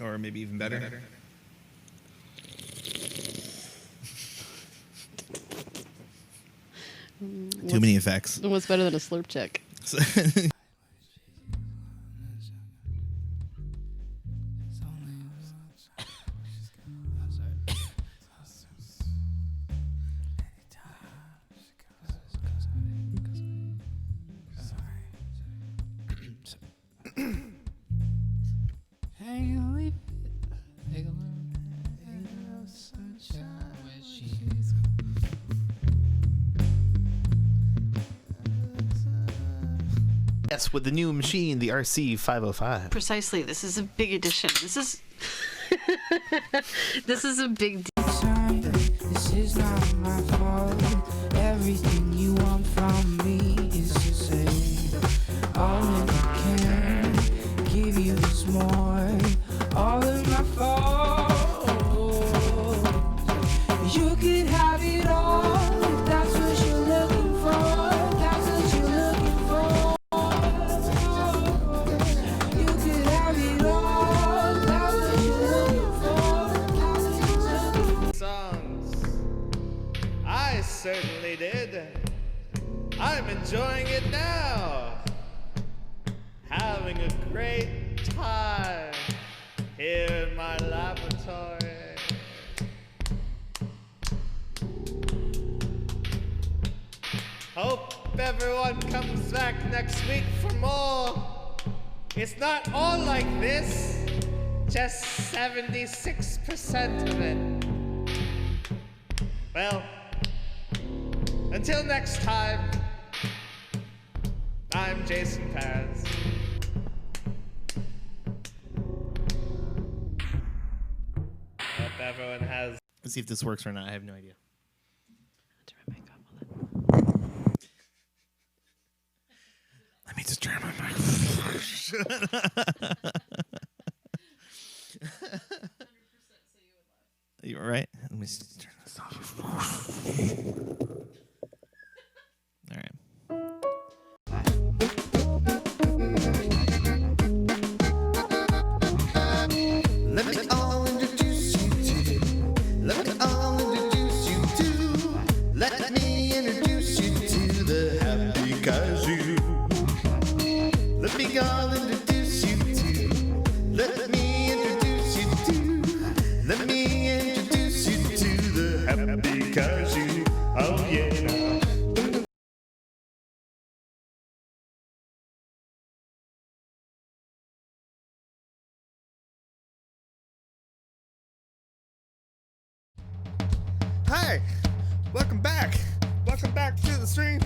or maybe even better. Too many effects. What's better than a slurp check? Yes, with the new machine, the RC505. Precisely. This is a big addition. This is this is a big deal. This is not my fault. Everything you want from me is to say all that I can give you is more. All of my fault. You could have it all if that's what you're looking for. That's what you're looking for. You could have it all. That's what you're looking for. That's what you're looking for. Songs. I certainly did. I'm enjoying it now. Having a great time here in my laboratory. Hope everyone comes back next week for more. It's not all like this, just 76% of it. Well, until next time, I'm Jason Paris. Hope everyone has. Let's see if this works or not. I have no idea. Let me just turn my microphone. You're right. Let me just turn this off. All right. Let me all introduce you to. Let me all introduce you to. Let me introduce you to the happy cashew. Let me all introduce you to. Let me introduce you to. Let me introduce you to the happy cashew. Oh yeah. Hi, welcome back. Welcome back to the stream.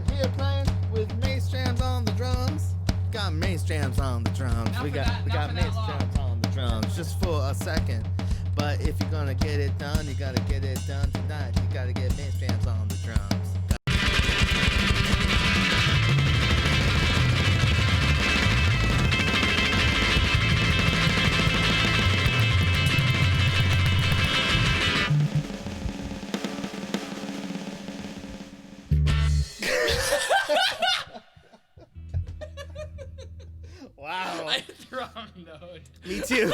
We're here playing with Mace Jams on the drums. Got Mace Jams on the drums. We got Mace Jams on the drums just for a second. But if you're gonna get it done, you gotta get it done tonight. You gotta get Mace Jams on the drums. Wow. I hit the wrong note. Me too.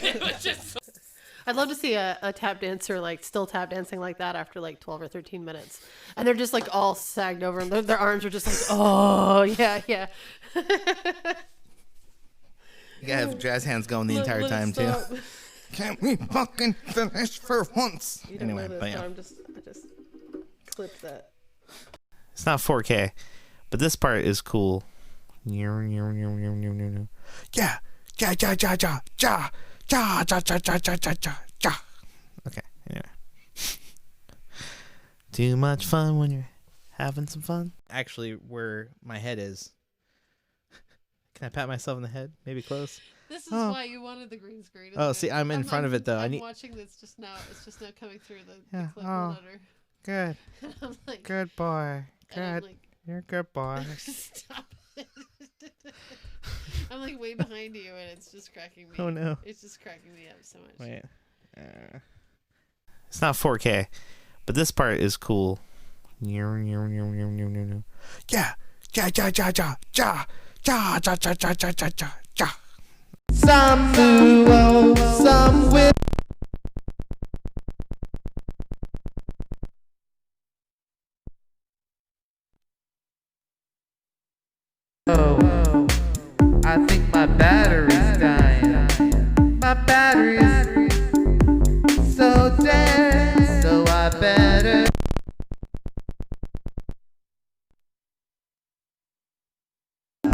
It was just so I'd love to see a tap dancer like still tap dancing like that after like 12 or 13 minutes. And they're just like all sagged over and their arms are just like, oh, yeah, yeah. You gotta have jazz hands going the entire time too. Can't we fucking finish for once? Anyway, but yeah. I just clipped that. It's not 4K, but this part is cool. Yeah. Okay, anyway. Too much fun when you're having some fun. Actually, where my head is. Can I pat myself in the head? Maybe close. This is why you wanted the green screen. Oh, isn't see, it? I'm in front of it, though. I'm I need. watching this just now. It's just now coming through the Yeah, clip oh. monitor. Good. And I'm like, Good boy. and I'm Good. like, You're a good boy. stop it. I'm like way behind you, and it's just cracking me. Oh no. It's just cracking me up so much. Wait. It's not 4K, but this part is cool. Yeah. Some duo, some will. Oh, I think my battery's dying. My battery's so dead, so I better.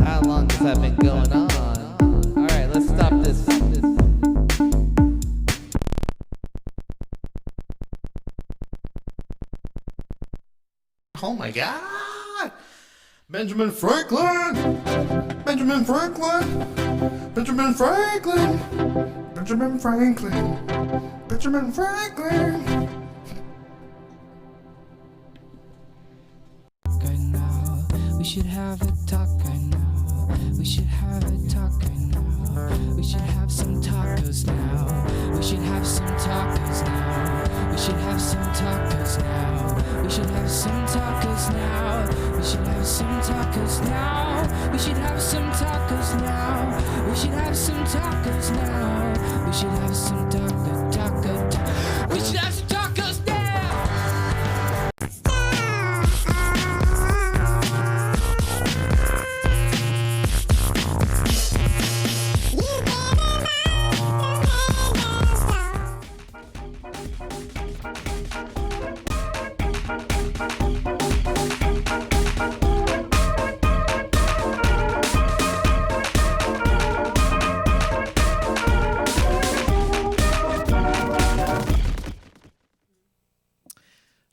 How long has that been going on? Alright, let's stop this. Oh my God! Benjamin Franklin! Benjamin Franklin! Benjamin Franklin! Benjamin Franklin! Benjamin Franklin! Right now, we should have a talk right now. We should have a talk right now. We should have some tacos now. We should have some tacos now. We should have some tacos now. We should have some tacos now. We should have some tacos now. We should have some tacos now. We should have some tacos now. We should have some taco. We should have some tacos now.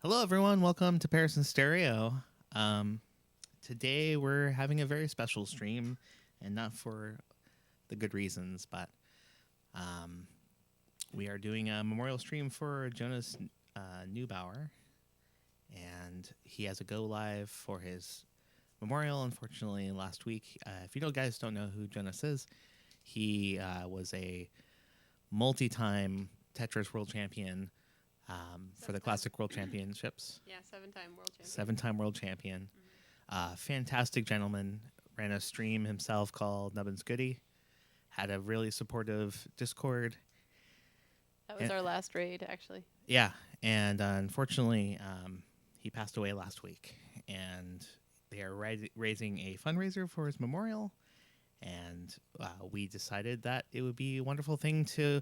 Hello, everyone. Welcome to Paris in Stereo. Today we're having a very special stream, and not for the good reasons, but we are doing a memorial stream for Jonas Neubauer, and he has a go live for his memorial. Unfortunately, last week, if you guys don't know who Jonas is, he was a multi-time Tetris world champion. For the Classic World Championships. Yeah, 7-time world champion. 7-time world champion. Fantastic gentleman. Ran a stream himself called Nubbin's Goody. Had a really supportive Discord. That was our last raid, actually. Yeah, and unfortunately, he passed away last week. And they are raising a fundraiser for his memorial. And we decided that it would be a wonderful thing to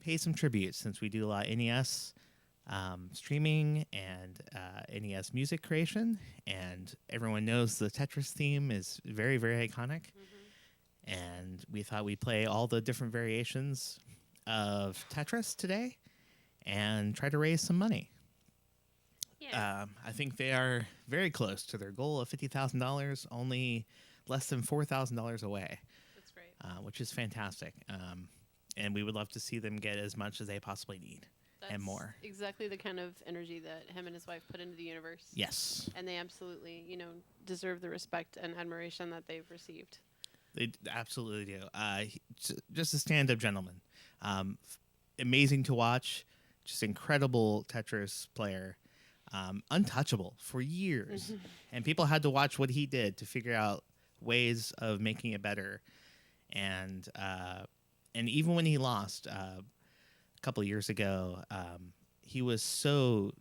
pay some tribute, since we do a lot of NES streaming and NES music creation, and everyone knows the Tetris theme is very, very iconic. And we thought we'd play all the different variations of Tetris today and try to raise some money. Yeah. I think they are very close to their goal of $50,000, only less than $4,000 away. That's great. Which is fantastic. And we would love to see them get as much as they possibly need. And more. Exactly the kind of energy that him and his wife put into the universe. Yes. And they absolutely, deserve the respect and admiration that they've received. They absolutely do. Just a stand-up gentleman. Amazing to watch. Just incredible Tetris player. Untouchable for years. And people had to watch what he did to figure out ways of making it better. And even when he lost... couple of years ago, he was so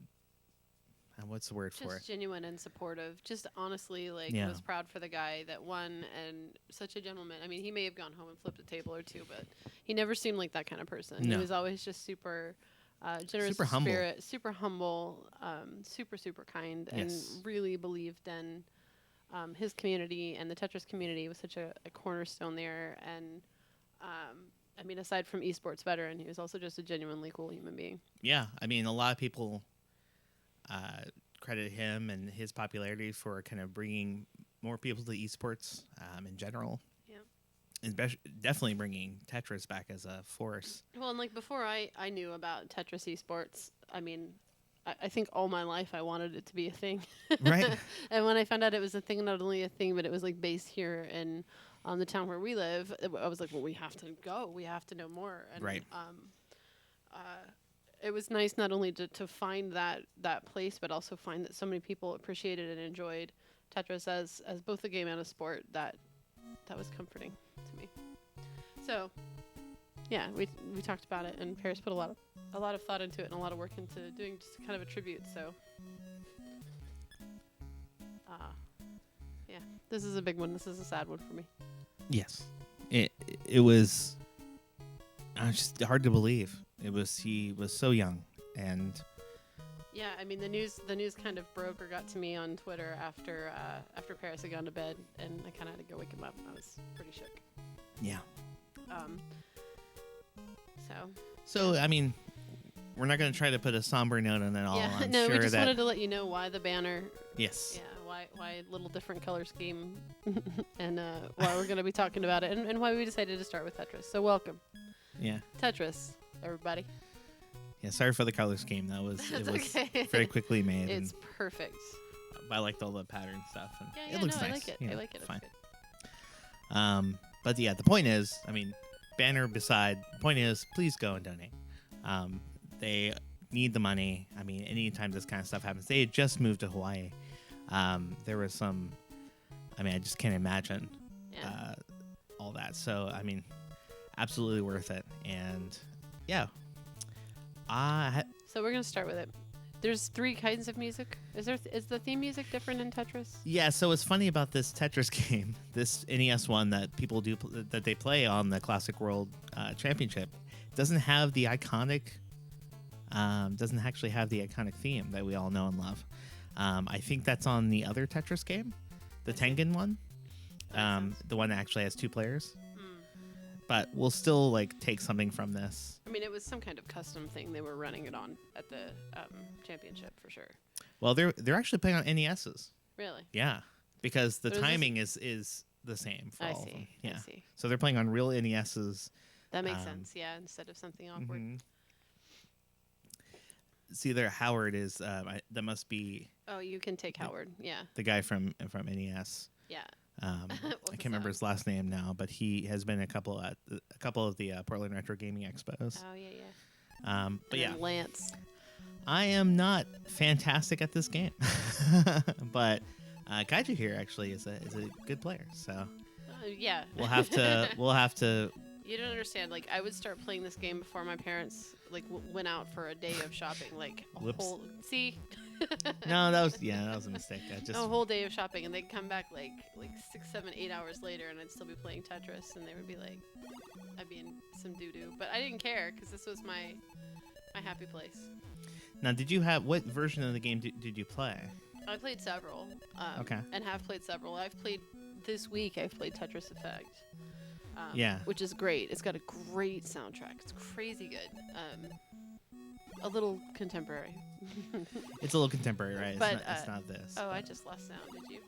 what's the word for it? Just genuine and supportive. Just honestly, Yeah. was proud for the guy that won, and such a gentleman. I mean, he may have gone home and flipped a table or two, but he never seemed like that kind of person. No. He was always just super generous Super of humble. spirit, super humble, super kind, Yes. and really believed in his community, and the Tetris community was such a cornerstone there. And I mean, aside from esports veteran, he was also just a genuinely cool human being. Yeah, I mean, a lot of people credit him and his popularity for kind of bringing more people to esports in general. Yeah. And definitely bringing Tetris back as a force. Well, and before I knew about Tetris esports, I mean, I think all my life I wanted it to be a thing. Right. And when I found out it was a thing, not only a thing, but it was based here in the town where we live, I was like, well, we have to go. We have to know more. And, Right. It was nice not only to find that place, but also find that so many people appreciated and enjoyed Tetris as both a game and a sport. That was comforting to me. So, yeah, we talked about it, and Paris put a lot of thought into it and a lot of work into doing just kind of a tribute. So, yeah, this is a big one. This is a sad one for me. Yes, it was just hard to believe. He was so young, and Yeah, I mean the news kind of broke or got to me on Twitter after Paris had gone to bed, and I kind of had to go wake him up. I was pretty shook. yeah. So I mean, we're not going to try to put a somber note on it all. yeah, I'm no, sure we just that wanted to let you know why the banner. yes, Yeah, why a little different color scheme, and why we're going to be talking about it, and why we decided to start with Tetris. So welcome, yeah, Tetris, everybody. yeah. Sorry for the color scheme. It was okay. very quickly made. It's perfect. I liked all the pattern stuff. And Yeah, it looks no, nice. I like it. you I know, like it. It's Fine. good. But yeah, the point is, I mean, banner beside, the point is, please go and donate. They need the money. I mean, anytime this kind of stuff happens, they had just moved to Hawaii. There was some, I mean, I just can't imagine Yeah. all that. So, I mean, absolutely worth it. And yeah, So we're gonna start with it. There's 3 kinds of music. Is the theme music different in Tetris? yeah. So what's funny about this Tetris game, this NES one that people do that they play on the Classic World Championship, doesn't have the iconic. Doesn't actually have the iconic theme that we all know and love. I think that's on the other Tetris game, the Tengen one, the one that actually has 2 players. But we'll still like take something from this. I mean, it was some kind of custom thing they were running it on at the championship for sure. Well, they're actually playing on NESs. Really? Yeah, because the So is this- timing is the same for I all of them. see. Yeah, I see. so they're playing on real NESs. That makes sense. Yeah, instead of something awkward. Mhm. See, there Howard is. That must be Oh, you can take Howard. Yeah. the guy from NES. Yeah. I What's can't remember that? his last name now, but he has been a couple of the Portland Retro Gaming Expos. Oh yeah, yeah. But And yeah, then Lance. I am not fantastic at this game, but Kaiju here actually is a good player. So Yeah. we'll have to. You don't understand. Like, I would start playing this game before my parents like went out for a day of shopping. Like a Whoops. whole No, that was a mistake. I just a whole day of shopping, and they'd come back like 6, 7, 8 hours later, and I'd still be playing Tetris, and they would be like, I'd be in some doo doo, but I didn't care because this was my happy place. Now, did you have what version of the game did you play? I played several. Okay. And have played several. I've played this week. I've played Tetris Effect. Yeah. Which is great. It's got a great soundtrack. It's crazy good. A little contemporary. It's a little contemporary, right? But, it's not this. Oh, I just lost sound. Did you?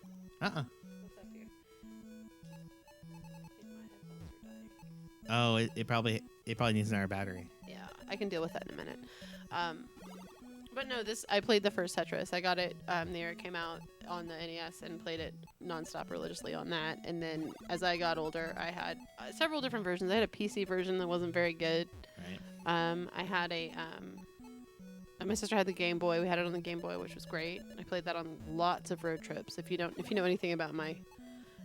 Uh-uh. What's up here? I think my headphones are dying. Oh, it probably needs another battery. Yeah, I can deal with that in a minute. But no, I played the first Tetris. I got it the year it came out on the NES and played it nonstop religiously on that. And then as I got older, I had several different versions. I had a PC version that wasn't very good. Right. I had my sister had the Game Boy. We had it on the Game Boy, which was great. I played that on lots of road trips. If you know anything about my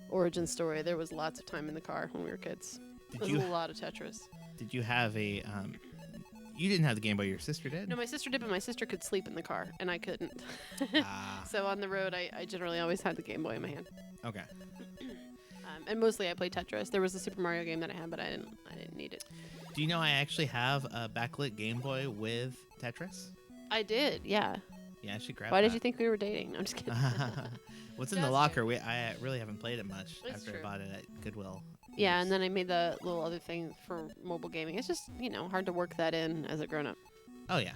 origin story, there was lots of time in the car when we were kids. Did There you was a lot of Tetris. did you have a you didn't have the Game Boy, your sister did? No, my sister did, but my sister could sleep in the car, and I couldn't. Ah, So on the road, I generally always had the Game Boy in my hand. okay. And mostly I played Tetris. There was a Super Mario game that I had, but I didn't need it. Do you know I actually have a backlit Game Boy with Tetris? I did, yeah. Yeah, I should grab Why that. did you think we were dating? No, I'm just kidding. What's in the Just locker? I really haven't played it much It's after I true. bought it at Goodwill. Yeah, and then I made the little other thing for mobile gaming. It's just, hard to work that in as a grown-up. Oh yeah.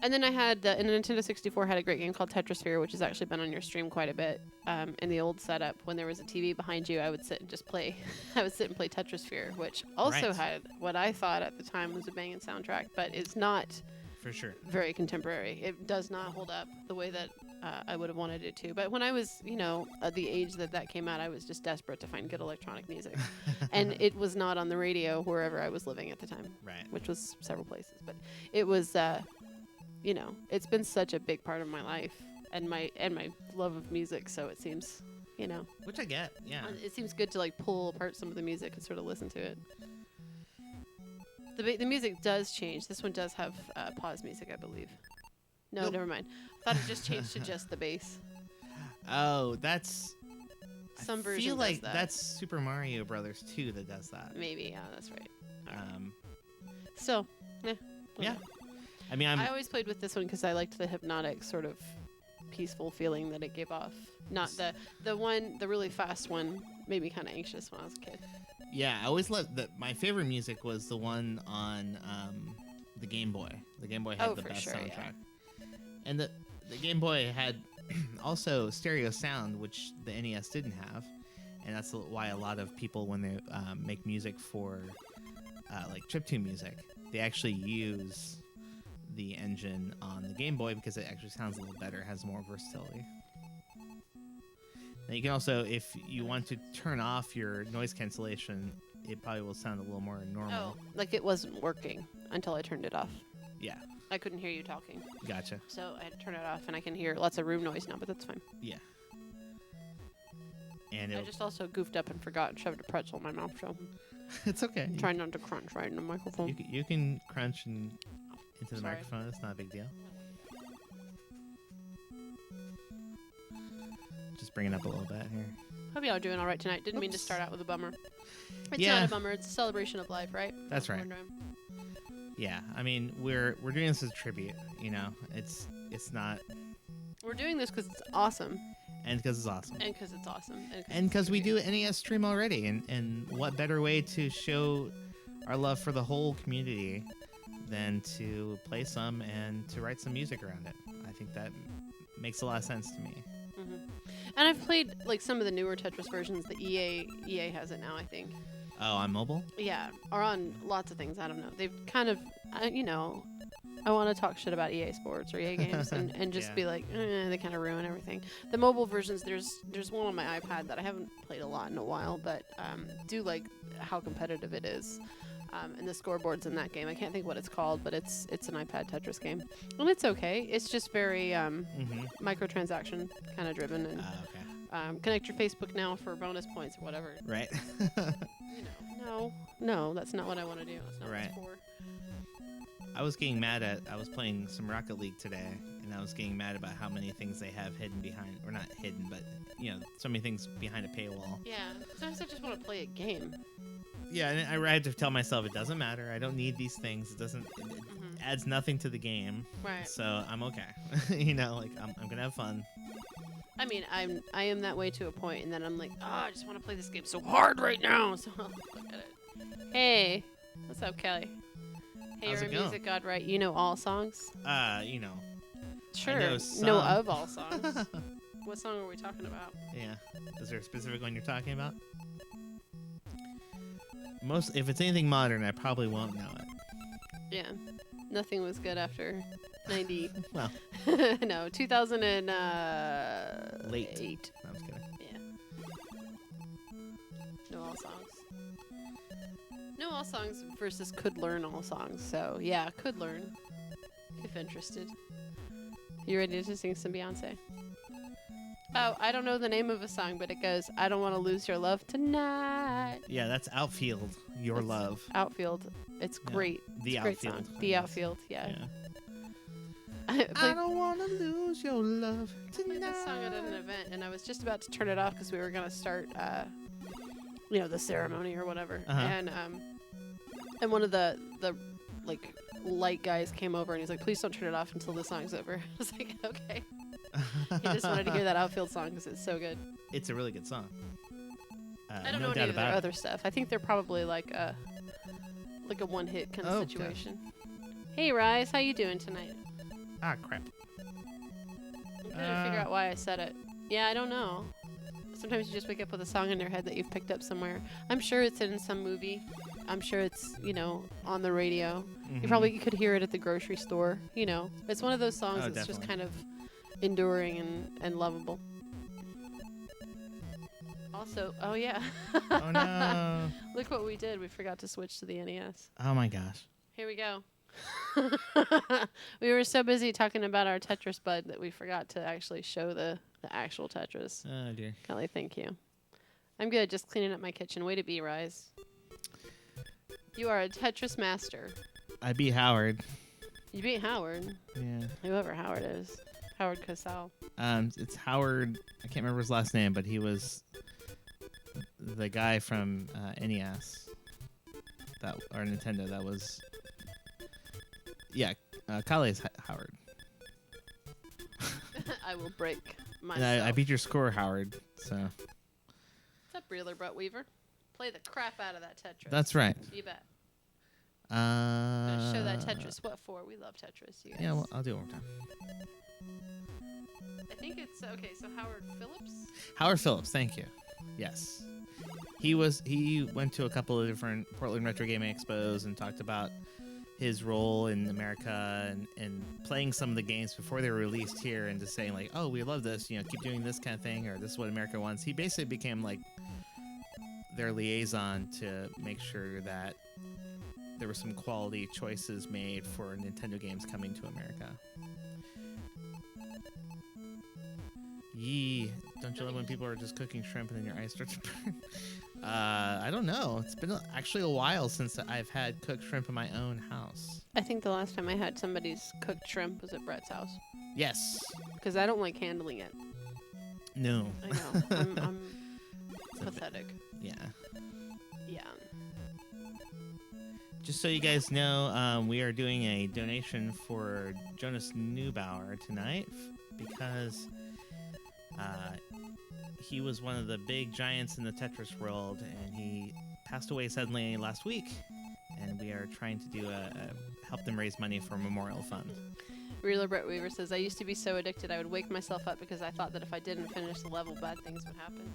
And then I had the Nintendo 64 had a great game called Tetrisphere, which has actually been on your stream quite a bit. In the old setup, when there was a TV behind you, I would sit and just play. I would sit and play Tetrisphere, which also Right. had what I thought at the time was a banging soundtrack, but it's not For sure. very contemporary. It does not hold up the way that I would have wanted it to. But when I was, at the age that came out, I was just desperate to find good electronic music. And it was not on the radio wherever I was living at the time, Right. which was several places. But it was, it's been such a big part of my life and my love of music. So it seems you know. Which I get. Yeah. It seems good to like pull apart some of the music and sort of listen to it. The music does change. This one does have pause music, I believe. No, Nope. never mind. I thought it just changed to just the bass. Oh, that's. Some I version feel does like that. that's Super Mario Brothers 2 that does that. Maybe, yeah, that's right. Um, So, yeah. okay. I mean, I always played with this one because I liked the hypnotic sort of peaceful feeling that it gave off. Not the really fast one made me kind of anxious when I was a kid. yeah, I always loved that. My favorite music was the one on the Game Boy. The Game Boy had Oh, the for best sure, yeah. soundtrack, and the Game Boy had also stereo sound, which the NES didn't have, and that's why a lot of people, when they make music for like chiptune music, they actually use the engine on the Game Boy because it actually sounds a little better, has more versatility. And you can also, if you want to turn off your noise cancellation, it probably will sound a little more normal. Oh, like it wasn't working until I turned it off. Yeah, I couldn't hear you talking, gotcha. so I had to turn it off, and I can hear lots of room noise now, but that's fine. Yeah. And I just also goofed up and forgot and shoved a pretzel in my mouth, so it's okay. trying not to crunch right in the microphone. You can crunch into the Sorry. microphone. It's not a big deal. Just bring it up a little bit here. Hope y'all are doing all right tonight. Didn't mean to Oops. start out with a bummer. It's Yeah. not a bummer. It's a celebration of life, right? That's right. Yeah, I mean, we're doing this as a tribute. You know, it's not, We're doing this because it's awesome, and because it's awesome, and because it's awesome, and because we do an NES stream already, and what better way to show our love for the whole community than to play some and to write some music around it. I think that makes a lot of sense to me. And I've played like some of the newer Tetris versions. The EA has it now, I think. Oh, on mobile? Yeah, or on lots of things. I don't know. They've kind of, you know, I want to talk shit about EA Sports or EA Games and just Yeah. be like, they kind of ruin everything. The mobile versions, there's one on my iPad that I haven't played a lot in a while, but do like how competitive it is. And the scoreboards in that game, I can't think what it's called, but it's an iPad Tetris game, and it's okay. It's just very microtransaction kind of driven, and Okay. connect your Facebook now for bonus points or whatever. Right. You know, no, that's not what I want to do. That's not Right. what it's for. I was getting mad I was playing some Rocket League today, and I was getting mad about how many things they have hidden behind, or not hidden, but, you know, so many things behind a paywall. Yeah, sometimes I just want to play a game. Yeah, and I had to tell myself it doesn't matter. I don't need these things. It adds nothing to the game. Right. So I'm okay. You know, like I'm gonna have fun. I mean, I am that way to a point, and then I'm like, I just want to play this game so hard right now. So I'll look at it. Hey, what's up, Kelly? Hey, How's you're it a going? music god, right? You know all songs? You know. Sure. know Know some. of all songs. What song are we talking about? Yeah. Is there a specific one you're talking about? If it's anything modern, I probably won't know it. Yeah. Nothing was good after 90. Well, No, 2008. late. No, I'm just kidding. Yeah. Know all songs. Know all songs versus could learn all songs. So, yeah, could learn. If interested. You ready to sing some Beyonce? Oh, I don't know the name of a song, but it goes, I don't want to lose your love tonight. Yeah, that's Outfield. Your It's love. Outfield. It's Yeah. great. The It's a great Outfield, song. I The guess. Outfield, yeah. Yeah. I I played, don't want to lose your love played tonight. this song at an event, and I was just about to turn it off because we were going to start, the ceremony or whatever. Uh-huh. And one of the like light guys came over and he's like, please don't turn it off until the song's over. I was like, okay. He just wanted to hear that Outfield song because it's so good. It's a really good song. I don't no know doubt any of their about it. other stuff. I think they're probably like a one-hit kind of Oh, okay. situation. Hey, Rise, how you doing tonight? Ah, crap. I'm trying to figure out why I said it. Yeah, I don't know. Sometimes you just wake up with a song in your head that you've picked up somewhere. I'm sure it's in some movie. I'm sure it's, on the radio. Mhm. You could hear it at the grocery store. It's one of those songs Oh, that's just definitely. kind of enduring and lovable. Also, oh yeah. Oh no. Look what we did. We forgot to switch to the NES. Oh my gosh. Here we go. We were so busy talking about our Tetris bud that we forgot to actually show the The actual Tetris. Oh dear. Kelly, thank you. I'm good. Just cleaning up my kitchen. Way to be, Rise. You are a Tetris master. I beat Howard. You beat Howard. Yeah. Whoever Howard is. Howard Cosell. It's Howard. I can't remember his last name, but he was the guy from NES, or Nintendo. That was, yeah, Kale's Howard. I will break And myself. I beat your score, Howard. So What's up, Reeler Brett Weaver? Play the crap out of that Tetris. that's right. You bet. Gonna show that Uh, Tetris. What for? We love Tetris, you guys. Yeah, well, I'll do it one more time. I think it's okay. So Howard Phillips. Howard Phillips, thank you. Yes, he went to a couple of different Portland Retro Gaming Expos and talked about his role in America and playing some of the games before they were released here and just saying like, oh, we love this, keep doing this kind of thing, or this is what America wants. He basically became like their liaison to make sure that there were some quality choices made for Nintendo games coming to America. Yee, don't you love when people are just cooking shrimp and then your eyes start to burn? I don't know. It's been actually a while since I've had cooked shrimp in my own house. I think the last time I had somebody's cooked shrimp was at Brett's house. Yes. Because I don't like handling it. No. I know. I'm pathetic. Yeah. Yeah. Just so you guys know, we are doing a donation for Jonas Neubauer tonight because he was one of the big giants in the Tetris world, and he passed away suddenly last week. And we are trying to do help them raise money for a memorial fund. Reeler Brett Weaver says, I used to be so addicted I would wake myself up because I thought that if I didn't finish the level, bad things would happen.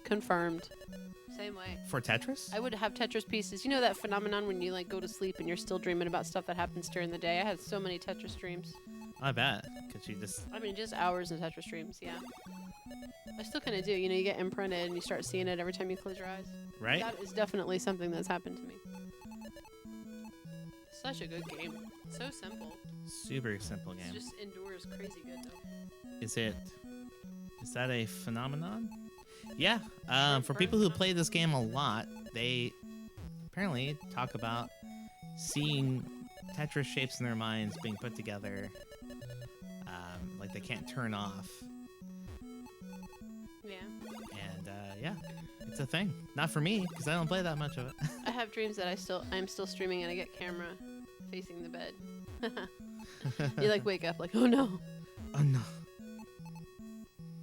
Confirmed. Same way. For Tetris? I would have Tetris pieces. You know that phenomenon when you like go to sleep and you're still dreaming about stuff that happens during the day? I had so many Tetris dreams. I bet. Because you just... I mean, just hours of Tetris dreams, yeah. I still kind of do. You know, you get imprinted and you start seeing it every time you close your eyes. Right? That is definitely something that's happened to me. Such a good game. So simple. Super simple It game. just endures crazy good, though. Is that a phenomenon? Yeah. Sure, For for people who instance. play this game a lot, they apparently talk about seeing Tetris shapes in their minds being put together, like they can't turn off. Yeah. And yeah, it's a thing. Not for me because I don't play that much of it. I have dreams that I'm still streaming and I get camera facing the bed. You like wake up like, oh no. Oh no.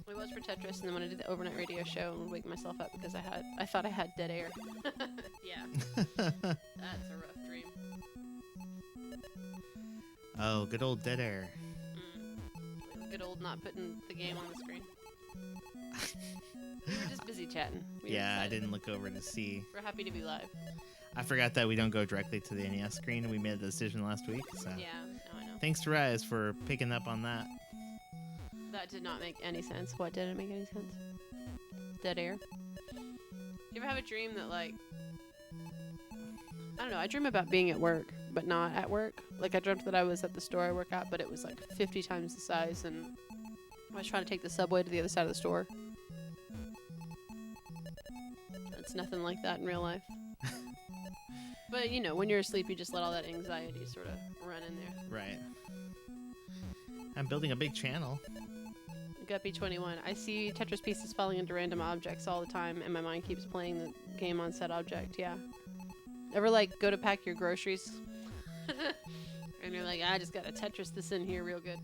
I was for Tetris, and then when I did the overnight radio show, I would wake myself up because I thought I had dead air. Yeah. That's a rough dream. Oh, good old dead air. Good old not putting the game on the screen. We were just busy chatting. We Yeah, I decided didn't look over to see. We're happy to be live. I forgot that we don't go directly to the NES screen, and we made the decision last week. So Yeah, no, I know. thanks to Rise for picking up on that. That did not make any sense. What didn't make any sense? Dead air. You ever have a dream that, like, I don't know, I dream about being at work, but not at work. Like, I dreamt that I was at the store I work at, but it was like 50 times the size, and I was trying to take the subway to the other side of the store. It's nothing like that in real life. But, you know, when you're asleep, you just let all that anxiety sort of run in there. Right. I'm building a big channel. Guppy21. I see Tetris pieces falling into random objects all the time, and my mind keeps playing the game on said object. Yeah. Ever like go to pack your groceries, and you're like, I just gotta Tetris this in here real good.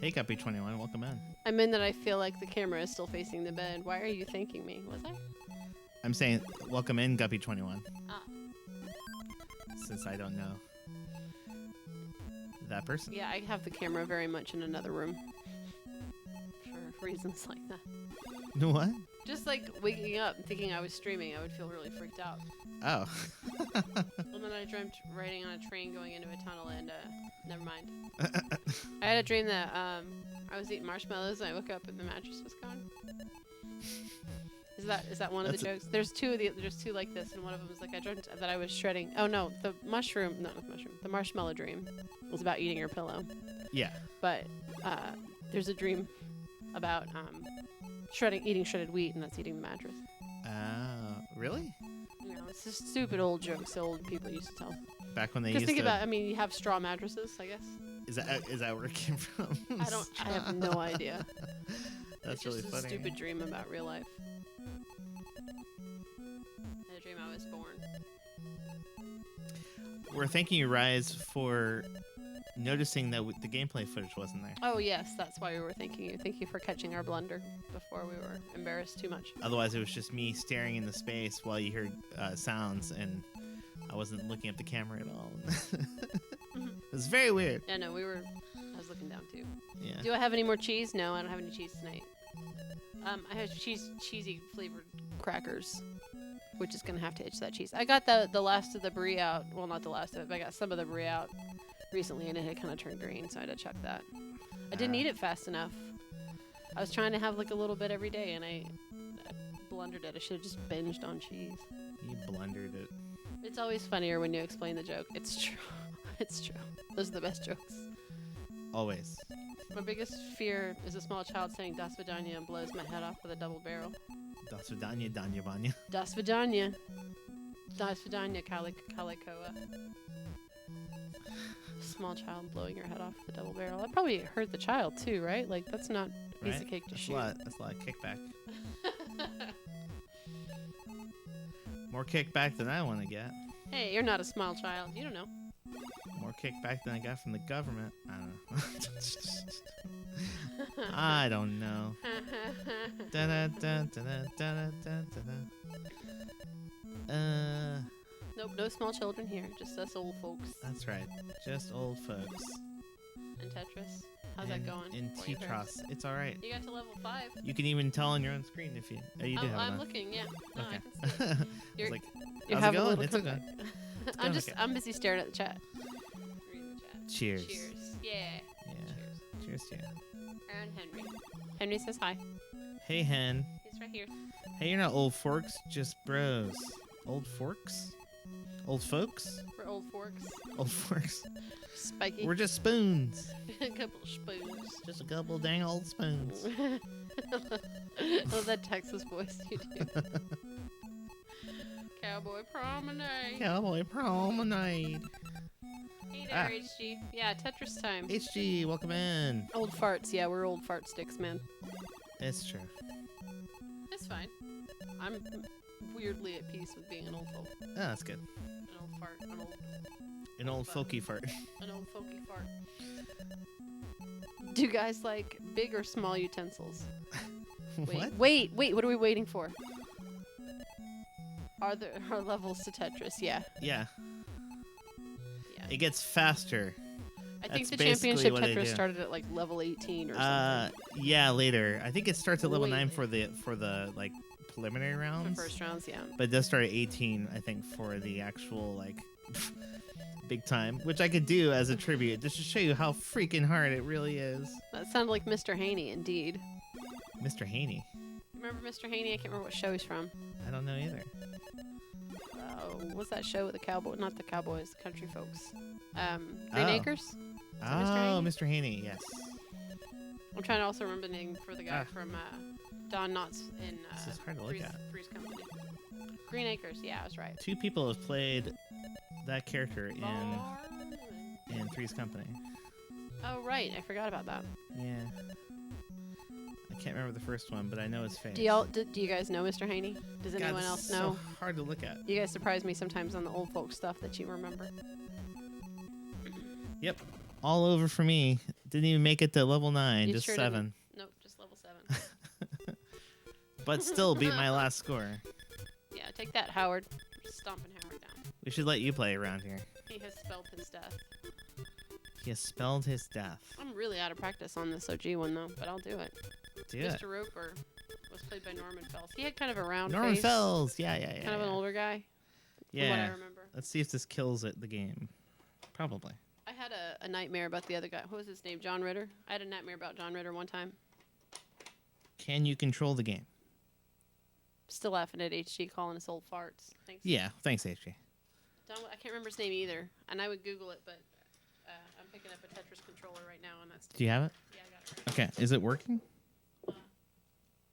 Hey, Guppy21, welcome in. I'm in that I feel like the camera is still facing the bed. Why are you thanking me? Was I? I'm saying welcome in, Guppy21, Ah. since I don't know that person. Yeah, I have the camera very much in another room. For reasons like that. What? Just like waking up and thinking I was streaming, I would feel really freaked out. Oh. And then I dreamt riding on a train going into a tunnel, and never mind. I had a dream that I was eating marshmallows and I woke up and the mattress was gone. Is that one of the jokes? There's two like this, and one of them was like I dreamt that I was shredding. Oh no, the marshmallow dream was about eating your pillow. Yeah. But there's a dream about eating shredded wheat, and that's eating the mattress. Really? You know, it's just stupid old jokes old people used to tell. Back when they Because used think to. about, I mean, you have straw mattresses, I guess. Is that where it came from? I have no idea. That's It's really just funny. a stupid dream about real life. I had a dream I was born. We're thanking you, Rise, for noticing that the gameplay footage wasn't there. Oh yes, that's why we were thanking you. Thank you for catching our blunder before we were embarrassed too much. Otherwise, it was just me staring into space while you heard sounds, and I wasn't looking at the camera at all. It was very weird. Yeah, no, I was looking down too. Yeah. Do I have any more cheese? No, I don't have any cheese tonight. I have cheesy flavored crackers, which is gonna have to itch that cheese. I got the last of the brie out. Well, not the last of it, but I got some of the brie out recently, and it had kind of turned green, so I had to chuck that. I didn't eat it fast enough. I was trying to have like a little bit every day, and I blundered it. I should have just binged on cheese. You blundered it. It's always funnier when you explain the joke. It's true. It's true. Those are the best jokes. Always. My biggest fear is a small child saying Das Vidania and blows my head off with a double barrel. Das Vidania, Danya Vanya. Das Vidania. Das Vidania, Kalikoa. Small child blowing your head off with a double barrel. That probably hurt the child too, right? Like, that's not a piece of cake to shoot. That's a lot of kickback. More kickback than I want to get. Hey, you're not a small child. You don't know. More kickback than I got from the government. I don't know. I don't know. Nope, no small children here. Just us old folks. That's right. Just old folks. And Tetris. How's that going? In for you, Paris? Tetris. It's alright. You got to level 5. You can even tell on your own screen if you. Oh, you do have it I'm on. looking, yeah. No, Okay. I can see it. You're, like, you're how's it having a going? little It's okay. comeback. going okay. I'm busy staring at the chat. Reading the chat. Cheers. Cheers. Yeah. Yeah. Cheers. Cheers to you. And Henry. Henry says hi. Hey, hen. He's right here. Hey, you're not old forks, just bros. Old forks? Old folks? For old forks. Old forks. Spiky. We're just spoons. A couple of spoons. Just a couple dang old spoons. Oh, that Texas voice you do. Cowboy promenade. Cowboy promenade. Hey there, HG. Yeah, Tetris time. HG, welcome in. Old farts. Yeah, we're old fart sticks, man. It's true. It's fine. I'm weirdly at peace with being an old folk. Oh, that's good. An old fart. An old folky fart. An old folky fart. Do you guys like big or small utensils? What? Wait. What are we waiting for? Are there levels to Tetris? Yeah. Yeah. Yeah. It gets faster. I think That's the basically championship what I Tetris do. started at like level 18 or something. Yeah, later. I think it starts at level Way 9 later. for the like preliminary The rounds. first rounds, yeah. But it does start at 18, I think, for the actual like big time, which I could do as a tribute just to show you how freaking hard it really is. That sounded like Mr. Haney, indeed. Mr. Haney. Remember Mr. Haney? I can't remember what show he's from. I don't know either. What's that show with the cowboy? Not the Cowboys, the country folks. Green Oh. Acres? Oh, Haney? Mr. Haney, yes. I'm trying to also remember the name for the guy Ah. from Don Knotts in This is hard to look at. Three's Company. Green Acres, yeah, I was right. 2 people have played that character in Three's Company. Oh, right. I forgot about that. Yeah. I can't remember the first one, but I know his face. Do you guys know Mr. Haney? Does God, anyone this else is know? So hard to look at. You guys surprise me sometimes on the old folk stuff that you remember. Yep. All over for me. Didn't even make it to level 9, You just sure 7. didn't. Nope, just level 7. But still beat my last score. Yeah, take that, Howard. Stomping Howard down. We should let you play around here. He has spelled his death. He has spelled his death. I'm really out of practice on this OG one, though, but I'll do it. Do it. Mr. Roper was played by Norman Fells. He had kind of a round Norman face. Fells. Yeah. Kind of an older guy, from what I Yeah. remember. Let's see if this kills it, the game. Probably. I had a nightmare about the other guy. What was his name? John Ritter? I had a nightmare about John Ritter one time. Can you control the game? Still laughing at HG calling us old farts. Thanks. Yeah. Thanks, HG. I can't remember his name either, and I would Google it, but I'm picking up a Tetris controller right now, and that's. Do you have it? Yeah, I got it right. Okay. Is it working?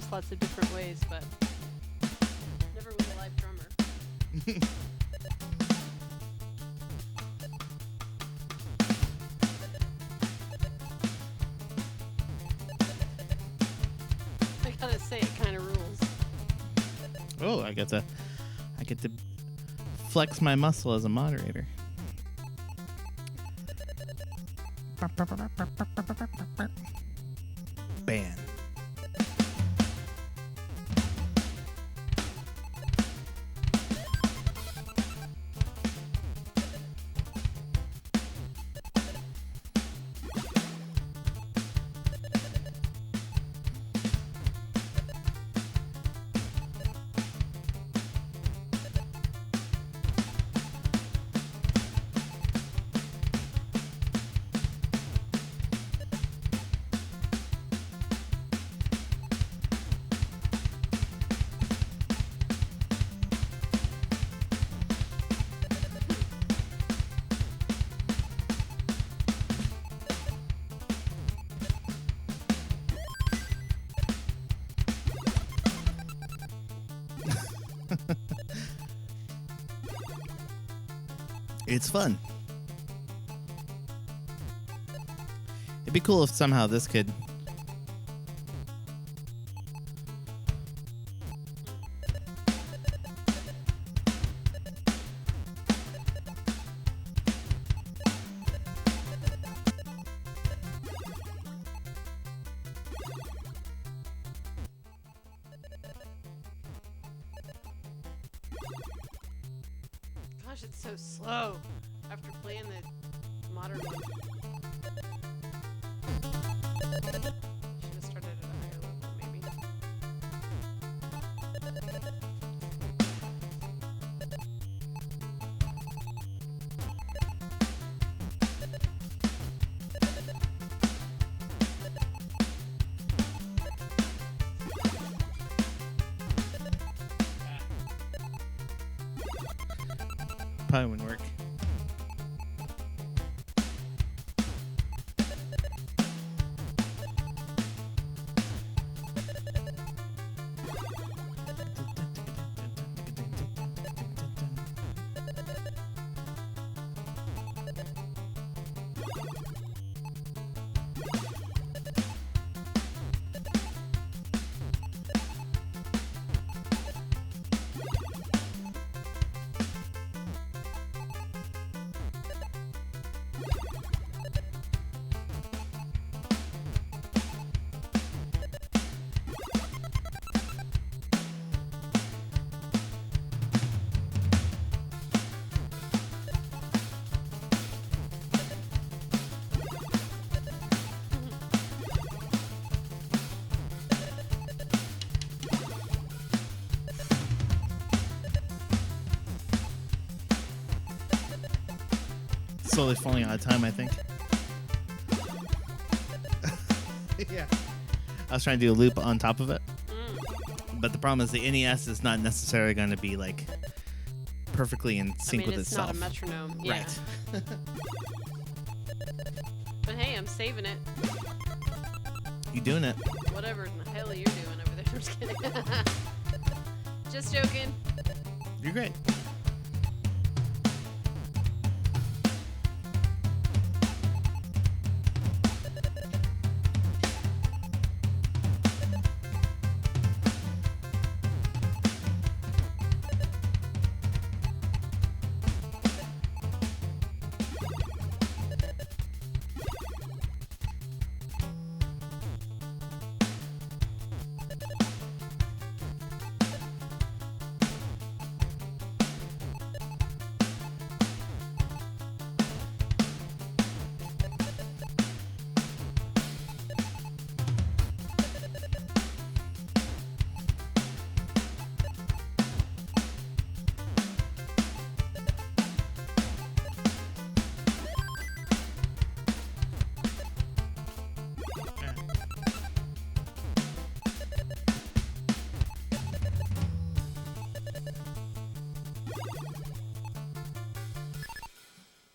Tetris lots of different ways, but never with a live drummer. I gotta say, it kind of rules. Oh, I get to flex my muscle as a moderator. Ban. It's fun. It'd be cool if somehow this could. Gosh, it's so slow after playing the modern one. Should have started at a higher level, maybe. Probably wouldn't work. Slowly falling out of time, I think. Yeah. I was trying to do a loop on top of it. But the problem is the NES is not necessarily going to be like perfectly in sync with it's itself. not a metronome. Yeah. Right. But hey, I'm saving it. You doing it? Whatever the hell you're doing over there. I'm just kidding. Just joking. You're great.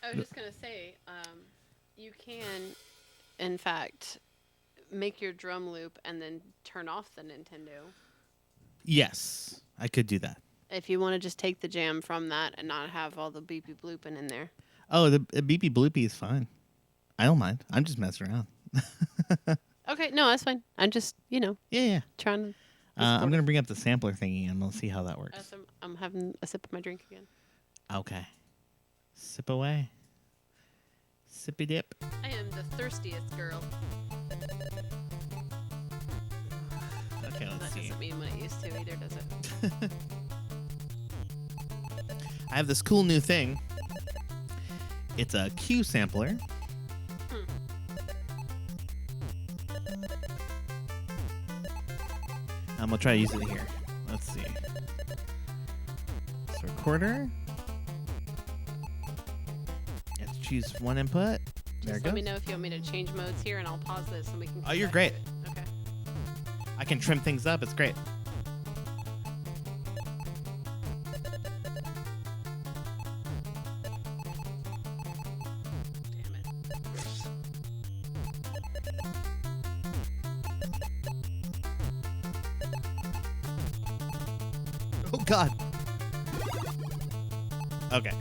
I was just gonna say, you can, in fact, make your drum loop and then turn off the Nintendo. Yes, I could do that. If you want to just take the jam from that and not have all the beepy blooping in there. Oh, the beepy bloopy is fine. I don't mind. I'm just messing around. Okay, no, that's fine. I'm just, Yeah. trying to. I'm going to bring up the sampler thingy and we'll see how that works. I'm having a sip of my drink again. Okay. Sip away. Sippy dip. I am the thirstiest girl. Okay, let's That see. doesn't mean what it used to either, does it? I have this cool new thing. It's a Q sampler. I'm going to try to use it here. Let's see. It's a recorder. You have to choose one input. There it Let goes. me know if you want me to change modes here, and I'll pause this and we can. Oh, come you're back great. to it. Okay. I can trim things up. It's great. Damn it. Oh, God. Okay.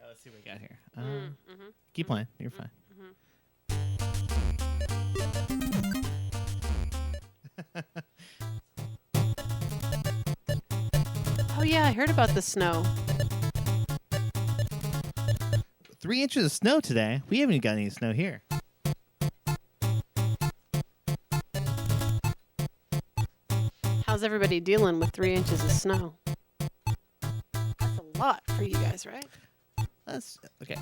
Let's see what we got here. Keep playing. You're fine. Oh yeah, I heard about the snow. 3 inches of snow today. We haven't even got any snow here. How's everybody dealing with 3 inches of snow? That's a lot for you guys, right? Okay.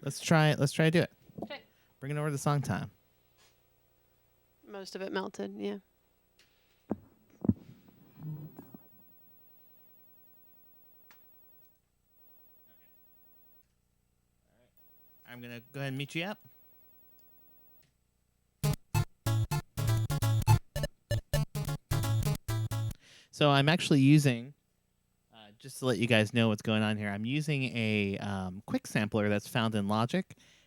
Let's try to do it. Okay. Bring it over to song time. Most of it melted, yeah. I'm gonna go ahead and meet you up. So I'm actually using, just to let you guys know what's going on here, I'm using a quick sampler that's found in Logic,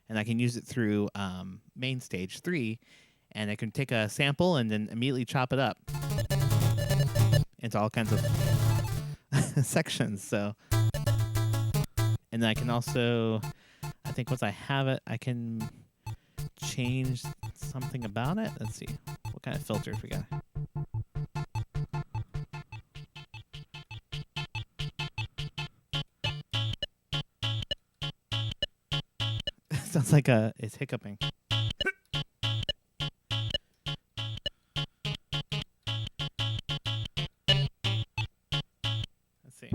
and I can use it through main stage 3, and I can take a sample and then immediately chop it up into all kinds of sections. So, and then I can also, I think once I have it, I can change something about it. Let's see what kind of filters we got. Sounds like it's hiccuping. Let's see.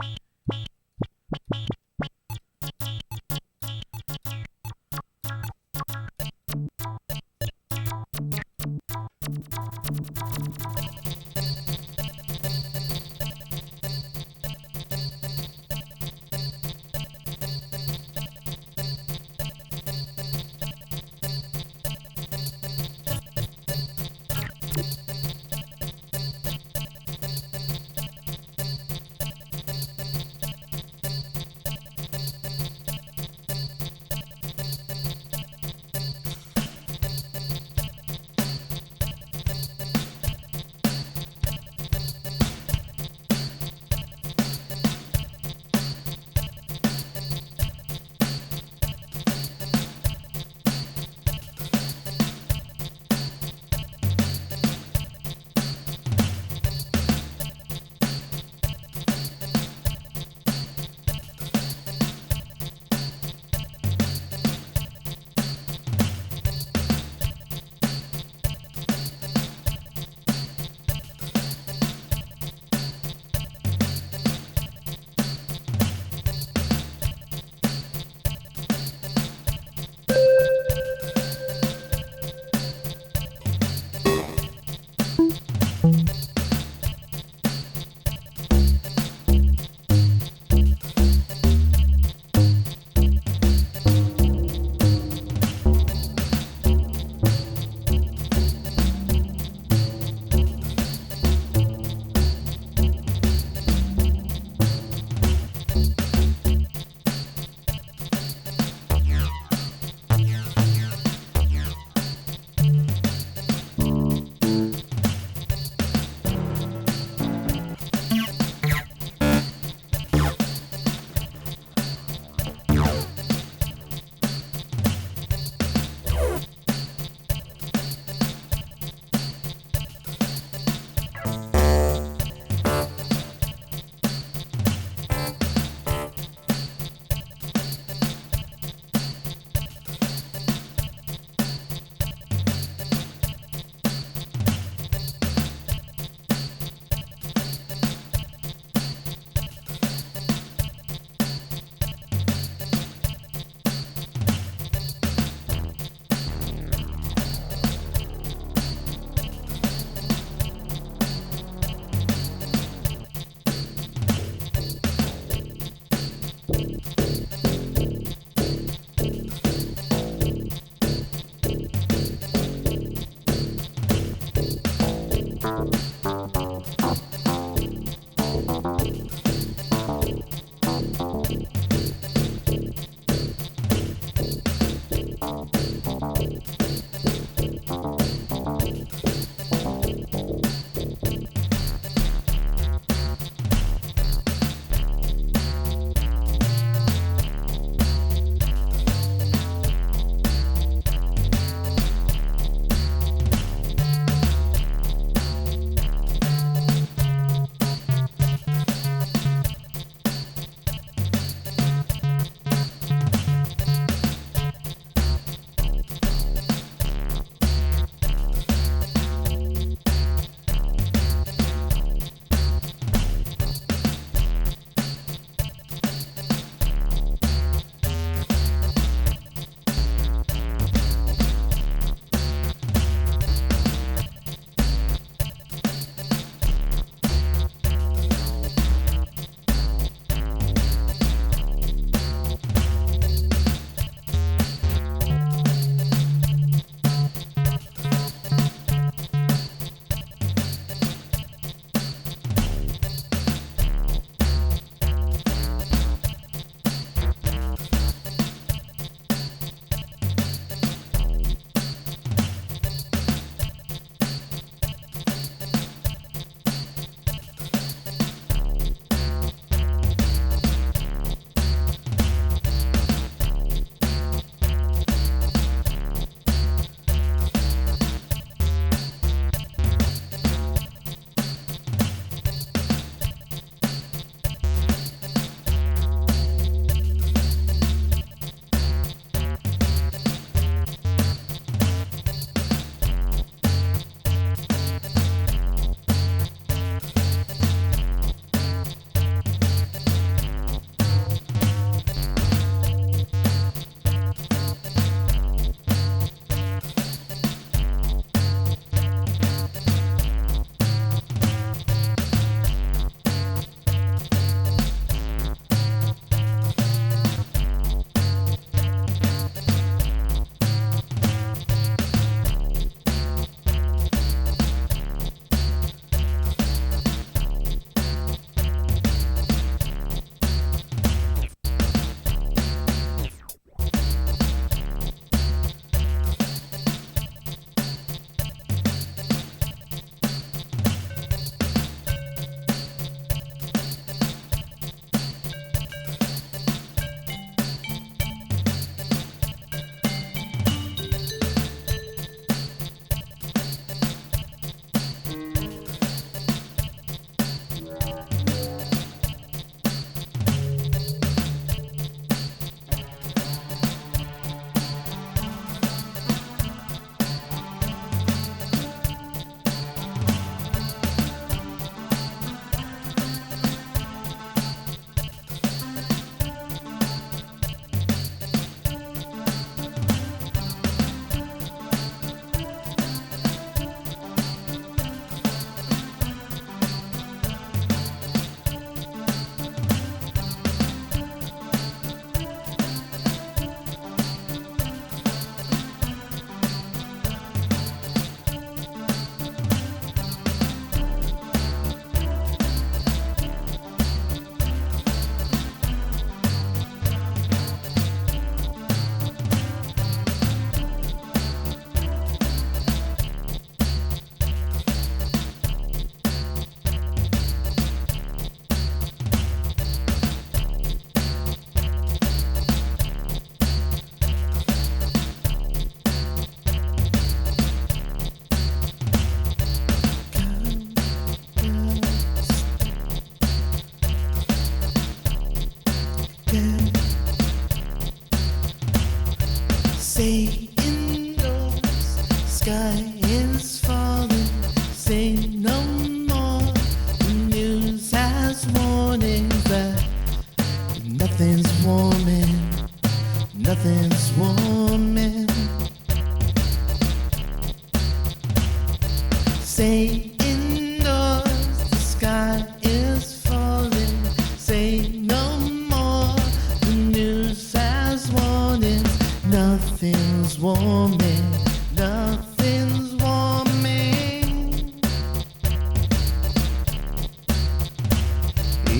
nothing's warming, nothing's warming.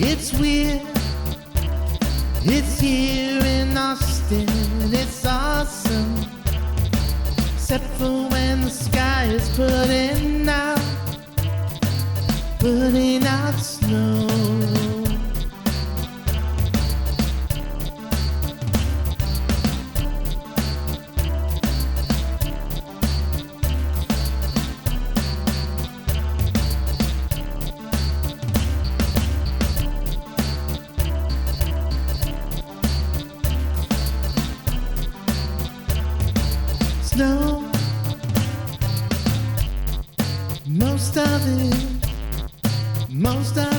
It's weird, it's here in Austin, it's awesome. Except for when the sky is putting out snow. Snow, most of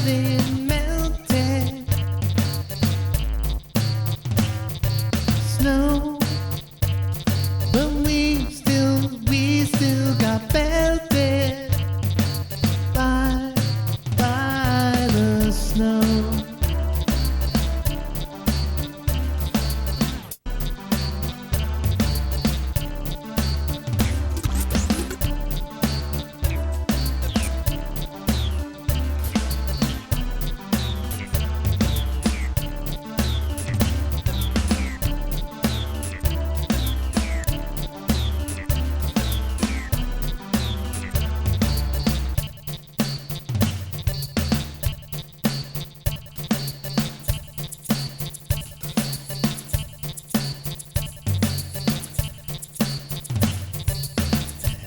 it melted. Snow, but we still got belted by the snow.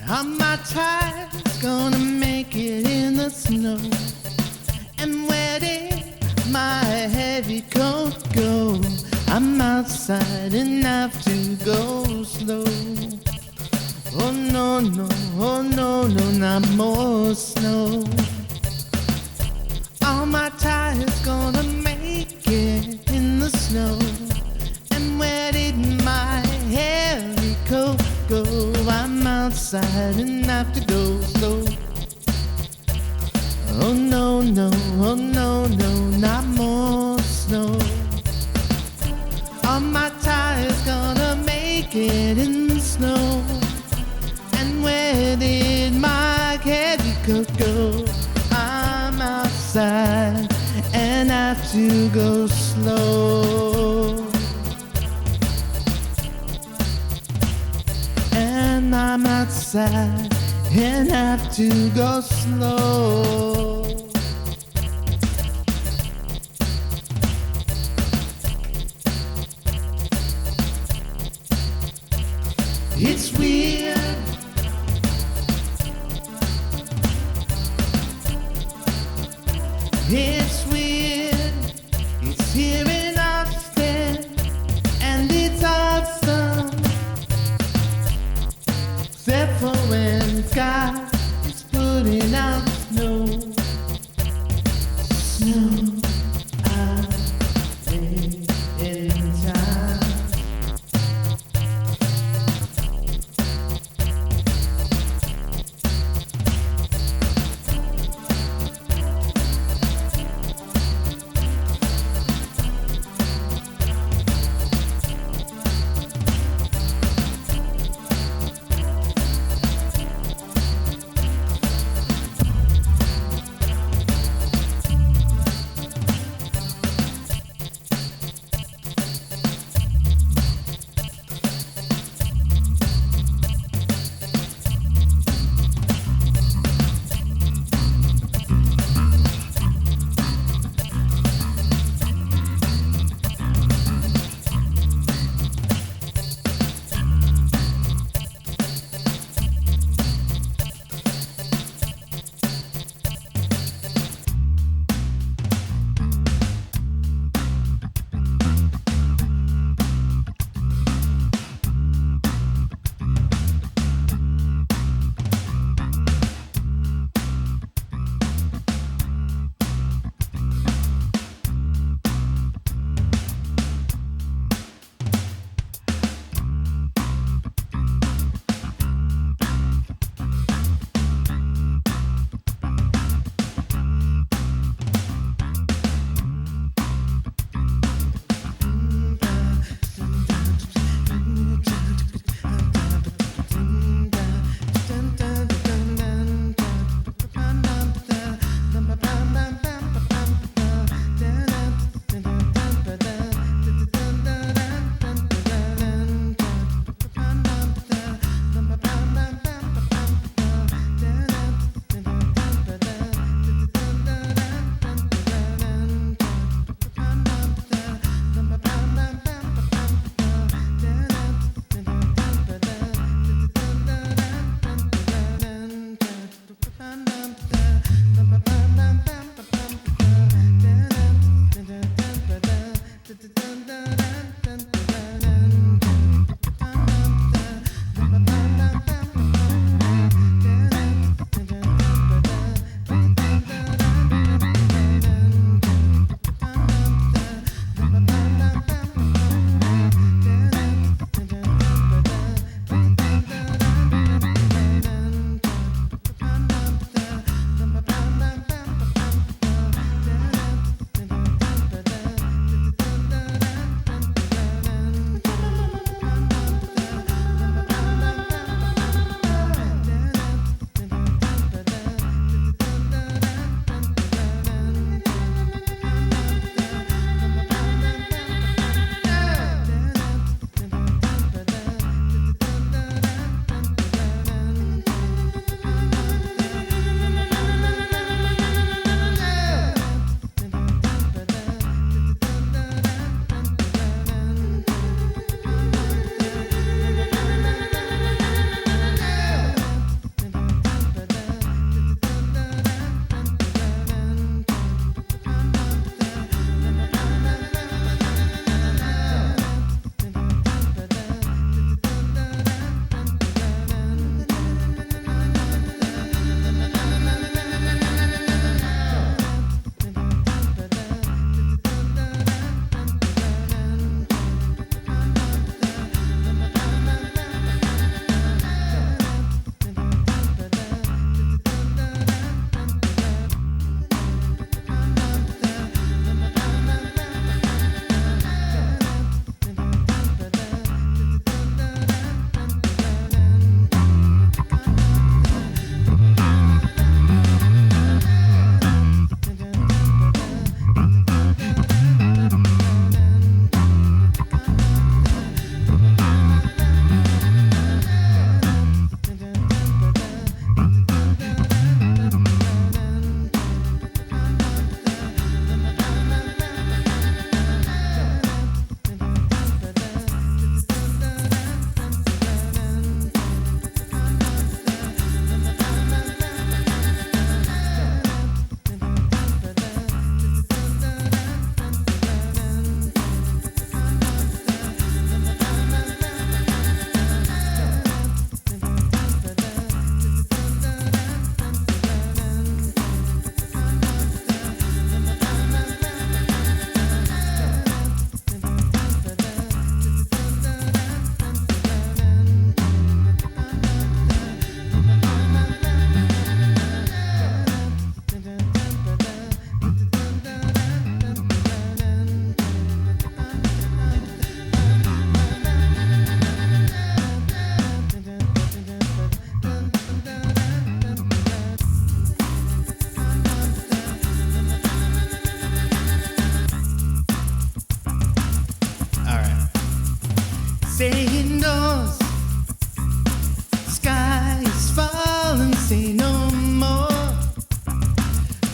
Are my tires gonna make it in the snow? And where did my heavy coat go? I'm outside and have to go slow. Oh no, not more snow. Are my tires gonna make it in the snow? And where did my heavy coat go? I'm outside and have to go slow. Oh no, not more snow. Are my tires gonna make it in the snow? And where did my heavy coat go? I'm outside and have to go slow. And I'm outside and have to go slow. It's weird. It's weird. It's here in Austin, and it's awesome. Except for when God is putting out snow. Snow out in time.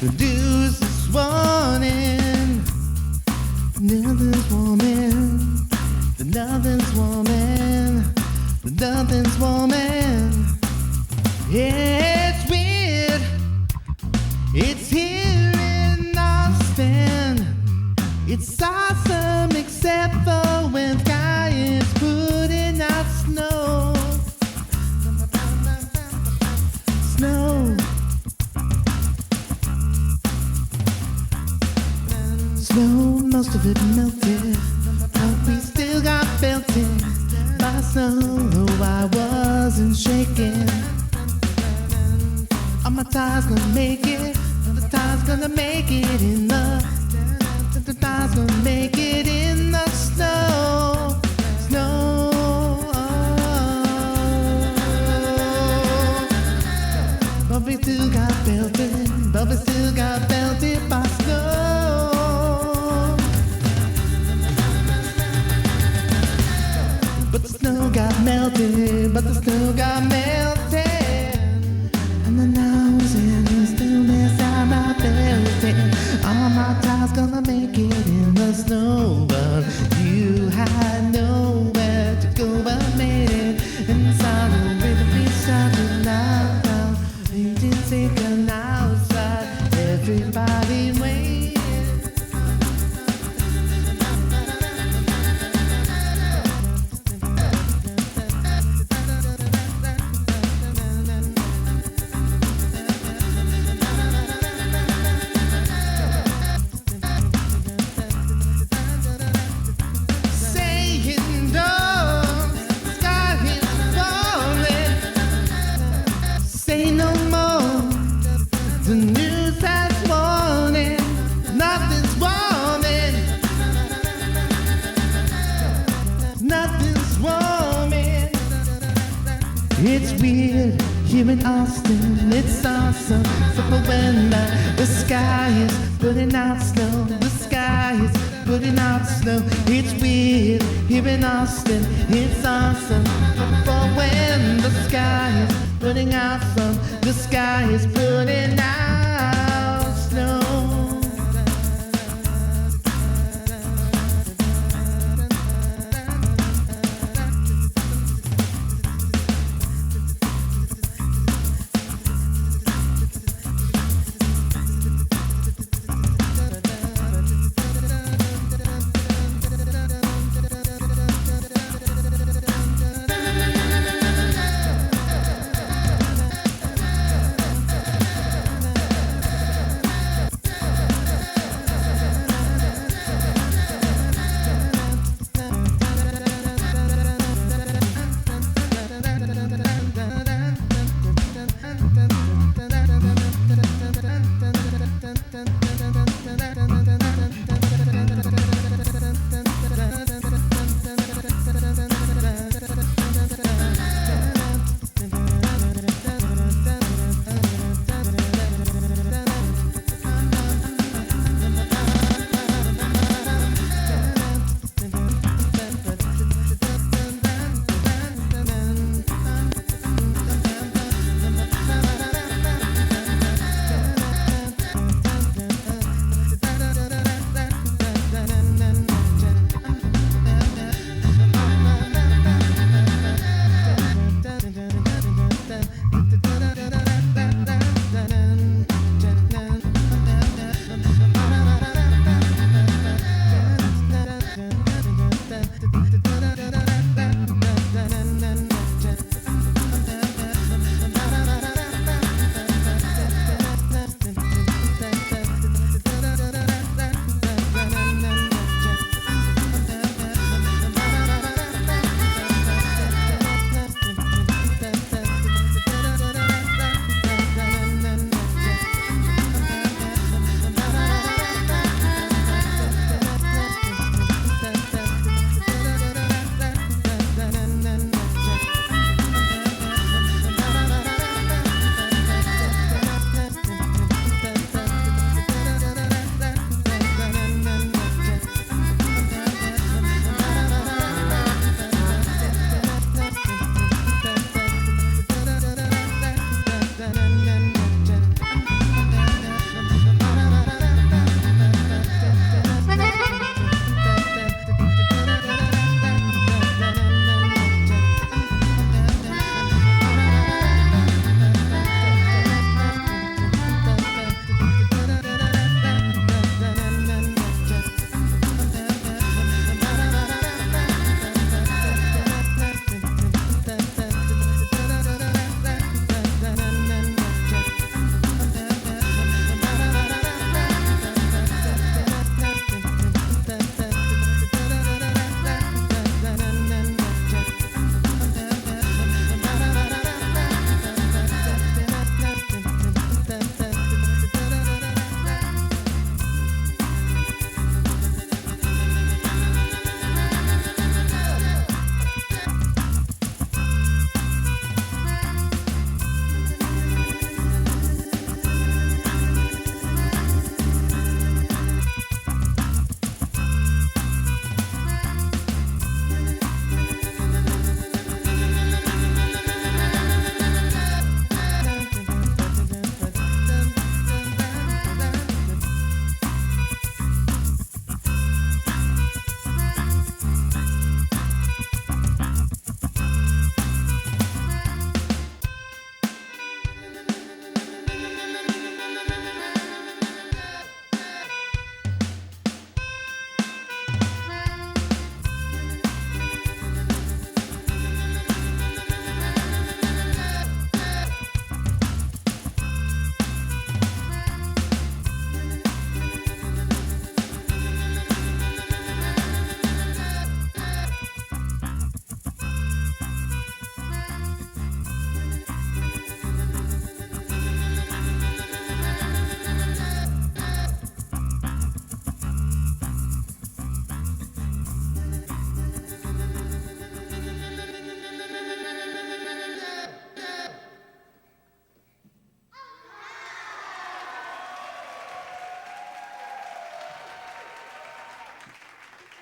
The dews is warming. Nothing's warming. The nothing's warming. The nothing's warming. Yeah, it's weird. It's here in Austin. It's awesome except for when sky is putting out snow. Snow. Snow, most of it melted, but we still got belted by snow. Though I wasn't shaking. All my tires gonna make it. The tires gonna make it in the tires gonna make it in the snow. Snow. But we still got belted. But we still got belted by snow. But the snow got melted. But the snow got melted. And the nose in the stillness I'm not belting. All my tires gonna make it in the snow. But you had nowhere to go but made it inside the river beside the now. You didn't take an outside. Everybody waiting. Saying no, sky is falling. Say no more. The news has warning. Nothing's warming. Nothing's warming. It's weird here in Austin. It's awesome. Summer when the sky is putting out snow. The sky is putting out snow. It's weird here in Austin. It's awesome. For when the sky is putting out some. The sky is putting out snow.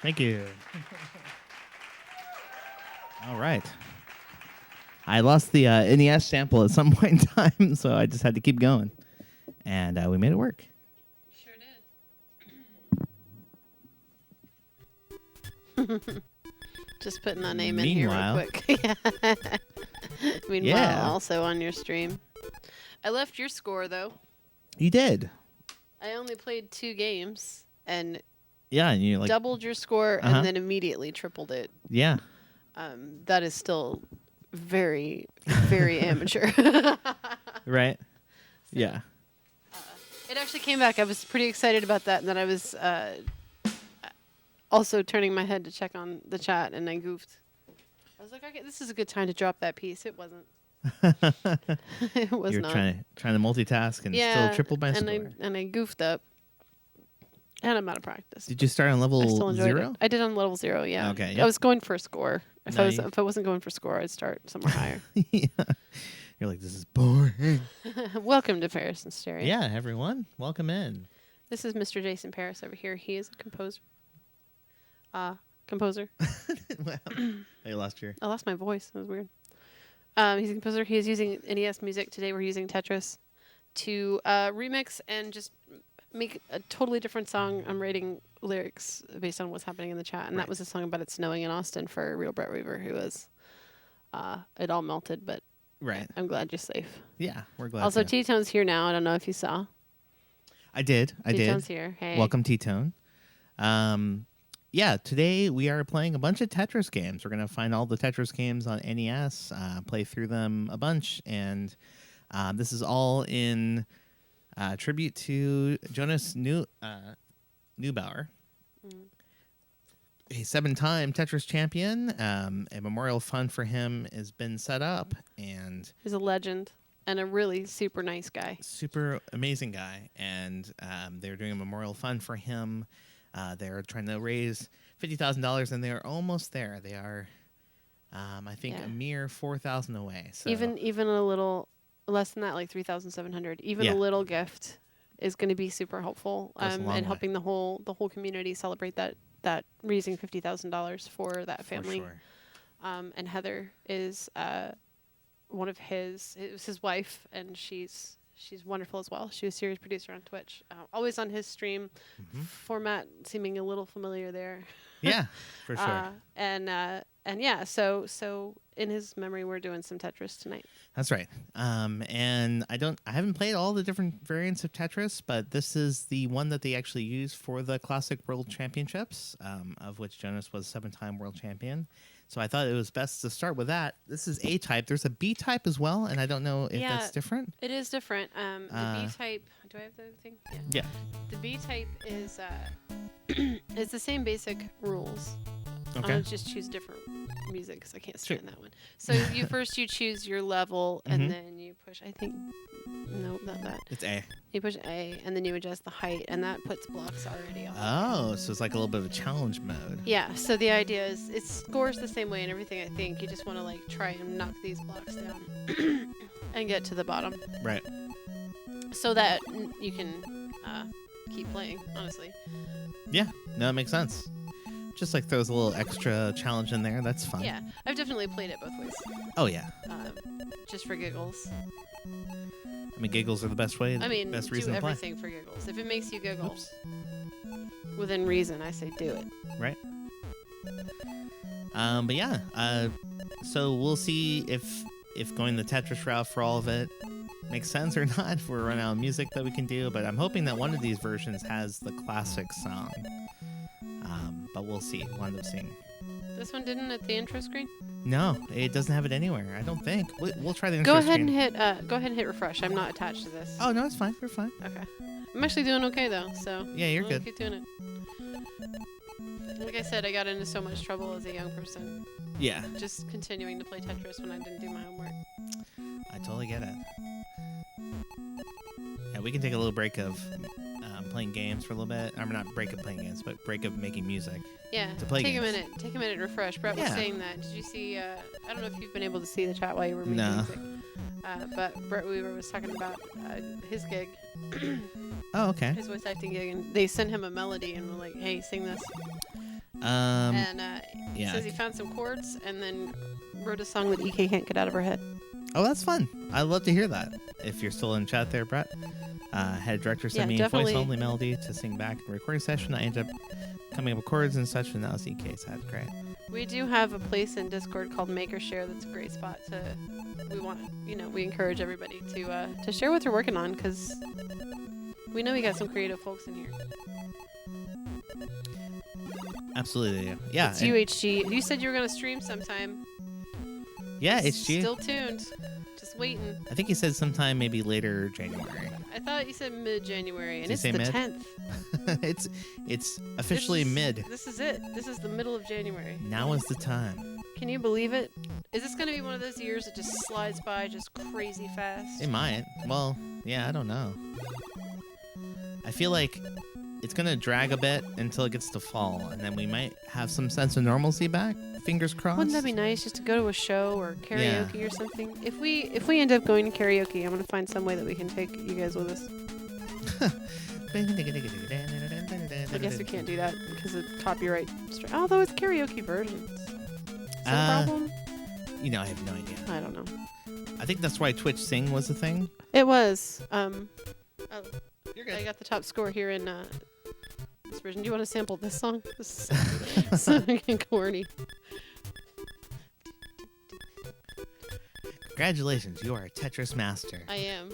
Thank you. All right. I lost the NES sample at some point in time, so I just had to keep going. And we made it work. Sure did. Just putting that name in here real quick. Meanwhile, Yeah. also on your stream. I left your score, though. You did. I only played 2 games and Yeah, and you like doubled your score Uh-huh. and then immediately tripled it. yeah. That is still very, very amateur. Right. Yeah. It actually came back. I was pretty excited about that, and then I was also turning my head to check on the chat, and I goofed. I was like, okay, this is a good time to drop that piece. It wasn't. It was You're not. trying to multitask and still tripled my score. and I goofed up, and I'm out of practice. Did you start on I still level enjoyed 0? it. I did on level 0. Yeah. Okay, I yep. was going for a score. If Nice. I wasn't going for score, I'd start somewhere higher. Yeah. You're like, this is boring. Welcome to Paris and Stereo. Yeah, everyone, welcome in. This is Mr. Jason Paris over here. He is a composer. Composer. Well, I lost your. I lost my voice. That was weird. He's a composer. He is using NES music. Today we're using Tetris to remix and just make a totally different song. I'm writing lyrics based on what's happening in the chat. And Right. that was a song about it snowing in Austin for real Brett Weaver, who was, it all melted, but Right. I'm glad you're safe. Yeah, we're glad. Also, to. T-Tone's here now. I don't know if you saw. I did. T-Tone's here. Hey. Welcome, T-Tone. Yeah, today we are playing a bunch of Tetris games. We're going to find all the Tetris games on NES, play through them a bunch, and this is all in tribute to Jonas Neubauer, a 7-time Tetris champion. A memorial fund for him has been set up, and He's a legend and a really super nice guy. super amazing guy, and they're doing a memorial fund for him. They're trying to raise $50,000, and they're almost there. They are, I think, Yeah. a mere 4,000 away. So Even a little less than that, like 3,700. Even Yeah. a little gift is going to be super helpful, Goes a long way. and helping the whole community celebrate that raising $50,000 for that for family. sure. And Heather is one of his. It was his wife, and she's wonderful as well. She was series producer on Twitch, always on his stream Mhm. format, seeming a little familiar there. Yeah, for sure. And yeah, so in his memory, we're doing some Tetris tonight. That's right. And I haven't played all the different variants of Tetris, but this is the one that they actually used for the Classic World Championships, of which Jonas was 7-time world champion. So I thought it was best to start with that. This is A type. There's a B type as well, and I don't know if Yeah. that's different. It is different. The B type. Do I have the thing? Yeah. Yeah. The B type is it's the same basic rules. Okay. I'll just choose different music because I can't Sure. stand that one. So you choose your level, Mhm. and then you push. I think no, not that. It's A. You push A, and then you adjust the height, and that puts blocks already on. Oh, so it's like a little bit of a challenge mode. Yeah. So the idea is it scores the same way and everything. I think you just want to like try and knock these blocks down and get to the bottom, Right. so that you can keep playing. Honestly. Yeah. No, it makes sense. Just like throws a little extra challenge in there. That's fun. Yeah, I've definitely played it both ways, Oh yeah. just for giggles. I mean, giggles are the best way. I mean, best do reason to play. everything for giggles. If it makes you giggle Oops. within reason, I say do it. Right. But yeah. So we'll see if going the Tetris route for all of it makes sense or not. If we're running out of music that we can do, but I'm hoping that one of these versions has the classic song. But we'll see. We'll end up seeing. This one didn't at the intro screen. No, it doesn't have it anywhere. I don't think. We'll try the intro Go ahead screen. and hit refresh. I'm not attached to this. Oh no, it's fine. We're fine. Okay. I'm actually doing okay though. So Yeah, you're I'll good. Keep doing it. Like I said, I got into so much trouble as a young person, Yeah, just continuing to play Tetris when I didn't do my homework. I totally get it. Yeah, we can take a little break of playing games for a little bit. I'm not break of playing games, but break of making music. Yeah. To play take games. a minute. Take a minute to refresh. Brett was Yeah. saying that. Did you see? I don't know if you've been able to see the chat while you were making No. music. But Brett Weaver was talking about his gig, Oh, okay. his voice acting gig, and they sent him a melody and were like, "Hey, sing this." And he yeah. says he found some chords and then wrote a song that EK can't get out of her head. Oh, that's fun. I'd love to hear that. If you're still in chat there, Brett. Head director sent Yeah, me a definitely. voice-only melody to sing back in a recording session. I ended up coming up with chords and such, and that was EK's head. Great. We do have a place in Discord called Maker Share that's a great spot to. We encourage everybody to share what they're working on because we know we got some creative folks in here. Absolutely. Yeah. It's and- UHG. You said you were gonna stream sometime. Yeah, HG. Still tuned. Just waiting. I think he said sometime maybe later January. I thought you said mid-January, and Did he it's say the mid? 10th. it's officially mid. This is it. This is the middle of January. Now is the time. Can you believe it? Is this gonna be one of those years that just slides by just crazy fast? It might. Well, yeah, I don't know. I feel like it's gonna drag a bit until it gets to fall, and then we might have some sense of normalcy back. Fingers crossed. Wouldn't that be nice just to go to a show or karaoke or something? If we end up going to karaoke, I'm gonna find some way that we can take you guys with us. I guess we can't do that because of copyright. Although it's karaoke versions. Is that a problem? You know, I have no idea. I don't know. I think that's why Twitch Sing was a thing. It was. You're I got the top score here in this version. Do you want to sample this song? This is so fucking corny. Congratulations, you are a Tetris master. I am.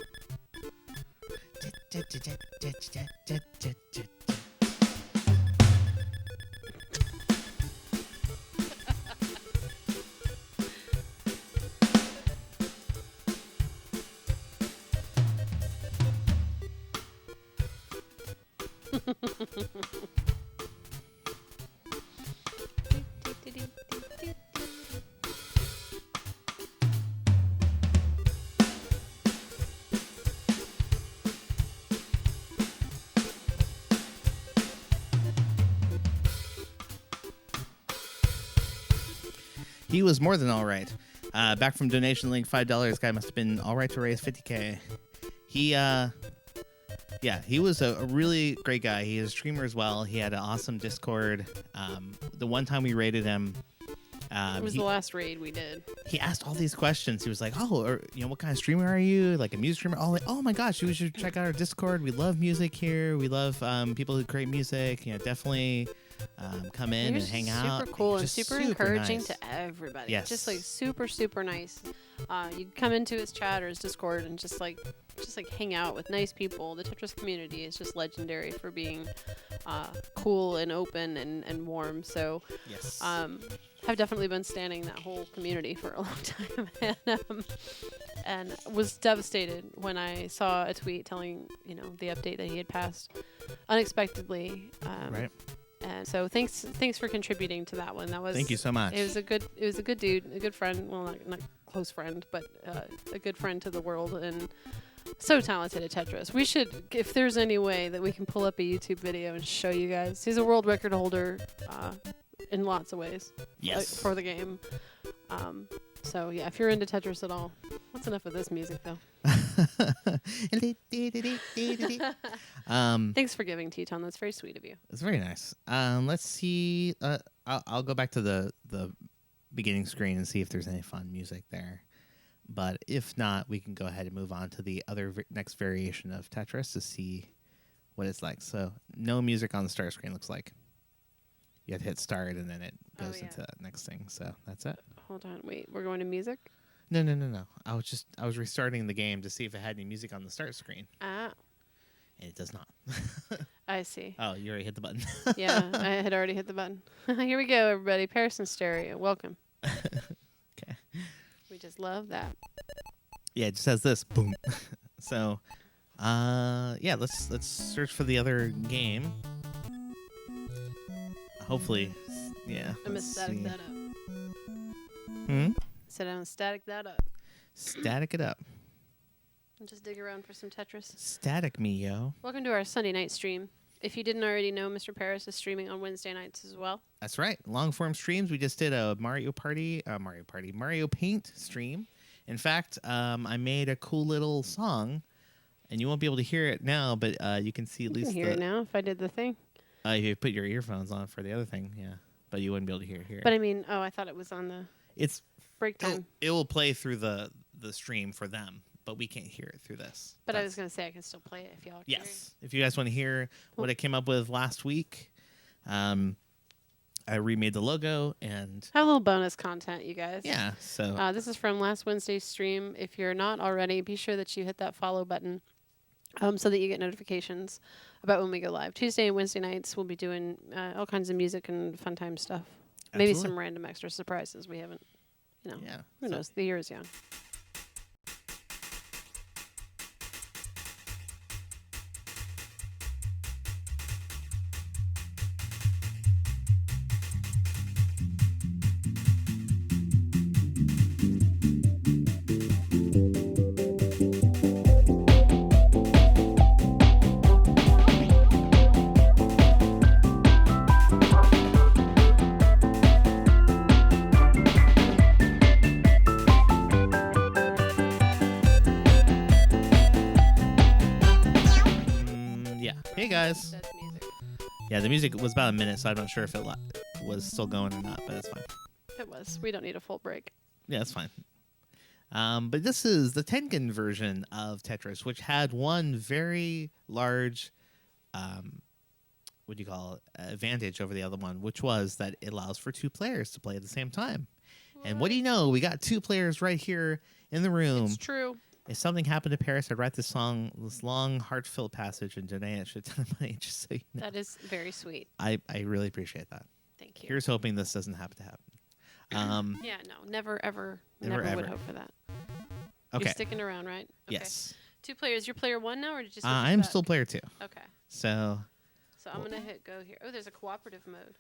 He was more than all right. Back from donation link $5. Guy must have been all right to raise 50K. He was a really great guy. He is a streamer as well. He had an awesome Discord. The one time we raided him, It was the last raid we did. he asked all these questions. He was like, what kind of streamer are you? Like a music streamer? Oh my gosh, you should check out our Discord. We love music here. We love people who create music. Definitely come in He and was hang super out. cool and Just super encouraging nice. to everybody. Yes. Just like super nice. You come into his chat or his Discord and just like hang out with nice people. The Tetris community is just legendary for being cool and open and warm. So Yes. I've definitely been standing that whole community for a long time, and was devastated when I saw a tweet telling the update that he had passed unexpectedly. Right. And so thanks for contributing to that one. That was Thank you so much. It was a good dude, a good friend. Well, not close friend, but a good friend to the world, and so talented at Tetris. We should, if there's any way that we can pull up a YouTube video and show you guys. He's a world record holder in lots of ways. Yes. For the game. So yeah, if you're into Tetris at all, what's enough of this music though? Thanks for giving, Teton. That's very sweet of you. It's very nice. Let's see. I'll go back to the beginning screen and see if there's any fun music there. But if not, we can go ahead and move on to the other next variation of Tetris to see what it's like. So no music on the start screen, looks like. You have to hit start and then it goes into that next thing. So that's it. Hold on, wait. We're going to music? No. I was restarting the game to see if it had any music on the start screen. Ah, And it does not. I see. Oh, you already hit the button. Yeah, I had already hit the button. Here we go, everybody. Paris and Stereo. Welcome. Okay. We just love that. Yeah, it just says this. Boom. So, let's search for the other game. Hopefully, yeah. I'm gonna let's static see. that up. Hmm? Said I'm gonna static that up. Static it up. And just dig around for some Tetris. Static me, yo. Welcome to our Sunday night stream. If you didn't already know, Mr. Paris is streaming on Wednesday nights as well. That's right. Long form streams. We just did a Mario Paint stream. In fact, I made a cool little song, and you won't be able to hear it now, but you can see at You least can hear it now if I did the thing. You put your earphones on for the other thing, yeah. but you wouldn't be able to hear it here. But I mean, I thought it was on the It's break time. it will play through the stream for them, but we can't hear it through this. But I was going to say I can still play it if y'all are curious. Yes. If you guys want to hear what I came up with last week, I remade the logo and Have a little bonus content, you guys. yeah. So This is from last Wednesday's stream. If you're not already, be sure that you hit that follow button so that you get notifications about when we go live. Tuesday and Wednesday nights, we'll be doing all kinds of music and fun time stuff. Maybe Absolutely. some random extra surprises we haven't, yeah. who So- knows? The year is young. Yeah. Hey guys. That's music. Yeah, the music was about a minute, so I'm not sure if it was still going or not, but it's fine. It was. We don't need a full break. Yeah, it's fine. But this is the Tengen version of Tetris, which had one very large, what do you call it, advantage over the other one, which was that it allows for 2 players to play at the same time. And what do you know? We got 2 players right here in the room. It's true. If something happened to Paris, I'd write this long, heartfelt passage and donate a shit ton of money, just so you know. That is very sweet. I really appreciate that. Thank you. Here's hoping this doesn't happen to happen. Yeah, no, never, ever, Never, never would ever. hope for that. Okay. You're sticking around, right? Okay. Yes. 2 players. You're player 1 now, or did you switch I'm back? still player 2. Okay. So, So I'm gonna hit go here. Oh, there's a cooperative mode.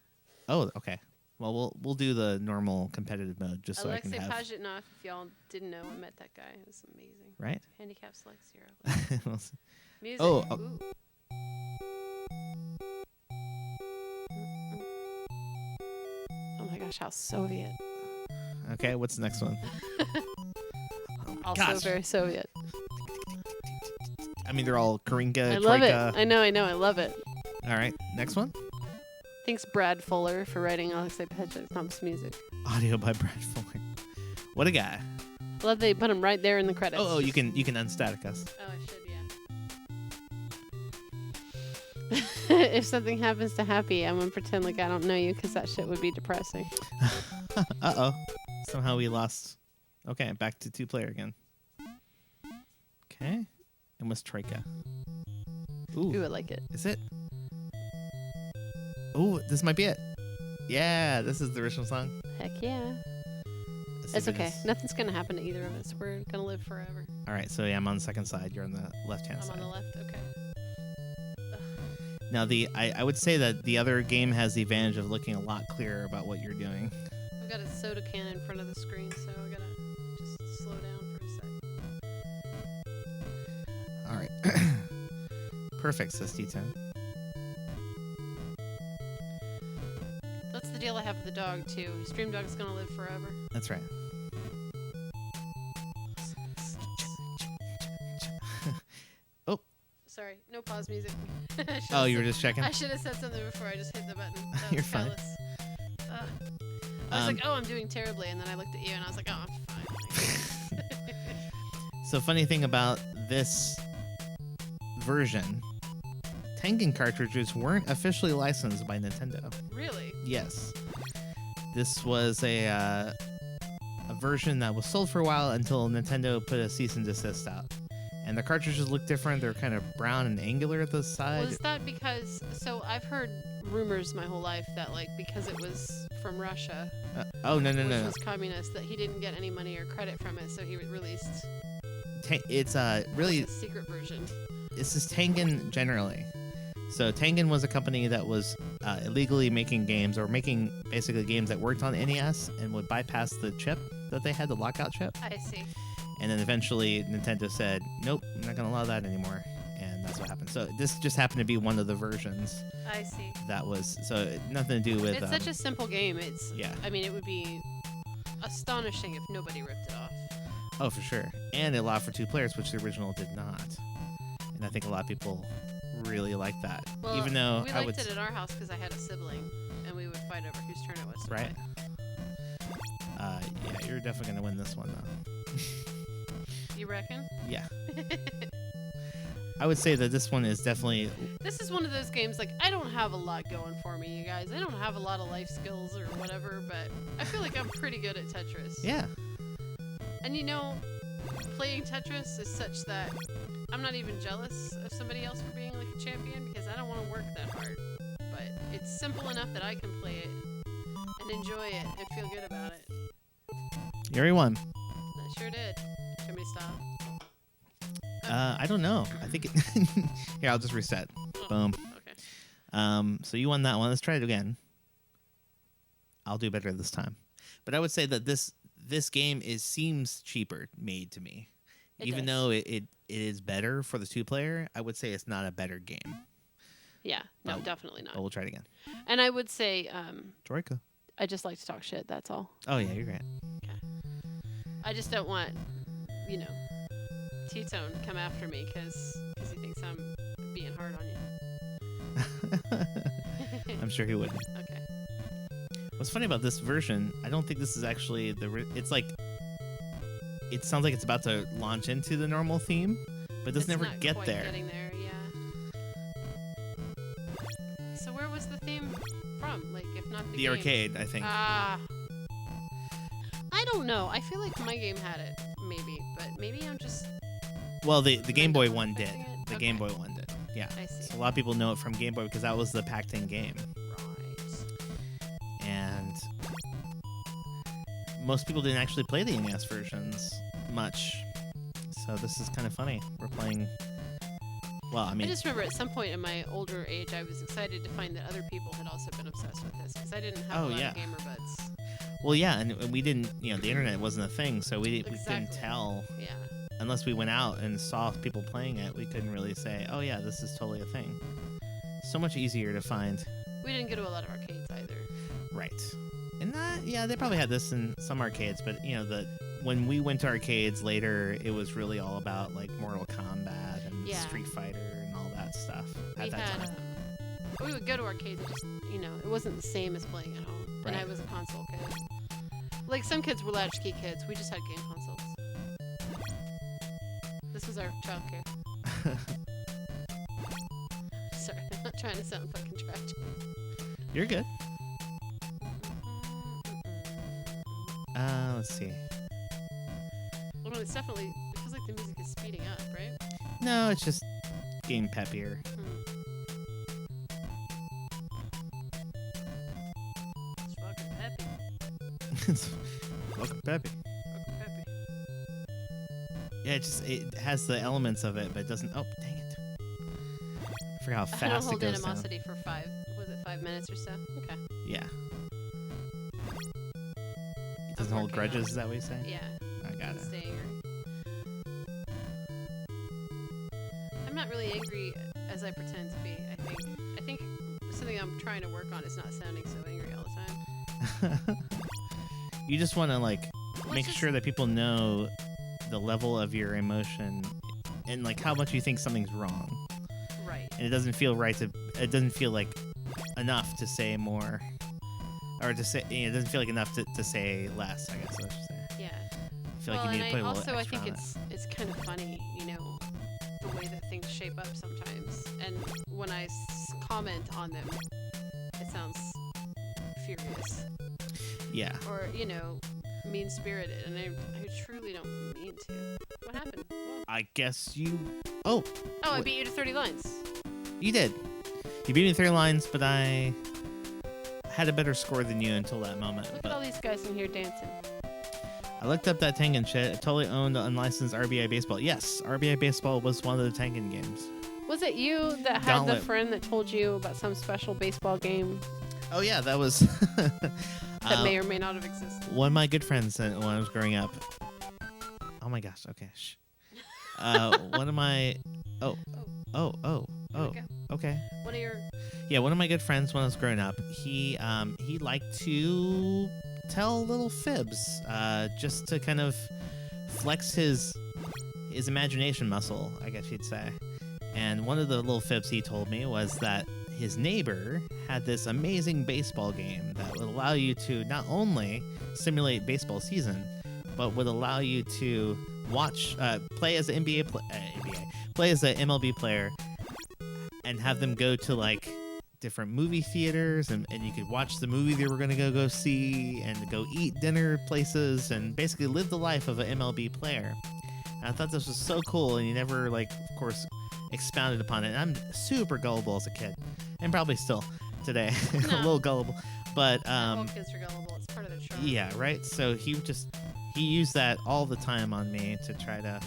oh, okay. Well, we'll do the normal competitive mode just so I Alexei can have Pajitnov, if y'all didn't know, I met that guy. It was amazing. right. Handicap select 0. We'll see. Music. Oh, Ooh. Oh my gosh, how Soviet. Okay, what's the next one? Also Gosh. very Soviet. I mean, they're all Karinka, I love Troika. it. I know. I love it. All right, next one. Thanks, Brad Fuller, for writing Alexei Pajitnov's music. Audio by Brad Fuller. What a guy. I love they put him right there in the credits. Oh, you can unstatic us. Oh, I should, yeah. If something happens to Happy, I'm gonna pretend like I don't know you because that shit would be depressing. Uh-oh. Somehow we lost. Okay, back to 2-player again. Okay. And what's Troika? Ooh, Ooh, I like it. is it? Ooh, this might be it. Yeah, this is the original song. Heck yeah. Let's see It's if it okay. is. Nothing's gonna happen to either of us. We're gonna live forever. All right, so yeah, I'm on the second side. You're on the left-hand I'm side. on the left. Okay. Now, I would say that the other game has the advantage of looking a lot clearer about what you're doing. I've got a soda can in front of the screen, so I gotta just slow down for a sec. All right. Perfect, says D10. That's the deal I have with the dog too. Stream Dog's gonna live forever. That's right. Sorry, no pause music. Oh, you were just checking? I should have said something before I just hit the button. That You're was fine. careless. I was like, oh, I'm doing terribly, and then I looked at you and I was like, oh, I'm fine. So funny thing about this version, Tengen cartridges weren't officially licensed by Nintendo. Really? Yes. This was a version that was sold for a while until Nintendo put a cease and desist out. And the cartridges look different. They're kind of brown and angular at the side. Was that because? So I've heard rumors my whole life that like because it was from Russia, oh no which no! was communist, that he didn't get any money or credit from it, so he released It's really a secret version. this is Tengen generally. So Tengen was a company that was illegally making games or making basically games that worked on NES and would bypass the chip that they had, the lockout chip. I see. And then eventually Nintendo said, nope, I'm not going to allow that anymore. And that's what happened. So this just happened to be one of the versions I see. that was, so nothing to do with... It's such a simple game. It's. yeah. I mean, it would be astonishing if nobody ripped it off. Oh, for sure. And it allowed for 2 players, which the original did not. And I think a lot of people really like that. Well, Even though we I liked would... it at our house because I had a sibling, and we would would fight over whose turn it was. To Right. play. Yeah, you're definitely gonna win this one though. You reckon? Yeah. I would say that this one is definitely. This is one of those games, like, I don't have a lot going for me, you guys. I don't have a lot of life skills or whatever, but I feel like I'm pretty good at Tetris. Yeah. And you know, playing Tetris is such that I'm not even jealous of somebody else for being like a champion because I don't want to work that hard. But it's simple enough that I can play it and enjoy it and feel good about it. You already won. I sure did. Should we stop? I don't know. I think it. Here, I'll just reset. Oh, Boom. Okay. So you won that one. Let's try it again. I'll do better this time. But I would say that this game seems cheaper made to me. It Even does. though it is better for the 2-player, I would say it's not a better game. Yeah. No, Oh. definitely not. But we'll try it again. And I would say, Troika. I just like to talk shit. That's all. Oh yeah, you're right. I just don't want, you know, T-Tone to come after me because he thinks I'm being hard on you. I'm sure he wouldn't. Okay. What's funny about this version, I don't think this is actually it's like, it sounds like it's about to launch into the normal theme, but it doesn't It's ever not get quite there. Getting there, yeah. So where was the theme from? Like, if not the The game? arcade, I think. Ah. I don't know. I feel like my game had it, maybe, but maybe I'm just. Well, the Game Boy one did. Affecting it? The Okay. Game Boy one did. Yeah. I see. So a lot of people know it from Game Boy because that was the packed-in game, Right. and most people didn't actually play the NES versions much. So this is kind of funny. We're playing. Well, I I mean, just remember at some point in my older age, I was excited to find that other people had also been obsessed with this because I didn't have Oh, a lot yeah. of gamer buds. well, yeah, and we didn't. The internet wasn't a thing, so we couldn't Exactly. tell Yeah. unless we went out and saw people playing it. We couldn't really say, "Oh yeah, this is totally a thing." So much easier to find. We didn't go to a lot of arcades either. Right. And yeah, they probably had this in some arcades, but when we went to arcades later, it was really all about like Mortal Kombat and Yeah. Street Fighter and all that stuff We at that had. time. We would go to arcades. It just, it wasn't the same as playing at home. And I Right. was a console kid. Like some kids were latchkey kids. We just had game consoles. This was our childcare. Sorry, I'm not trying to sound fucking tragic. You're good. Let's see. Well, it's definitely. It feels like the music is speeding up, right? No, it's just getting peppier. It's fucking peppy. Welcome, Peppy. Fucking peppy. Yeah, it has the elements of it, but it doesn't. Oh, dang it! I forgot how I don't fast it hold goes down. animosity for 5 minutes or so? Okay. Yeah. It doesn't hold working on grudges. it. Is that what you say? Yeah. I got it. Stay angry. I'm not really angry as I pretend to be. I think something I'm trying to work on is not sounding so angry all the time. You just want to Well, make it's sure that people know the level of your emotion and like how much you think something's wrong, Right. and it doesn't feel right to. It doesn't feel like enough to say more, or to say. It doesn't feel like enough to say less. I guess I should say. Yeah. I feel like you need to and put a little also I extra think on it. it's kind of funny, the way that things shape up sometimes. And when I comment on them, it sounds furious Yeah. or mean-spirited, and I truly don't mean to. What happened? Oh, I guess you. Oh, I beat you to 30 lines. you did. You beat me 3 lines, but I had a better score than you until that moment. Look But at all these guys in here dancing. I looked up that Tengen shit. I totally owned the unlicensed RBI Baseball. Yes, RBI Baseball was one of the Tengen games. Was it you that had Gauntlet. the friend that told you about some special baseball game Oh yeah, that was that may or may not have existed? one of my good friends when I was growing up. Oh my gosh. Okay. Shh. One of my. Oh. Here we go. Okay. One of your Yeah, one of my good friends when I was growing up, he liked to tell little fibs, just to kind of flex his imagination muscle, I guess you'd say. And one of the little fibs he told me was that his neighbor had this amazing baseball game that would allow you to not only simulate baseball season, but would allow you to watch, play as an play as an MLB player, and have them go to like different movie theaters, and you could watch the movie they were going to go see, and go eat dinner places, and basically live the life of an MLB player. And I thought this was so cool, and he never, like, of course, expounded upon it. And I'm super gullible as a kid, and probably still today, a little gullible. But all kids are gullible. It's part of the charm. yeah, right. So he used that all the time on me to try to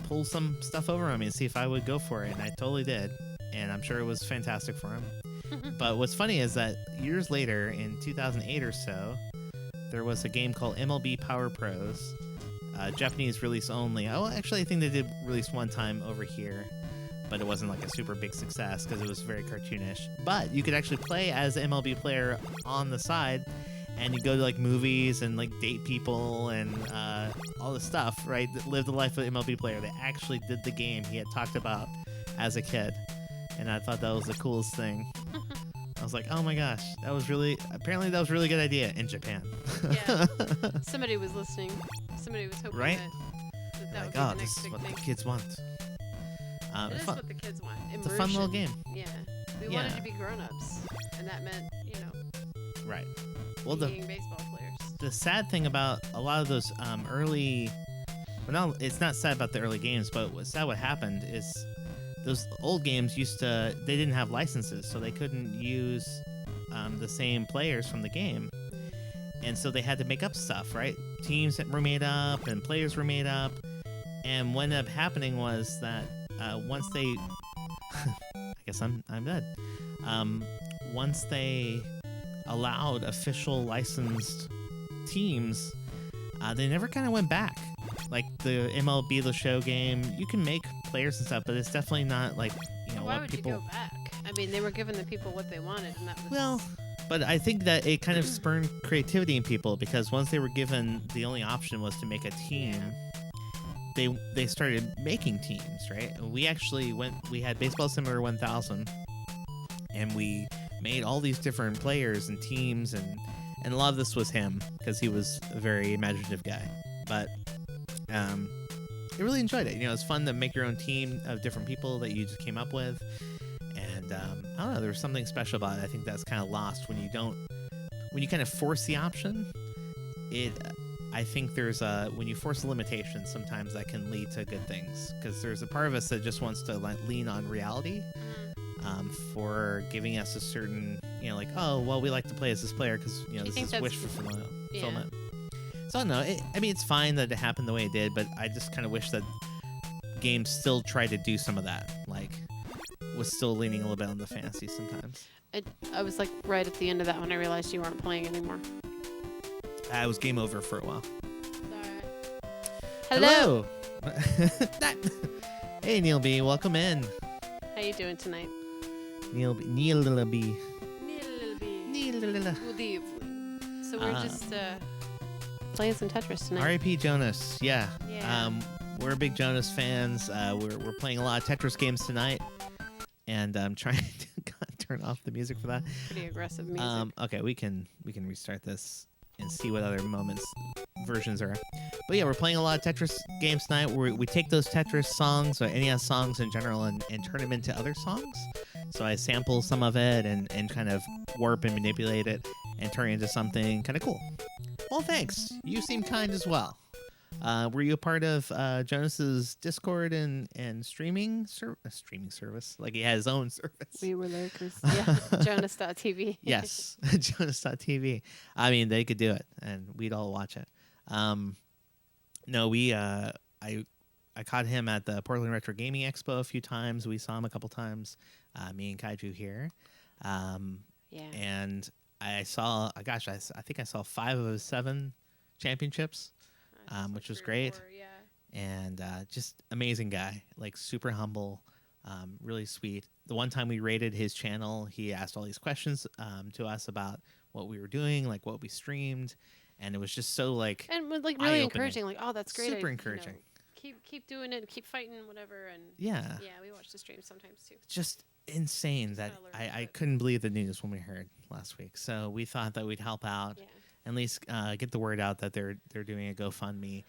pull some stuff over on me and see if I would go for it, and I totally did. And I'm sure it was fantastic for him. But what's funny is that years later, in 2008 or so, there was a game called MLB Power Pros, Japanese release only. Oh, actually, I think they did release one time over here, but it wasn't like a super big success because it was very cartoonish. But you could actually play as an MLB player on the side, and you go to like movies and like date people and all this stuff, right? Live the life of an MLB player. They actually did the game he had talked about as a kid. And I thought that was the coolest thing. I was like, oh my gosh, apparently that was a really good idea in Japan. Yeah. Somebody was listening. Somebody was hoping Right? that Like, would oh, be the this next is big what thing. the kids want. It is Fun- what the kids want. it's a fun little Immersion. game. Yeah. We Yeah. wanted to be grown-ups, and that meant, Right. Well, the being baseball players. sad thing about a lot of those early... Well, no, it's not sad about the early games, but what's sad what happened is those old games they didn't have licenses, so they couldn't use the same players from the game. And so they had to make up stuff, right? Teams that were made up and players were made up. And what ended up happening was that once they... I guess I'm dead. Once they allowed official licensed teams, they never kind of went back. Like the MLB The Show game, you can make players and stuff, but it's definitely not like, Why what would people... you go back? I mean, they were giving the people what they wanted, and that was... Well, but I think that it kind of spurned creativity in people, because once they were given the only option was to make a team, they started making teams, right? And we actually we had Baseball Simulator 1000, and we made all these different players and teams, and a lot of this was him, because he was a very imaginative guy. But I really enjoyed it. It's fun to make your own team of different people that you just came up with. And I don't know, there's something special about it. I think that's kind of lost when you kind of force the option. I think when you force a limitation, sometimes that can lead to good things, because there's a part of us that just wants to lean on reality for giving us a certain, like, oh, well, we like to play as this player because, this think is that's wish fulfillment. So I don't know. It's fine that it happened the way it did, but I just kind of wish that games still tried to do some of that. Like, was still leaning a little bit on the fantasy sometimes. I was like right at the end of that when I realized you weren't playing anymore. I was game over for a while. Hello. Hey, Neil B. Welcome in. How you doing tonight? Neil B. Good evening. So we're just playing some Tetris tonight. R.I.P. Jonas. Yeah. Yeah. We're big Jonas fans. We're playing a lot of Tetris games tonight, and I'm trying to turn off the music for that. Pretty aggressive music. Okay, we can restart this and see what other versions are. But yeah, we're playing a lot of Tetris games tonight. We take those Tetris songs or NES songs in general and turn them into other songs. So I sample some of it and kind of warp and manipulate it and turn it into something kind of cool. Well, thanks. You seem kind as well. Were you a part of Jonas's Discord and streaming service? Like he had his own service. We were lurkers. Yeah. Jonas.tv. Yes, Jonas.tv. I mean, they could do it, and we'd all watch it. No, I caught him at the Portland Retro Gaming Expo a few times. We saw him a couple times. Me and Kaiju here. Yeah. And I saw, I think I saw 5 of his 7 championships, which was great. 4, yeah. And just amazing guy, like super humble, really sweet. The one time we rated his channel, he asked all these questions to us about what we were doing, like what we streamed, and it was just so like And was like really eye-opening. encouraging. Like, oh, that's great. Super encouraging. keep doing it, keep fighting, whatever. And Yeah. yeah, we watch the streams sometimes too. Just insane that gotta learn I it. couldn't believe the news when we heard last week. So we thought that we'd help out, Yeah. at least get the word out that they're doing a GoFundMe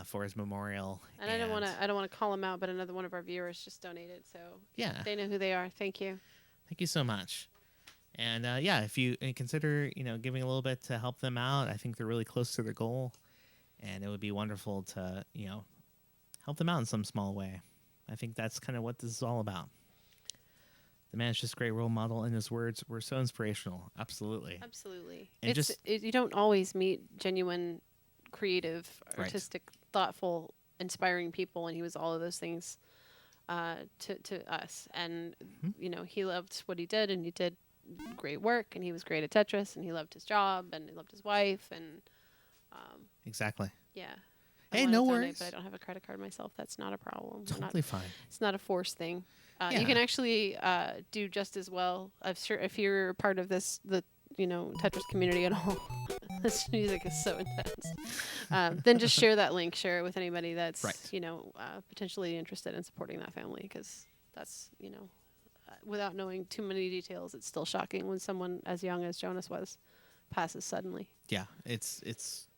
for his memorial. And I don't want to call him out, but another one of our viewers just donated, so Yeah. they know who they are. Thank you. Thank you so much. And yeah, if you consider giving a little bit to help them out, I think they're really close to their goal, and it would be wonderful to help them out in some small way. I think that's kind of what this is all about. The man is just a great role model, and his words were so inspirational. Absolutely. Absolutely. And You don't always meet genuine, creative, Right. artistic, thoughtful, inspiring people, and he was all of those things to us. And he loved what he did, and he did great work, and he was great at Tetris, and he loved his job, and he loved his wife, and Exactly. yeah. Hey, I wanna no donate, worries. but I don't have a credit card myself. That's not a problem. We're not- Totally fine. it's not a forced thing. Yeah. You can actually do just as well. If you're part of the Tetris community at all. This music is so intense. Then just share that link. Share it with anybody that's Right. potentially interested in supporting that family, because that's without knowing too many details, it's still shocking when someone as young as Jonas passes suddenly. Yeah, it's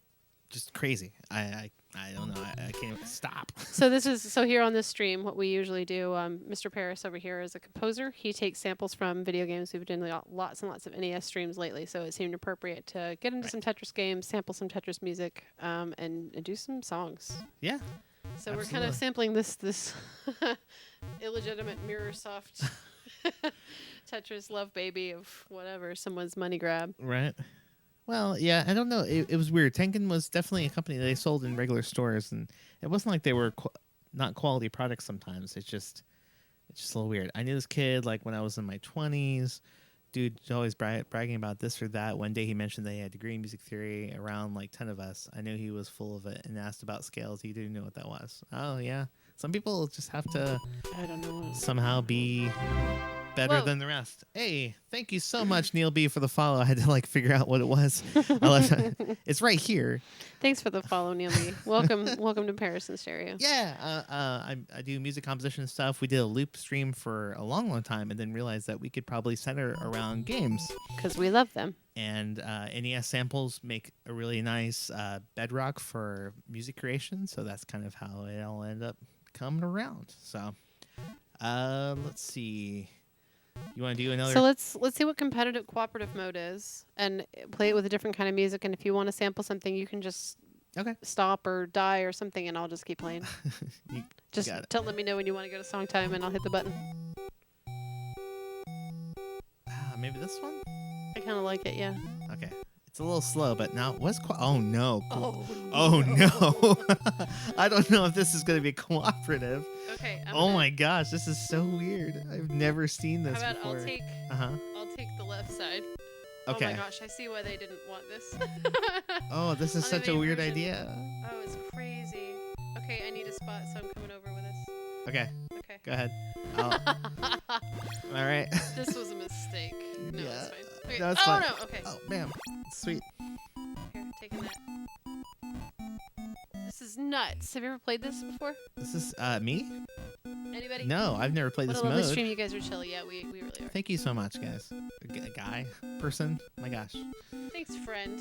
just crazy. I don't know. I can't even stop. So here on this stream, what we usually do, Mr. Paris over here is a composer. He takes samples from video games. We've been doing lots and lots of NES streams lately, so it seemed appropriate to get into Right. some Tetris games, sample some Tetris music, and do some songs. Yeah. So we're kind of sampling this illegitimate mirror soft Tetris love baby of whatever, someone's money grab. Right. Well, yeah, I don't know. It was weird. Tengen was definitely a company they sold in regular stores, and it wasn't like they were not quality products sometimes. It's just a little weird. I knew this kid like when I was in my 20s. Dude always bragging about this or that. One day he mentioned that he had a degree in music theory around like 10 of us. I knew he was full of it and asked about scales. He didn't know what that was. Oh, yeah. Some people just have to I don't know. somehow be better Whoa. than the rest. Hey, thank you so much, Neil B, for the follow. I had to like figure out what it was. It's right here. Thanks for the follow, Neil Lee. Welcome to Paris and Stereo. Yeah, I do music composition stuff. We did a loop stream for a long, long time, and then realized that we could probably center around games. Because we love them. And NES samples make a really nice bedrock for music creation. So that's kind of how it all ended up coming around. So let's see. You want to do another? So let's see what competitive cooperative mode is, and play it with a different kind of music. And if you want to sample something, you can just Okay. stop or die or something, and I'll just keep playing. You Just got it. let me know when you want to go to song time, and I'll hit the button. Maybe this one? I kind of like it, yeah. Okay. It's a little slow, but now what's oh no. Oh, No. I don't know if this is going to be cooperative. Okay. Oh my gosh, this is so weird. I've never seen How this about before. I'll take the left side. Okay. Oh my gosh, I see why they didn't want this. Oh, this is On the such a main weird version. idea. Oh, it's crazy. Okay, I need a spot, so I'm coming over with this. Okay, Okay. go ahead. All right. This was a mistake. No, Yeah. it's fine. Okay. No, it's oh fine. no. Okay. Oh, bam. Sweet. Here, taking that. This is nuts. Have you ever played this before? This is me? Anybody? No, I've never played What this a lovely mode. stream. You guys are chill. Yeah, we really are. Thank you so much, guys. A guy, person. My gosh. Thanks, friend.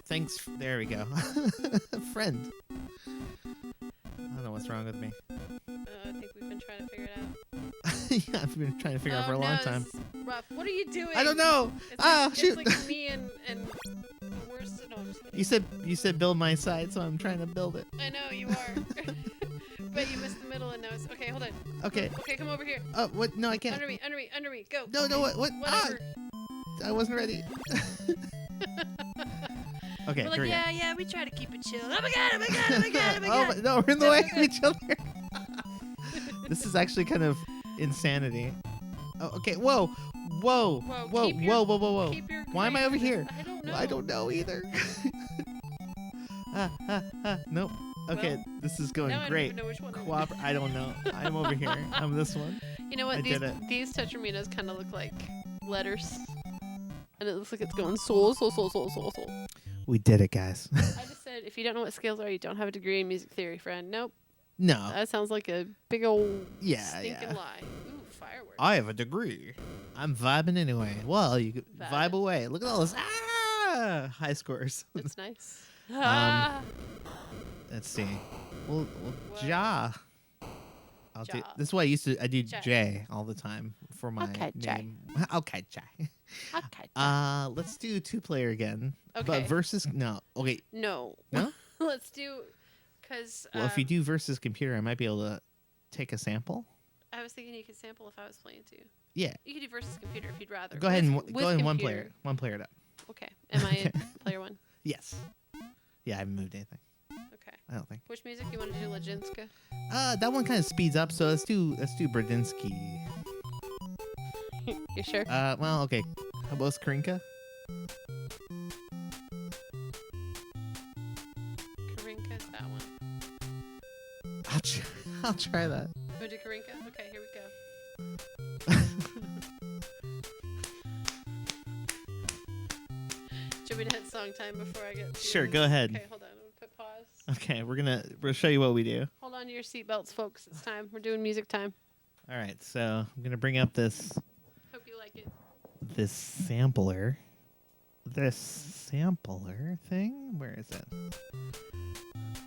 Thanks. There we go. Friend. I don't know what's wrong with me. I think we've been trying to figure it out. Yeah, I've been trying to figure out for a no, long time. This is rough. What are you doing? I don't know. It's Ah, like, shoot. It's like me and worse. No, I'm just kidding. You said build my side, so I'm trying to build it. I know you are. But you missed the middle, and now it's okay. Hold on. Okay. Okay, come over here. Oh, what? No, I can't. Under me. Go. No, what? Ah, Whatever. I wasn't ready. Okay, We're here we like, go. yeah, we try to keep it chill. Oh my god. Oh, no, we're in the way of each other. This is actually kind of insanity. Oh, okay. Whoa. keep your- keep your Why am I over here? I don't know. I don't know either. Nope. Okay, Well, this is going now I don't great. even know which one. I don't know. I'm over here. I'm this one. You know what? I These did it. these Tetraminos kind of look like letters, and it looks like it's going soul. We did it, guys. I just said, if you don't know what scales are, you don't have a degree in music theory, friend. Nope. No. That sounds like a big old Yeah, stinking yeah. lie. Ooh, fireworks. I have a degree. I'm vibing anyway. Well, you could vibe Vibing. away. Look at all those high scores. It's nice. Let's see. Well, Whoa. Ja. I'll do. Ja. This is what I do J. J all the time for my Okay, J. name. Okay, J. Okay. Let's do 2-player again. Okay. But versus no. Okay. No. No? Let's do, because Well, if you do versus computer, I might be able to take a sample. I was thinking you could sample if I was playing too. Yeah. You could do versus computer if you'd rather. Go ahead and With go ahead and one computer. player. One player it up. Okay. Am I in player one? Yes. Yeah, I haven't moved anything. Okay. I don't think. Which music you want to do, Leginska? That one kind of speeds up, so let's do Bradinsky. You sure? Well, okay. How about Karinka? Karinka's that one. I'll try that. Want to do Karinka? Okay, here we go. Do you want me to hit song time before I get to Sure, go ahead. Okay, hold on. I'm going to put pause. Okay, we'll show you what we do. Hold on to your seatbelts, folks. It's time. We're doing music time. All right, so I'm gonna bring up this Hope you like it. sampler. This sampler thing. Where is it?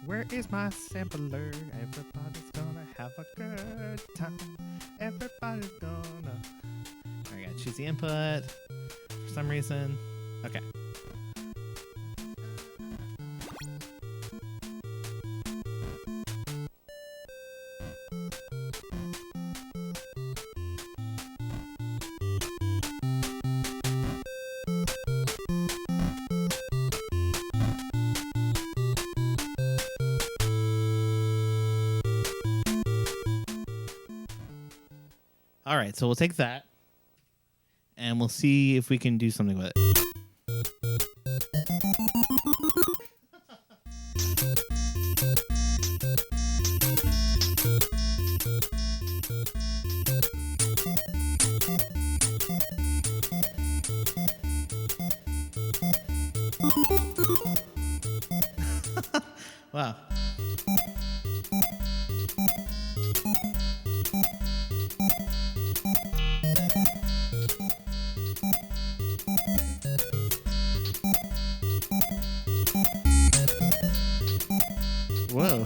Where is my sampler? Everybody's gonna have a good time. Everybody's gonna. I gotta choose the input for some reason. Okay. All right, so we'll take that and we'll see if we can do something with it. Wow. Whoa.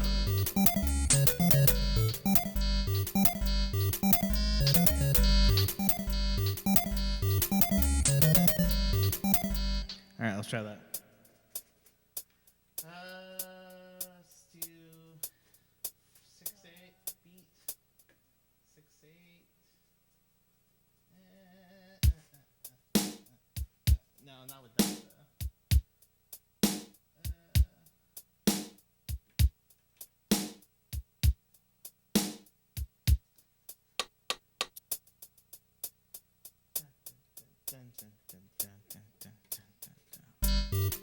All right, let's try that. Let's do 6/8 beat. 6/8. No, not with that. Dun, dun, dun, dun, dun, dun, dun, dun, dun.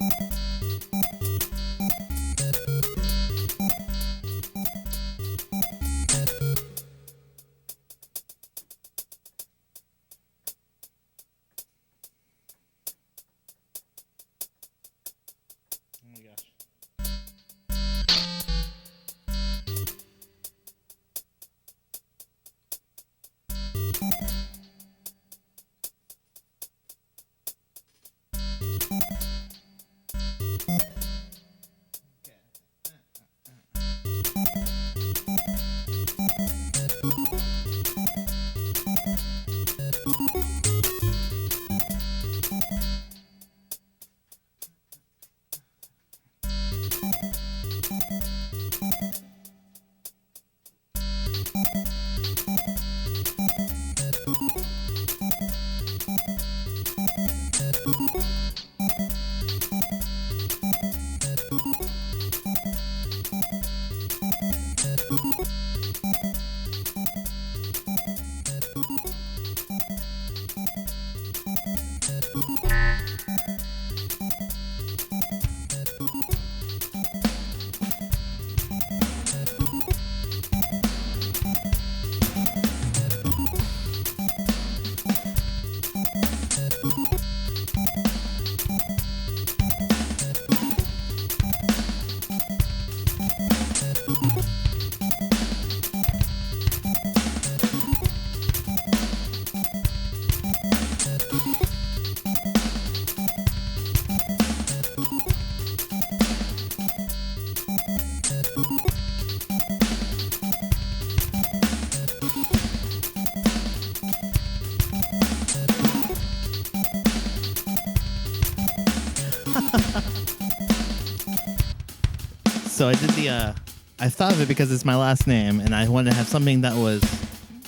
So I did the. I thought of it because it's my last name, and I wanted to have something that was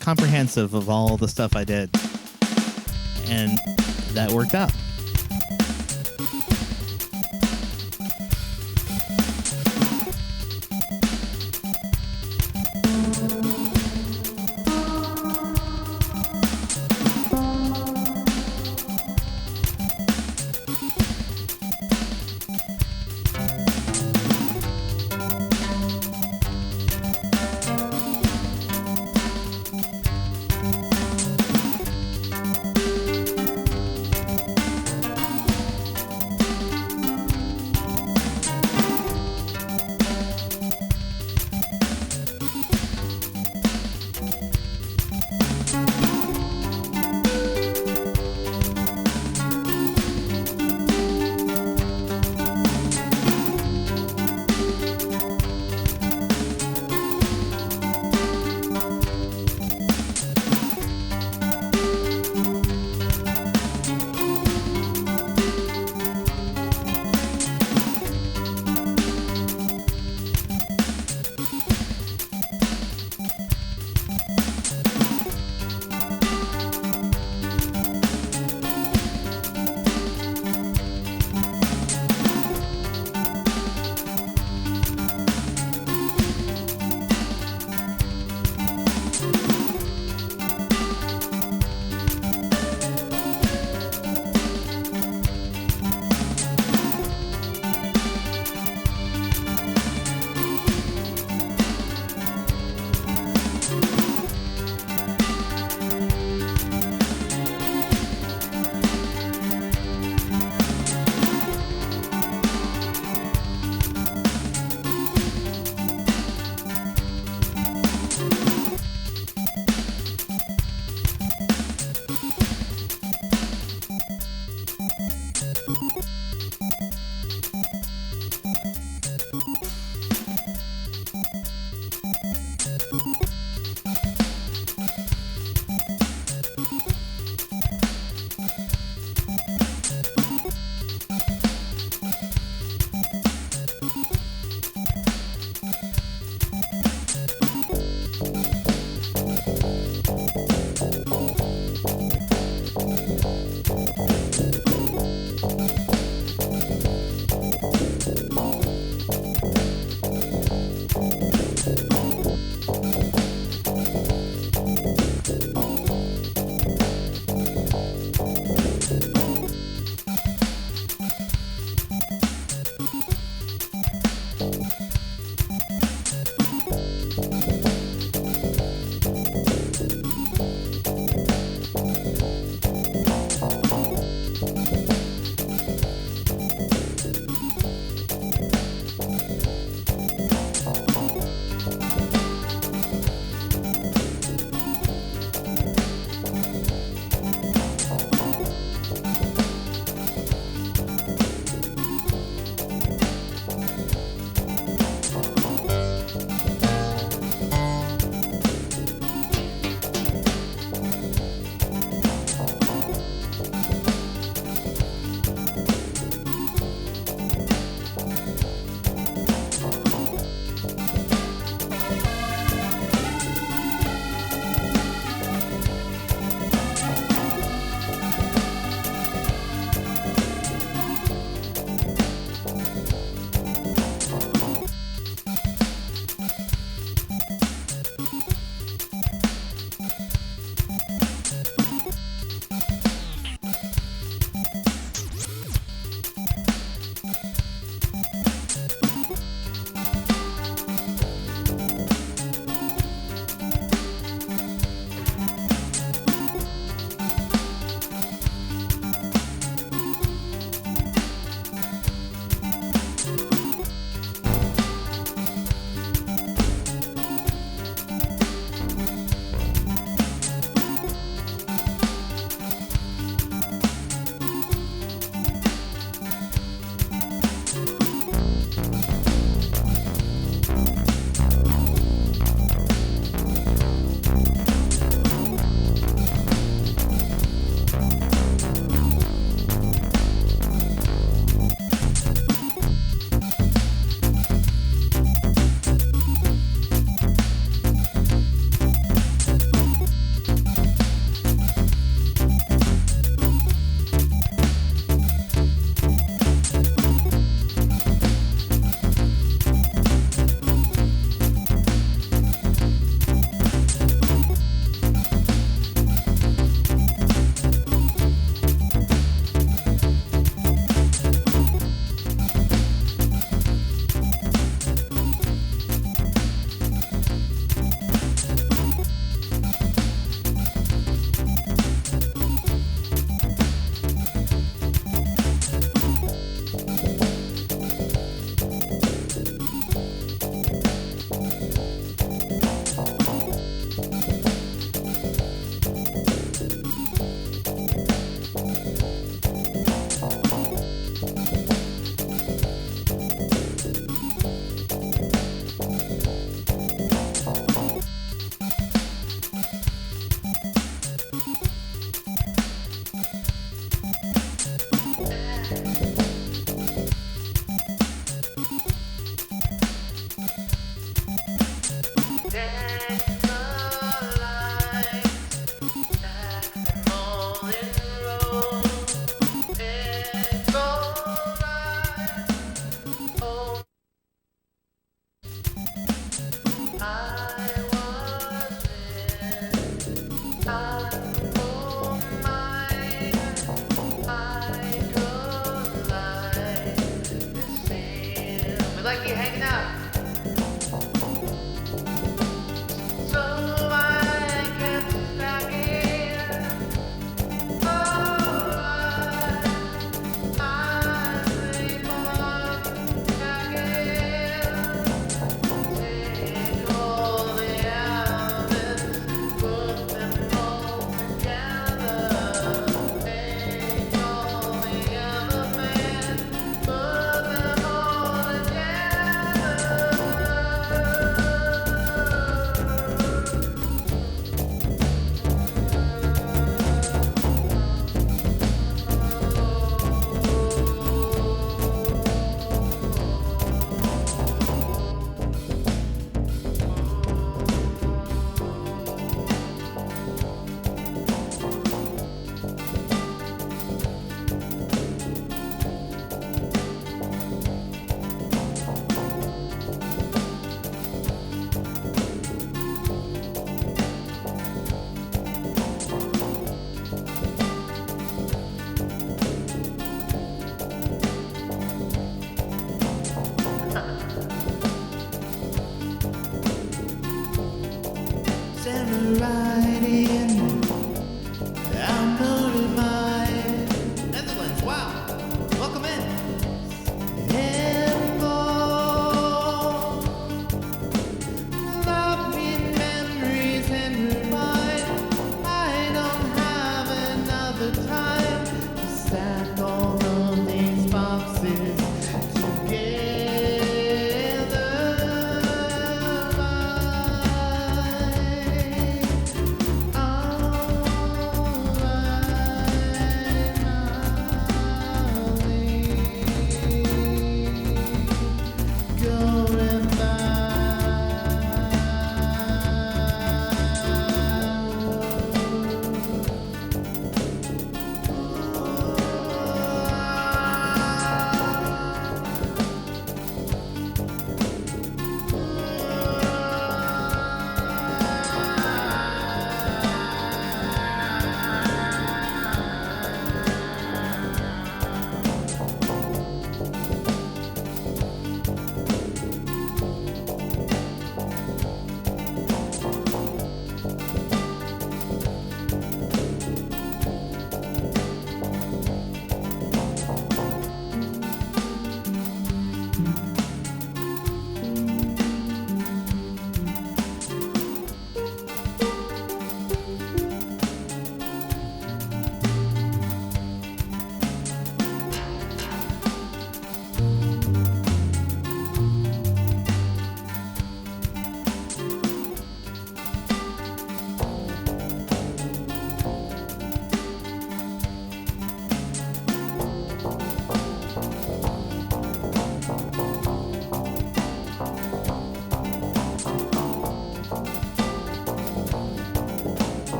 comprehensive of all the stuff I did, and that worked out.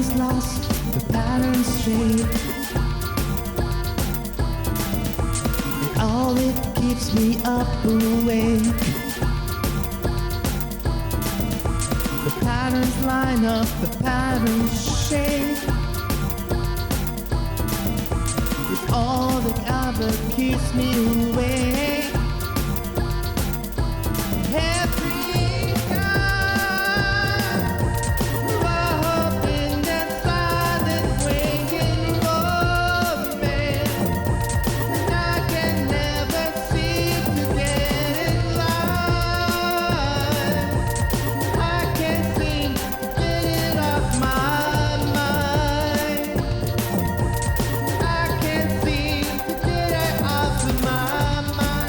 is lost, the pattern's straight. And all it keeps me up awake. The patterns line up, the patterns shape. It's all that ever keeps me awake. Every time, hoping that silent waking romance, and I can never seem to get in line. I can't seem to get it off my mind. I can't seem to get it off of my mind.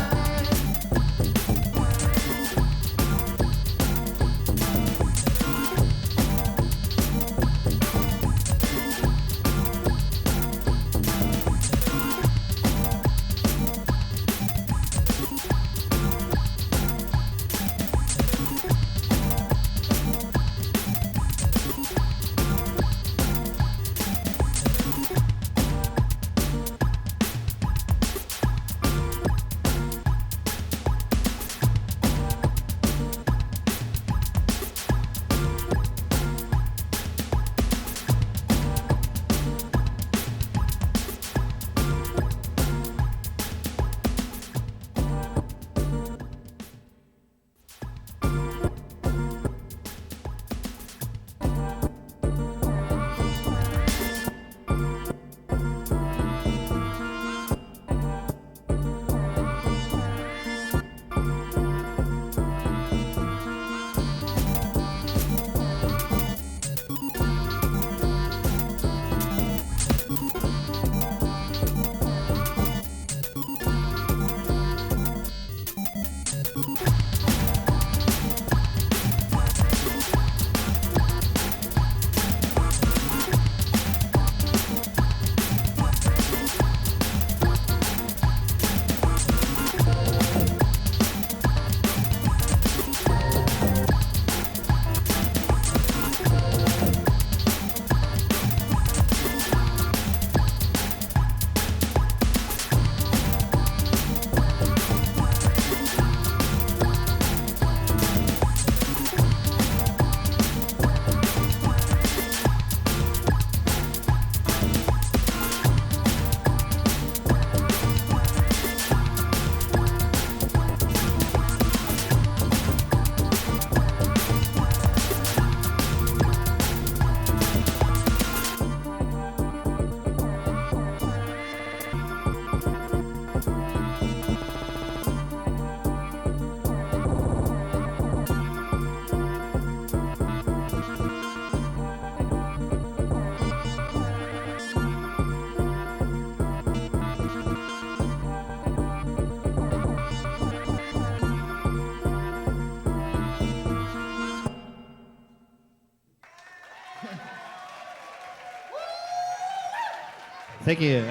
Thank you.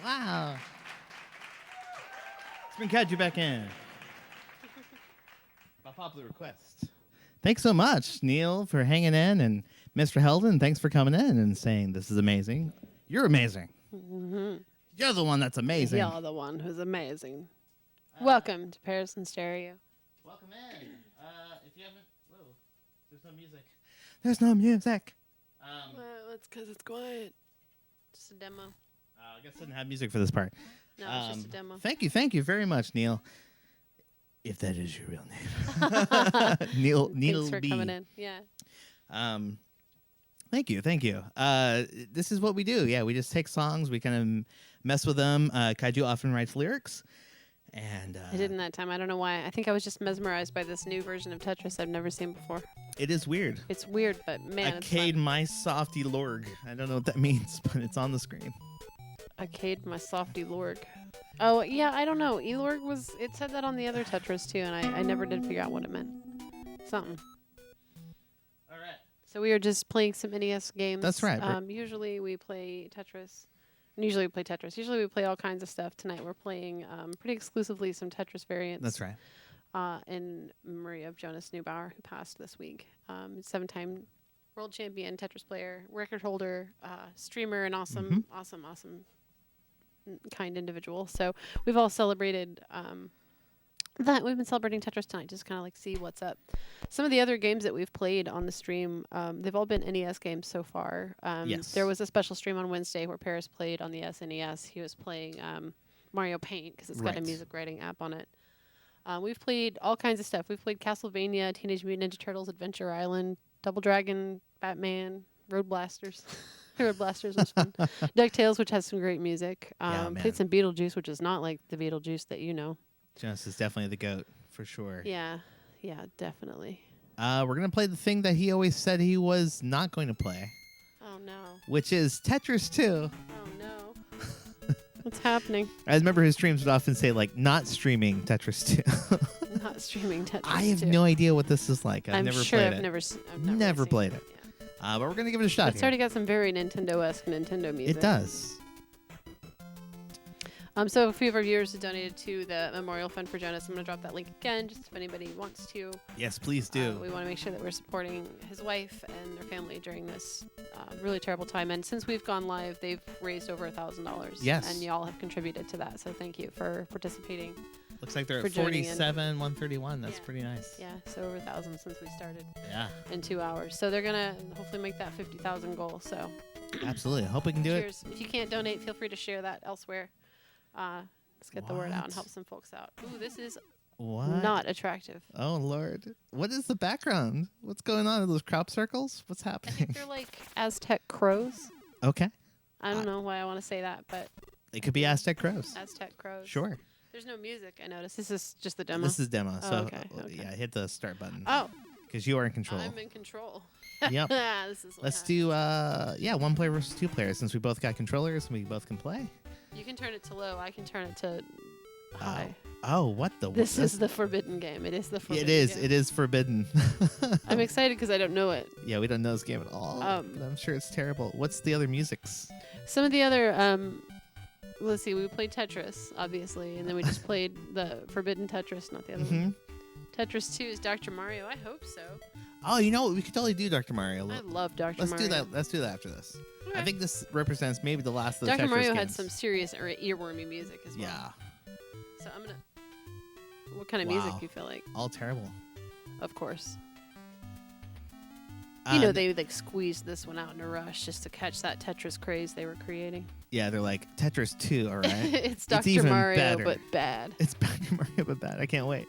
Wow. It's been catch you back in. By popular request. Thanks so much, Neil, for hanging in, and Mr. Heldon, thanks for coming in and saying this is amazing. You're amazing. Mm-hmm. You're the one that's amazing. You're the one who's amazing. Welcome to Paris and Stereo. Welcome in. If you haven't, whoa, there's no music. There's no music. Well, it's because it's quiet. Just a demo. I guess I didn't have music for this part. No, it's just a demo. Thank you very much, Neil. If that is your real name, Neil Thanks for B. coming in. Yeah. Thank you. This is what we do. Yeah, we just take songs, we kind of mess with them. Kaiju often writes lyrics, and I didn't that time. I don't know why. I think I was just mesmerized by this new version of Tetris I've never seen before. it is weird. It's weird, but man, it's Arcade fun. my softy lorg. I don't know what that means, but it's on the screen. Arcade my softy lorg. Oh yeah, I don't know. Elorg was. It said that on the other Tetris too, and I never did figure out what it meant. Something. All right. So we were just playing some NES games. That's right. Usually we play Tetris. Usually we play all kinds of stuff. Tonight we're playing pretty exclusively some Tetris variants. That's right. In memory of Jonas Neubauer, who passed this week. 7-time world champion Tetris player, record holder, streamer, and awesome, kind individual. So we've all celebrated that. We've been celebrating Tetris tonight, just kind of like see what's up. Some of the other games that we've played on the stream, they've all been NES games so far. Yes. There was a special stream on Wednesday where Paris played on the SNES. He was playing Mario Paint because it's got a Right. music writing app on it. We've played all kinds of stuff. We've played Castlevania, Teenage Mutant Ninja Turtles, Adventure Island, Double Dragon, Batman, Road Blasters. Road Blasters was fun. DuckTales, which has some great music. Yeah, man. Played some Beetlejuice, which is not like the Beetlejuice that you know. Jonas is definitely the GOAT for sure. Yeah, definitely. We're gonna play the thing that he always said he was not going to play, Oh no. which is Tetris 2. Oh no. What's happening? I remember his streams would often say like not streaming Tetris 2. Not streaming Tetris. I have 2. no idea what this is like. I've I'm never sure played I've it. never Never really seen played it. Yeah. But we're gonna give it a shot It's here. already got some very Nintendo-esque Nintendo music. It does. So a few of our viewers have donated to the Memorial Fund for Jonas. I'm going to drop that link again, just if anybody wants to. Yes, please do. We want to make sure that we're supporting his wife and their family during this really terrible time. And since we've gone live, they've raised over $1,000. Yes. And y'all have contributed to that. So thank you for participating. Looks like they're for at joining in. 47, 131. That's Yeah. pretty nice. Yeah, so over 1,000 since we started Yeah, in 2 hours. So they're going to hopefully make that 50,000 goal. So absolutely. I hope we can do it. cheers. If you can't donate, feel free to share that elsewhere. Let's get the word out and What? help some folks out. Ooh, this is What? not attractive. Oh Lord! What is the background? What's going on? Are those crop circles? What's I happening? think they're like Aztec crows. Okay, I don't know why I want to say that, but it could be Aztec crows. Aztec crows. Sure. There's no music, I noticed. This is just the demo. This is demo. Oh, So okay, okay. yeah, hit the start button Oh, because you are in control. I'm in control. Yep. This is what Let's happens. do 1 player versus 2 players since we both got controllers and we both can play. You can turn it to low. I can turn it to high. Oh, what the? This is the forbidden game. It is the forbidden It is. game. It is forbidden. I'm excited because I don't know it. Yeah, we don't know this game at all. But I'm sure it's terrible. What's the other musics? Some of the other, let's see, we played Tetris, obviously, and then we just played the Forbidden Tetris, not the other one. Tetris 2 is Dr. Mario. I hope so. Oh, you know what? We could totally do Dr. Mario. I love Dr. Let's Mario. do that. Let's do that after this. I Okay. think this represents maybe the last of the Dr. Tetris Mario games. had some serious earwormy music as well. Yeah, So I'm gonna. What kind of Wow. music you feel like? all terrible. Of course. You know Uh, they like squeezed this one out in a rush just to catch that Tetris craze they were creating. Yeah, they're like Tetris 2. All right. It's Dr. even Mario, better. but bad. It's Dr. Mario, but bad. I can't wait.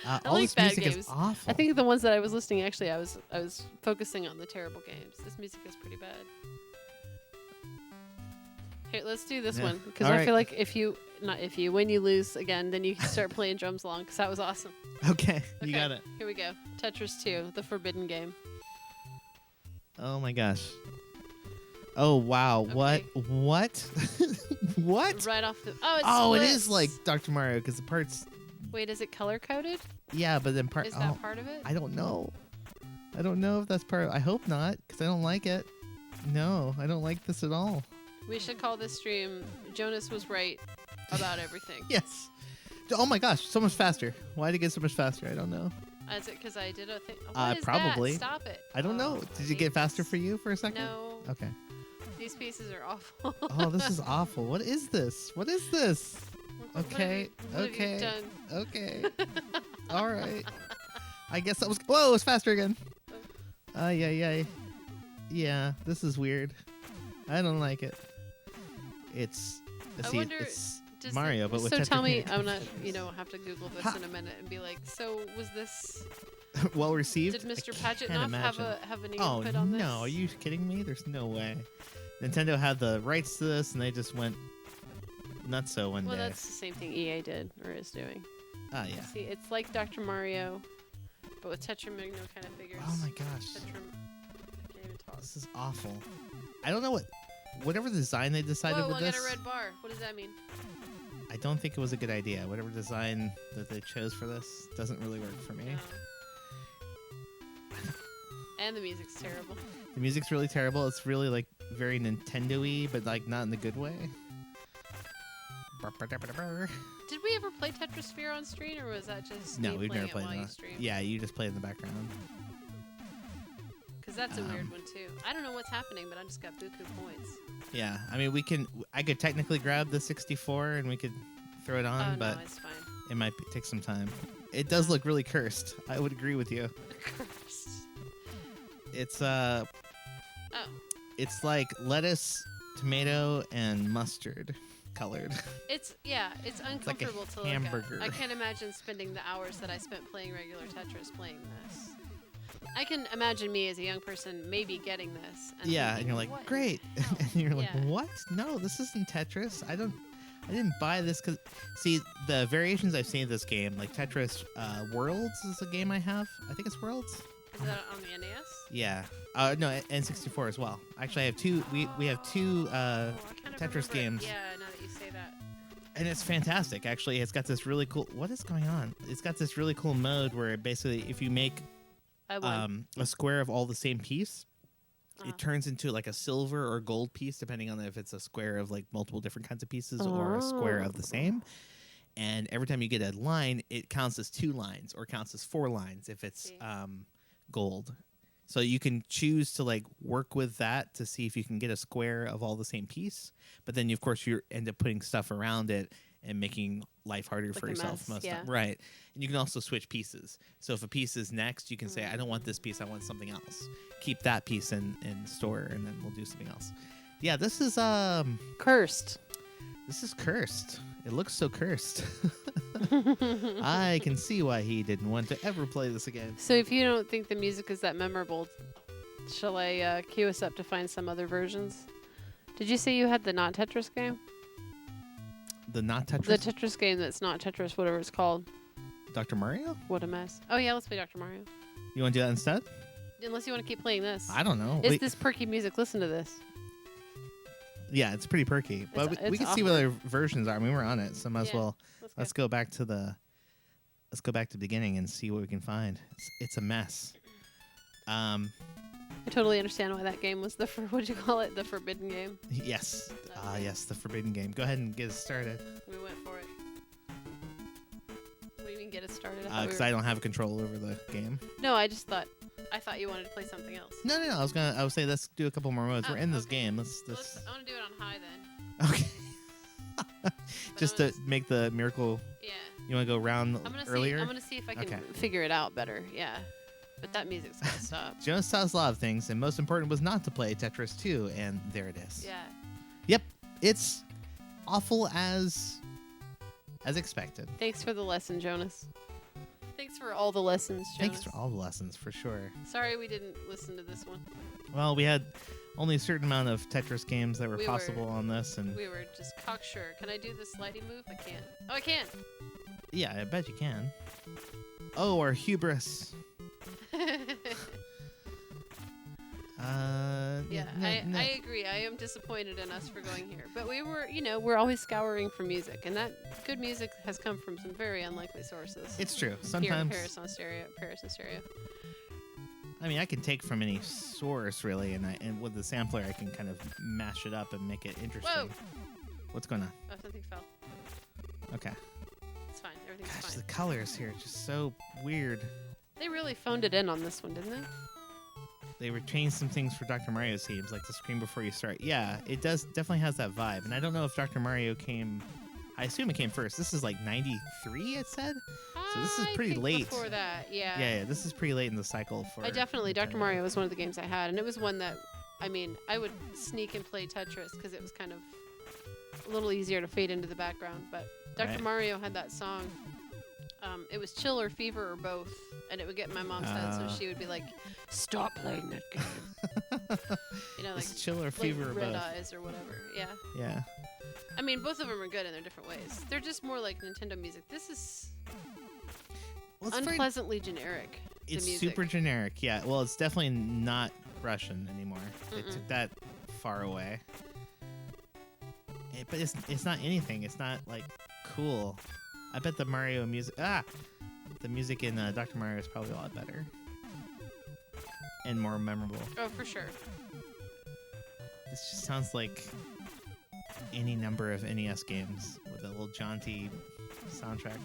I All like this bad music games. is awful. I think the ones that I was listening, actually, I was focusing on the terrible games. This music is pretty bad. Here, let's do this Yeah. one because All I right. feel like when you lose again, then you can start playing drums along because that was awesome. Okay, you Okay. got it. Here we go. Tetris 2, the forbidden game. Oh my gosh. Oh wow. What? Okay. What? What? Right off the. Oh, Oh, it splits. is like Dr. Mario because the parts. Wait, is it color coded? Yeah, but then part. Is oh, that part of it? I don't know. I don't know if that's part. I hope not because I don't like it. No, I don't like this at all. We should call this stream Jonas was right about everything. Yes. Oh my gosh, so much faster. Why did it get so much faster? I don't know. Is it because I did a thing? What is probably. That? Stop it. I don't know. Did it get faster for you for a second? No. Okay. These pieces are awful. Oh, this is awful. What is this? What is this? What have Okay. you- what have you Okay. done? Okay. All right. I guess that was. Whoa, it's faster again. Yeah. Yeah, this is weird. I don't like it. It's. I See, wonder, it's Does Mario, it, but with so tell me, Tetris. I'm not, have to Google this Ha. in a minute and be like, so was this? well received. Did I Mr. can't Pagetnoff have imagine. any Oh input on this? no! Are you kidding me? There's no way. Nintendo had the rights to this, and they just went nutso one Well, day. that's the same thing EA did or is doing. Ah, yeah. See, it's like Dr. Mario, but with Tetramino kind of figures. Oh my gosh, I can't even talk. this is awful. I don't know whatever design they decided Whoa, with I this. got a red bar. What does that mean? I don't think it was a good idea. Whatever design that they chose for this doesn't really work for me. No. And the music's terrible. The music's really terrible. It's really like very Nintendo-y, but like not in the good way. Did we ever play Tetrisphere on stream, or was that just No, me we've playing never played it while you that. stream? Yeah, you just play in the background. Because that's a weird one too. I don't know what's happening, but I just got buku points. Yeah, I mean, I could technically grab the 64 and we could throw it on, Oh but no, it's fine. it might take some time. It does look really cursed. I would agree with you. Cursed. It's Oh. it's like lettuce, tomato, and mustard colored. It's like a uncomfortable to look hamburger. at. I can't imagine spending the hours that I spent playing regular Tetris playing this. I can imagine me as a young person maybe getting this. And Yeah, and thinking, you're like, "What in great. the hell?" And you're like, Yeah. what? No, this isn't Tetris. I didn't buy this because, see, the variations I've seen of this game, like Tetris Worlds is a game I have. I think it's Worlds. Is that on the NES? Yeah. No, N64 as well. Actually, I have two. We have two I kind of Tetris remember it. games. Yeah, now that you say that. And it's fantastic. Actually, it's got this really cool. What is going on? It's got this really cool mode where basically, if you make I won. a square of all the same piece, Uh-huh. it turns into like a silver or gold piece, depending on if it's a square of like multiple different kinds of pieces or a square of the same. And every time you get a line, it counts as 2 lines or counts as 4 lines if it's See. gold. So you can choose to like work with that to see if you can get a square of all the same piece. But then, of course, you end up putting stuff around it and making life harder for a yourself mess, most of the yeah. time. Right. And you can also switch pieces. So if a piece is next, you can say, I don't want this piece, I want something else. Keep that piece in store, and then we'll do something else. Yeah, this is Cursed. cursed. It looks so cursed. I can see why he didn't want to ever play this again. So if you don't think the music is that memorable, shall I cue us up to find some other versions? Did you say you had the not Tetris game? The not Tetris? The Tetris game that's not Tetris, whatever it's called. Dr. Mario? What a mess. Oh yeah, let's play Dr. Mario. You want to do that instead? Unless you want to keep playing this. I don't know. It's this perky music. Listen to this. Yeah, it's pretty perky. But It's- we it's can see what other versions are. I mean, we're on it, so might as Yeah, well. Let's go back to the beginning and see what we can find. It's a mess. I totally understand why that game was what'd you call it? The forbidden game. Yes. Yes, the forbidden game. Go ahead and get us started. We went for it. What do you mean get it started? Because I don't have control over the game. No, I thought you wanted to play something else. No. I would say let's do a couple more modes. Oh, We're in this okay. game. I want to do it on high then. Okay. But Just I'm to make the miracle. Yeah. You want to go round I'm gonna earlier? see. I'm gonna see if I can Okay. figure it out better. Yeah. But that music's gotta stop. Jonas tells a lot of things, and most important was not to play Tetris 2, and there it is. Yeah. Yep, it's awful as expected. Thanks for the lesson, Jonas. Thanks for all the lessons, Jonas. Thanks for all the lessons, for sure. Sorry we didn't listen to this one. Well, we had only a certain amount of Tetris games that were We possible were- on this, and We were just cocksure. Can I do the slidey move? I can't. Oh, I can. yeah, I bet you can. Oh, our hubris. Yeah, No. I agree. I am disappointed in us for going here. But we're always scouring for music, and that good music has come from some very unlikely sources. It's true. here in Sometimes, Paris and Stereo. I mean, I can take from any source really, and with the sampler, I can kind of mash it up and make it interesting. Whoa! What's going on? Oh, something fell. Okay. It's fine. Everything's Gosh, fine. the colors here are just so weird. They really phoned it in on this one, didn't they? They were changed some things for Dr. Mario themes, like the screen before you start. Yeah, it definitely has that vibe. And I don't know if Dr. Mario came. I assume it came first. This is like 93, it said. So this is I pretty think late. Before that, yeah. Yeah, this is pretty late in the cycle for. I definitely, Dr. Nintendo. Mario was one of the games I had, and it was one that, I mean, I would sneak and play Tetris because it was kind of a little easier to fade into the background. But Dr. Right. Mario had that song. It was Chill or Fever or both, and it would get in my mom's head, so she would be like, "Stop playing that game." You know, like, It's chill or fever like or Red both. Eyes or whatever. Yeah. Yeah. I mean, both of them are good in their different ways. They're just more like Nintendo music. This is Well, it's very- unpleasantly generic. the It's music. super generic. Yeah. Well, it's definitely not Russian anymore. They Mm-mm. took that far away. But it's not anything. It's not like cool. I bet the Mario music. The music in Dr. Mario is probably a lot better and more memorable. Oh, for sure. This just sounds like any number of NES games with a little jaunty soundtrack.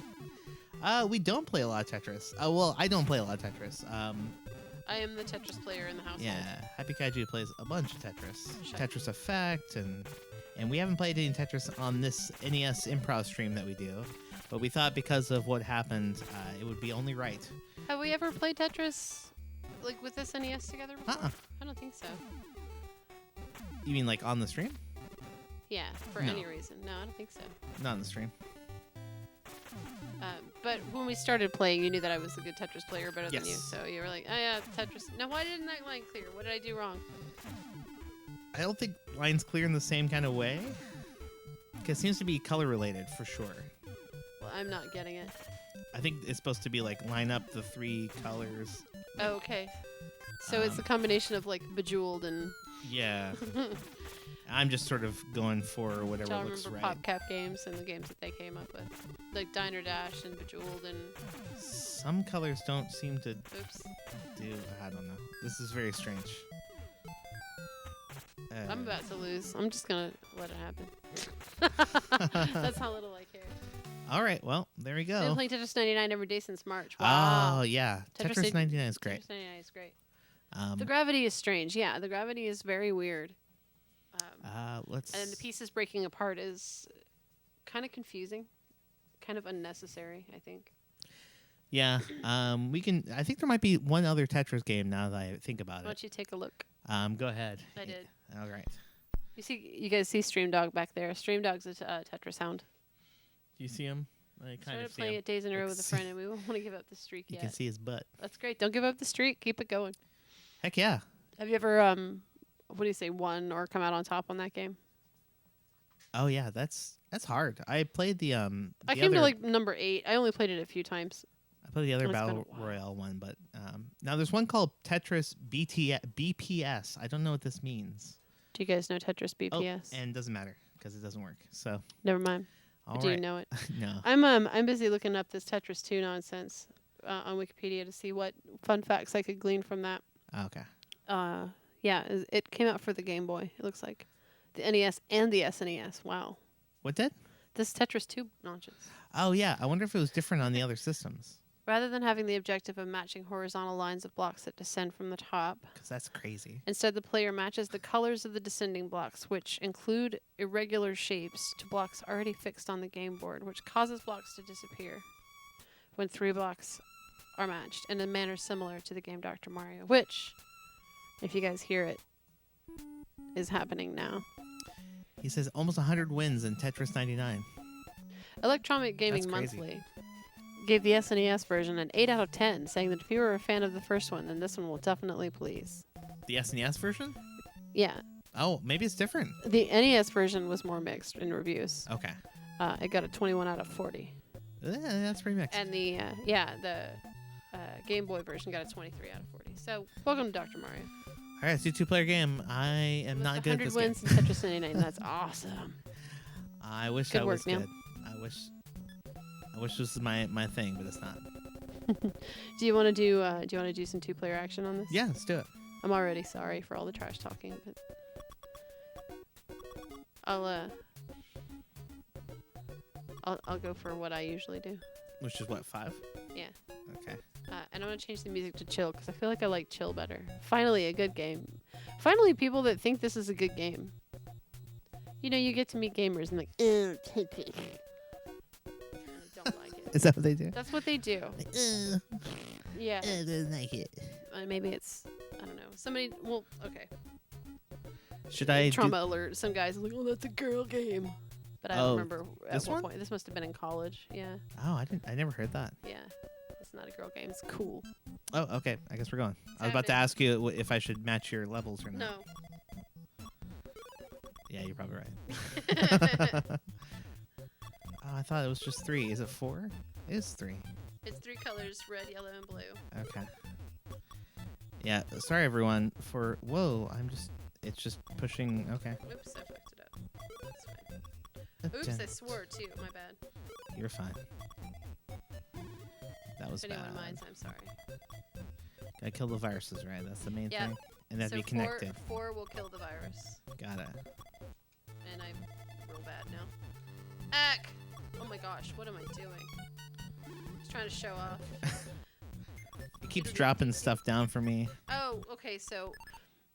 We don't play a lot of Tetris. Well, I don't play a lot of Tetris. I am the Tetris player in the household. Yeah, Happy Kaiju plays a bunch of Tetris. Shut Tetris Effect, and we haven't played any Tetris on this NES improv stream that we do, but we thought because of what happened, it would be only right. Have we ever played Tetris like with this NES together before? I don't think so. You mean like on the stream? Yeah, for No. any reason. No, I don't think so. Not on the stream. But when we started playing, you knew that I was a good Tetris player better than you. Yes. So you were like, oh yeah, Tetris. Now, why didn't that line clear? What did I do wrong? I don't think lines clear in the same kind of way. Because it seems to be color related for sure. Well, I'm not getting it. I think it's supposed to be like line up the 3 colors. Oh, okay. So it's a combination of like Bejeweled and. Yeah. I'm just sort of going for whatever I looks remember right. PopCap games and the games that they came up with, like Diner Dash and Bejeweled and. Some colors don't seem to Oops. do. I don't know. This is very strange. I'm about to lose. I'm just gonna let it happen. That's how little I care. All right. Well, there we I've been go. playing Tetris 99 every day since March. Wow. Oh yeah, Tetris 99 is great. Tetris 99 is great. Um, The gravity is strange. Yeah, the gravity is very weird. let's. And the pieces breaking apart is kind of confusing, kind of unnecessary, I think. Yeah. We can. I think there might be one other Tetris game now that I think about Why it. don't you take a look? Go ahead. I did. All right. You guys see Stream Dog back there? Stream Dog's a Tetris hound. Do you see him? I kind Started of see playing him. it days in a row Like, with a friend, and we won't want to give up the streak You yet. can see his butt. That's great. Don't give up the streak. Keep it going. Heck yeah. Have you ever what do you say, won or come out on top on that game? Oh yeah, that's hard. I played the I came to like number 8. I only played it a few times. I played the other It's been a Battle while. Royale one, but now there's one called Tetris BPS. I don't know what this means. Do you guys know Tetris BPS? Oh, and it doesn't matter because it doesn't work. So, Never mind. all Do you right. know it? No. I'm busy looking up this Tetris 2 nonsense on Wikipedia to see what fun facts I could glean from that. Okay. Yeah, it came out for the Game Boy. It looks like the NES and the SNES. Wow, What did? this Tetris 2 launches. Oh yeah. I wonder if it was different on the other systems Rather than having the objective of matching horizontal lines of blocks that descend from the top, because that's crazy. instead the player matches the colors of the descending blocks, which include irregular shapes, to blocks already fixed on the game board, which causes blocks to disappear when 3 blocks are matched in a manner similar to the game Dr. Mario, which, if you guys hear it, is happening now. He says almost 100 wins in Tetris 99. Electronic Gaming That's crazy. Monthly gave the SNES version an 8 out of 10, saying that if you were a fan of the first one, then this one will definitely please. The SNES version? Yeah, Oh, maybe it's different. the NES version was more mixed in reviews. Okay. It got a 21 out of 40. That's pretty mixed. And the Game Boy version got a 23 out of 40. So, welcome to Dr. Mario. All right, let's do 2-player game. I am With not good at 100 this wins game. in Tetris 99. That's awesome. I wish Good I work, was Neil. good. I wish this was my thing, but it's not. Do you want to do some 2-player action on this? Yeah, let's do it. I'm already sorry for all the trash talking, but I'll go for what I usually do. Which is what, 5? Yeah. Okay. And I'm going to change the music to chill because I feel like I like chill better. Finally, a good game. Finally, people that think this is a good game. You know, you get to meet gamers and like, I don't like it. Is that what they do? That's what they do. Yeah. I don't like it. Maybe it's, I don't know. Somebody, well, okay. Should I Trauma alert. Some guys are like, oh, that's a girl game. But I don't Oh, remember at this what one? point. This must have been in college. Yeah. Oh, I never heard that. Yeah. It's not a girl game. It's cool. Oh, okay. I guess we're going. I was about to ask you if I should match your levels or not. No. Yeah, you're probably right. Oh, I thought it was just 3. Is it 4? It is 3. It's 3 colors, red, yellow, and blue. Okay. Yeah, sorry everyone for it's just pushing. Okay. Oops, I fucked it up. That's fine. Oops, I swore too. My bad. You're fine. That was If anyone bad. minds, I'm sorry. Gotta kill the viruses, right? That's the main Yeah. thing. And that'd So be connected. 4 will kill the virus. Got it. And I'm real bad now. Ack! Oh my gosh, what am I doing? Just trying to show off. It keeps dropping stuff down for me. Oh, okay. So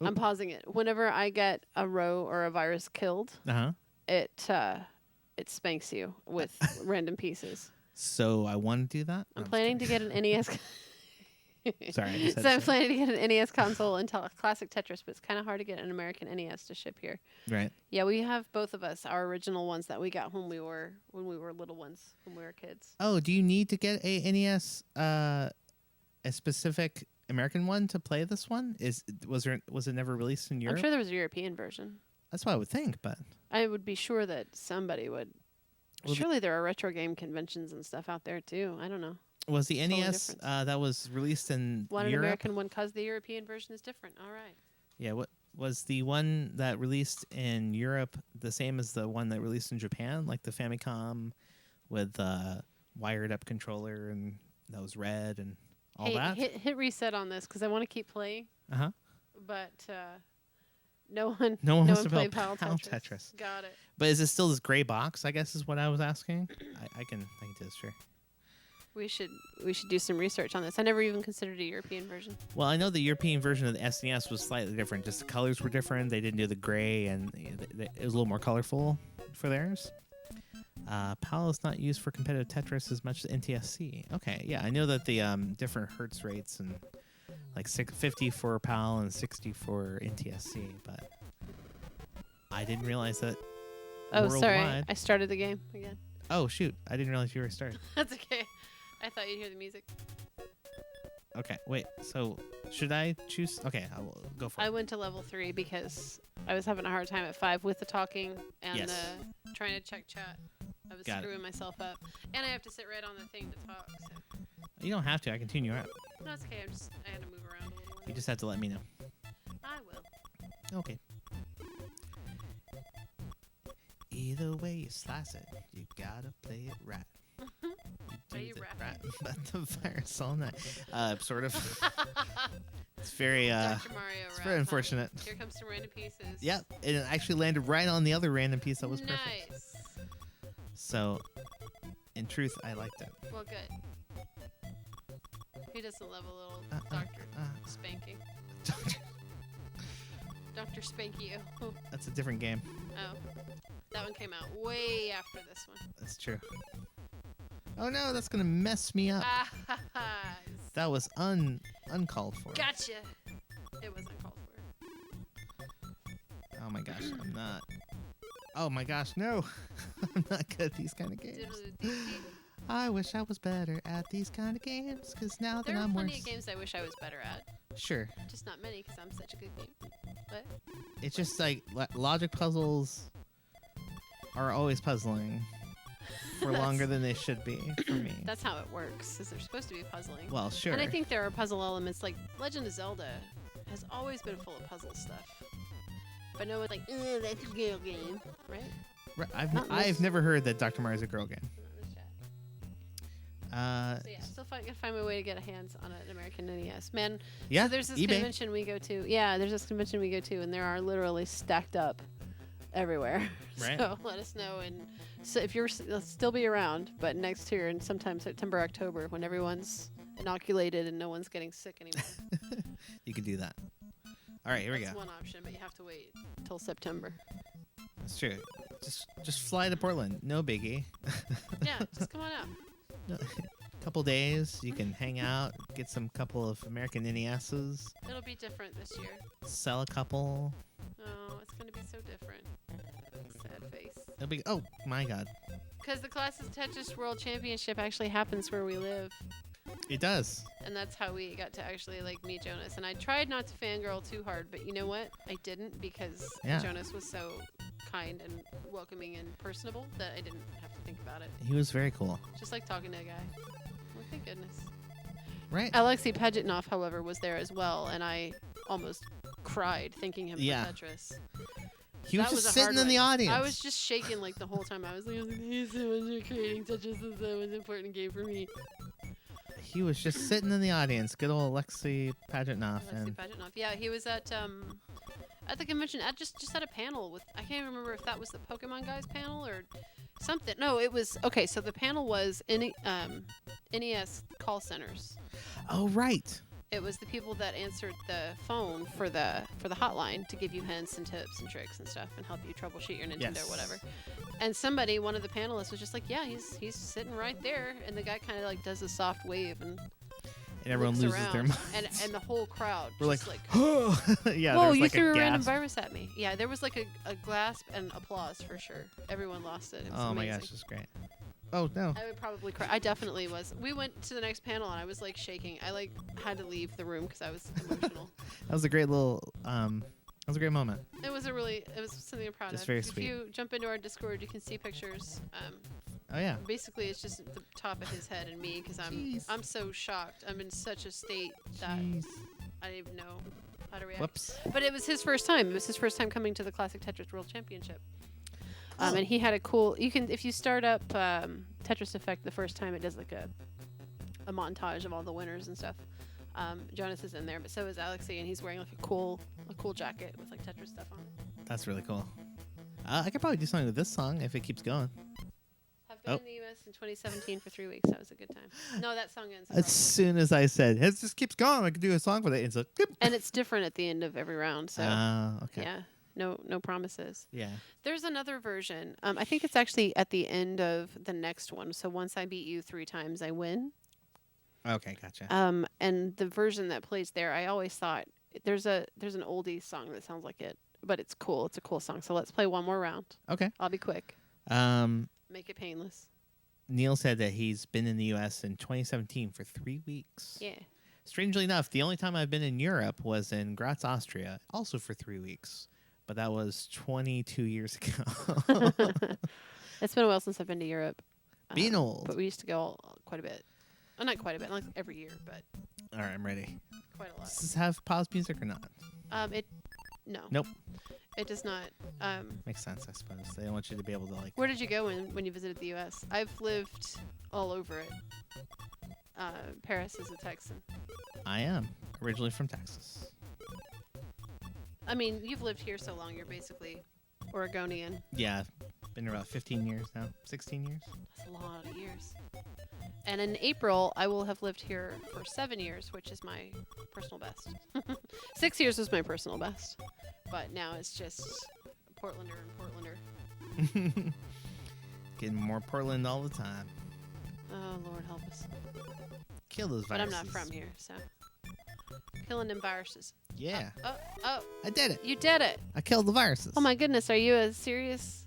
Oop. I'm pausing it. Whenever I get a row or a virus killed, Uh huh. it spanks you with random pieces. So I want to do that. I'm planning to get an NES. Sorry, I just had So to I'm say. planning to get an NES console and classic Tetris, but it's kind of hard to get an American NES to ship here. Right. Yeah, we have both of us our original ones that we got when we were little ones, when we were kids. Oh, do you need to get a NES, a specific American one to play this one? Was it never released in Europe? I'm sure there was a European version. That's what I would think, but I would be sure that somebody would. Well, the- Surely there are retro game conventions and stuff out there too. I don't know. was the Totally NES different. that was released in One an Europe? American one, cause the European version is different. All right. Yeah. What was the one that released in Europe the same as the one that released in Japan, like the Famicom with wired up controller and that was red and all Hey, that? hit reset on this because I want to keep playing, Uh huh. but no one wants to played play Pal Pal Tetris. Tetris. Got it. But is it still this gray box? I guess is what I was asking. I can do this, sure. We should do some research on this. I never even considered a European version. Well, I know the European version of the SNES was slightly different. Just the colors were different. They didn't do the gray, and it was a little more colorful for theirs. PAL is not used for competitive Tetris as much as NTSC. Okay, yeah, I know that the different hertz rates and like 50 for PAL and 60 for NTSC, but I didn't realize that. Oh, sorry. worldwide- I started the game again. Oh shoot! I didn't realize you were started. That's okay. I thought you'd hear the music. Okay, wait. So should I choose? Okay, I will go for I it. went to level 3 because I was having a hard time at 5 with the talking and Yes. the trying to check chat. I was Got it. screwing myself up, and I have to sit right on the thing to talk. So You don't have to. I can tune you out. no, it's okay. I had to move around a little. You just have to let me know. I will. Okay. Either way you slice it, you gotta play it right. Why do you the rapping? right but the virus all night. Sort of. It's very Dr. Mario it's rap, very huh? unfortunate. Here comes some random pieces. Yep, and it actually landed right on the other random piece that was perfect. Nice. So, in truth, I liked it. Well, good. Who doesn't love a little Uh, Dr. uh. Spanking? Dr. Spank you. Oh, That's a different game. that one came out way after this one. That's true. Oh no, that's gonna mess me up. Ah, That was uncalled for. gotcha. It was uncalled for. Oh my gosh, I'm not. Oh my gosh, no. I'm not good at these kind of games. Diddle-dee-dee. I wish I was better at these kind of games, because now There that are I'm plenty worse. of games I wish I was better at. Sure. Just not many because I'm such a good game. But It's just like logic puzzles are always puzzling for longer than they should be for me. that's how it works, is they're supposed to be puzzling. Well, sure. And I think there are puzzle elements, like Legend of Zelda has always been full of puzzle stuff. But no one's like, that's a girl game, right? Right, not I've this- never heard that Dr. Mario's a girl game. Not in the chat. So yeah, still gotta find my way to get a hands on an American NES. Man, Yeah, so there's this eBay. convention we go to. Yeah, there's this convention we go to, and there are literally stacked up everywhere. Right. So let us know, and so if you're still be around, but next year and sometime September, October, when everyone's inoculated and no one's getting sick anymore. You can do that. All right, here we That's go. one option, but you have to wait till September. That's true. Just fly to Portland. No biggie. Yeah, just come on out. Couple days, you can hang out, get some couple of American NESs, It'll be different this year. sell a couple. Oh, it's gonna be so different. Sad face. It'll be oh my god, Because the Classic Tetris World Championship actually happens where we live. it does. And that's how we got to actually like meet Jonas. And I tried not to fangirl too hard, but you know what? I didn't because Yeah. Jonas was so kind and welcoming and personable that I didn't have to think about it. He was very cool, Just like talking to a guy. Well, thank goodness. right? Alexei Pajitnov, however, was there as well, and I almost cried thanking him Yeah. for Tetris. He was That just a sitting hard in the one. audience. I was just shaking like the whole time. I was like, he's so much for creating Tetris. This is the most important game for me. He was just sitting in the audience. Good old Alexei Pajitnov. Alexei And Pajitnov. Yeah, he was at at the convention, just at a panel with, I can't even remember if that was the Pokemon guys panel or something. No, it was, okay, so the panel was NES call centers. Oh, right. It was the people that answered the phone for the hotline to give you hints and tips and tricks and stuff and help you troubleshoot your Nintendo Yes. or whatever. And one of the panelists was just like, yeah, he's sitting right there, and the guy kind of like does a soft wave and everyone looks loses their around, minds. and the whole crowd We're just like, like oh, yeah. whoa, there's you like threw a a random gasp. virus at me. Yeah, there was like a gasp and applause for sure. Everyone lost it. It was Oh amazing. my gosh, that's great. Oh no. I would probably cry. I definitely was. We went to the next panel and I was like shaking. I like had to leave the room because I was emotional. That was a great little. That was a great moment. It was something I'm proud Just of. very If sweet. you jump into our Discord, you can see pictures. Oh yeah. Basically, it's just the top of his head and me because Jeez. I'm so shocked. I'm in such a state that Jeez. I didn't even know how to react. Whoops. But it was his first time. It was his first time coming to the Classic Tetris World Championship. Oh. And he had a cool. You can, if you start up Tetris Effect the first time, it does like a montage of all the winners and stuff. Jonas is in there, but so is Alexei, and he's wearing like a cool jacket with like Tetris stuff on it. That's really cool. I could probably do something with this song if it keeps going. I've been Oh. in the U.S. in 2017 for 3 weeks. That was a good time. No, that song ends. As soon as I said it just keeps going, I could do a song with it. It's like, "Boop." And it's different at the end of every round. So Okay. yeah, no promises. Yeah. There's another version. I think it's actually at the end of the next one. So once I beat you 3 times, I win. Okay, gotcha. And the version that plays there, I always thought there's an oldies song that sounds like it, but it's cool. It's a cool song. So let's play one more round. Okay. I'll be quick. Make it painless. Neil said that he's been in the U.S. in 2017 for 3 weeks. Yeah. Strangely enough, the only time I've been in Europe was in Graz, Austria, also for 3 weeks. But that was 22 years ago. It's been a while since I've been to Europe. Being old. But we used to go quite a bit. Well, not quite a bit, like every year, but All right, I'm ready. quite a lot. Does this have pause music or not? No. Nope. It does not. Makes sense, I suppose. They don't want you to be able to like. Where did you go when you visited the U.S.? I've lived all over it. Paris is a Texan. I am originally from Texas. I mean, you've lived here so long, you're basically Oregonian. Yeah, been here about 15 years now. 16 years. That's a lot of years. And in April, I will have lived here for 7 years, which is my personal best. 6 years was my personal best. But now it's just Portlander and Portlander. Getting more Portland all the time. Oh, Lord help us. Kill those But viruses. I'm not from here, so. Killing them viruses. Yeah, Oh, I did it. you did it. I killed the viruses. Oh my goodness, are you a serious?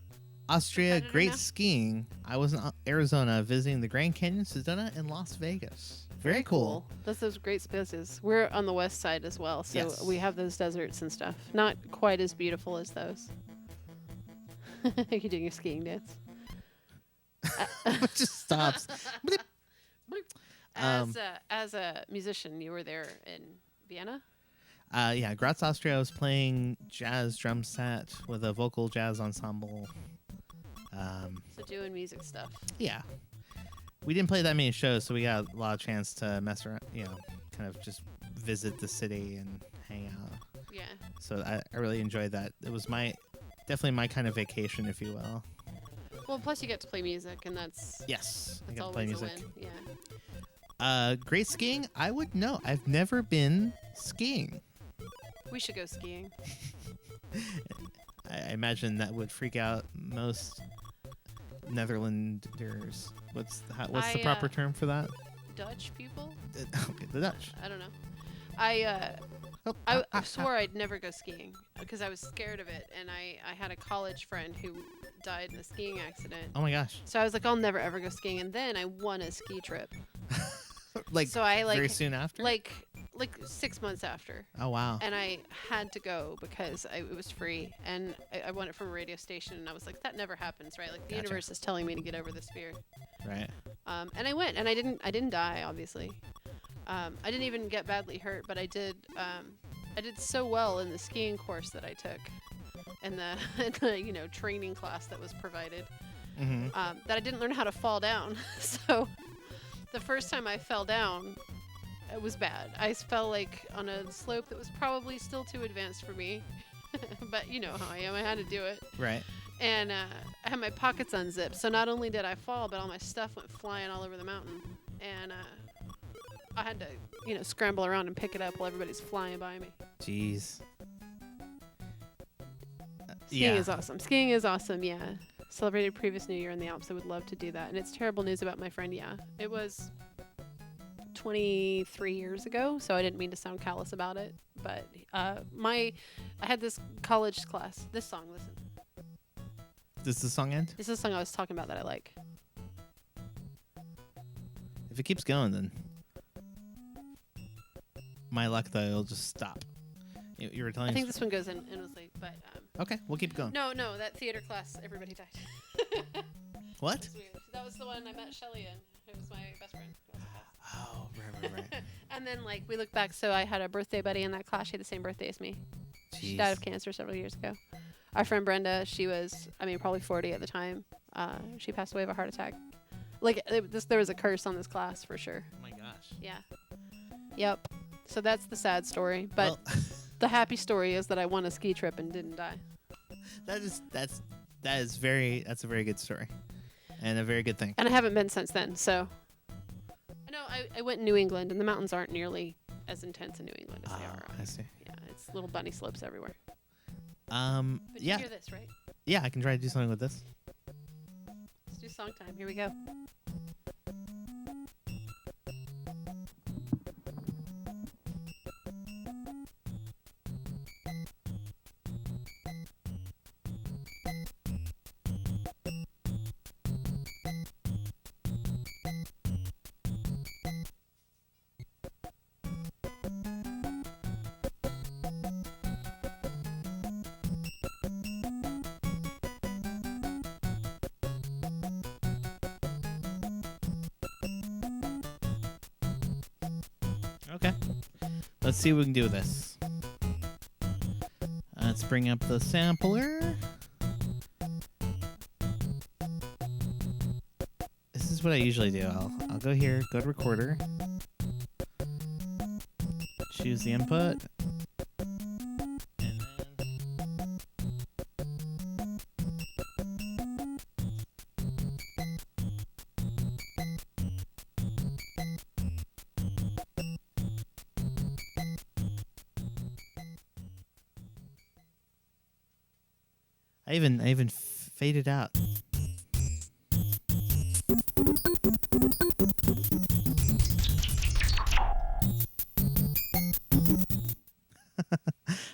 Austria, competitor great now? skiing. I was in Arizona visiting the Grand Canyon, Sedona, and Las Vegas. Very cool. That's those great spaces. We're on the west side as well, so Yes. we have those deserts and stuff. Not quite as beautiful as those. You're doing your skiing dance. It just stops. As a musician, you were there in Vienna. Yeah, Graz, Austria. I was playing jazz drum set with a vocal jazz ensemble. So doing music stuff. Yeah. We didn't play that many shows, so we got a lot of chance to mess around, kind of just visit the city and hang out. Yeah. So I really enjoyed that. It was definitely my kind of vacation, if you will. Well, plus you get to play music, and that's Yes, I that's got to play always a music. win. Yeah. Great skiing? I would know. I've never been skiing. We should go skiing. I imagine that would freak out most Netherlanders. What's the proper term for that? Dutch people? Okay, the Dutch. I don't know. I Oh, swore I'd never go skiing because I was scared of it, and I had a college friend who died in a skiing accident. Oh my gosh! So I was like, I'll never ever go skiing, and then I won a ski trip. Like So I very soon after. like 6 months after, Oh wow! and I had to go because it was free, and I won it from a radio station, and I was like, that never happens, right? Like the Gotcha. universe is telling me to get over this fear. Right. And I went, and I didn't die, obviously. I didn't even get badly hurt, but I did so well in the skiing course that I took, and the training class that was provided, Mm-hmm. that I didn't learn how to fall down. So the first time I fell down, it was bad. I fell like on a slope that was probably still too advanced for me. but you know how I am. I had to do it. Right. And I had my pockets unzipped, so not only did I fall, but all my stuff went flying all over the mountain. And I had to, scramble around and pick it up while everybody's flying by me. Jeez. Skiing is awesome. Skiing is awesome, yeah. Celebrated previous New Year in the Alps. I would love to do that. And it's terrible news about my friend, yeah. It was 23 years ago, so I didn't mean to sound callous about it. But I had this college class. This song, listen. Does the song end? This is a song I was talking about that I like. If it keeps going, then my luck, though, it'll just stop. You were telling I us. think this one goes in endlessly, but Okay, we'll keep going. no, that theater class, everybody died. What? It's weird. That was the one I met Shelly in. It was my best friend. Oh, right. And then, we look back, so I had a birthday buddy in that class. She had the same birthday as me. She died of cancer several years ago. Our friend Brenda, she was, probably 40 at the time. She passed away of a heart attack. There was a curse on this class for sure. Oh my gosh. Yeah. Yep. So that's the sad story. But Well, the happy story is that I won a ski trip and didn't die. that's a very good story, and a very good thing. And I haven't been since then. So I know I went in New England, and the mountains aren't nearly as intense in New England as they are. I see. Yeah, it's little bunny slopes everywhere. But Yeah, you hear this, right? yeah. I can try to do something with this. Let's do song time. Here we go. Okay. Let's see what we can do with this. Let's bring up the sampler. This is what I usually do. I'll go here, go to recorder, choose the input, and then I even faded out.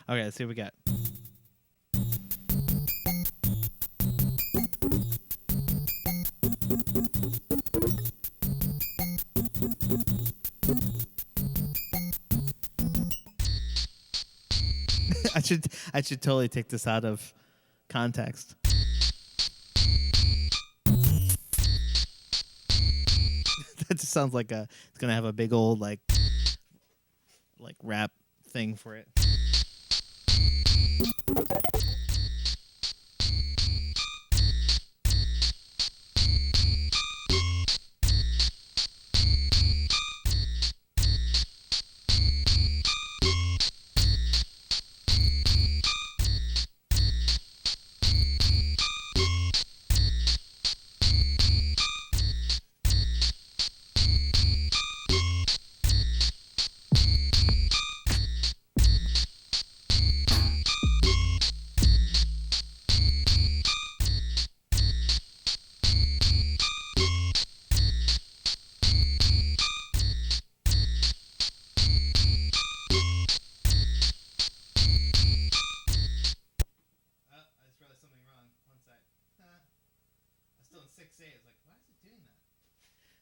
Okay, let's see what we got. I should totally take this out of context. That just sounds like it's gonna have a big old like rap thing for it.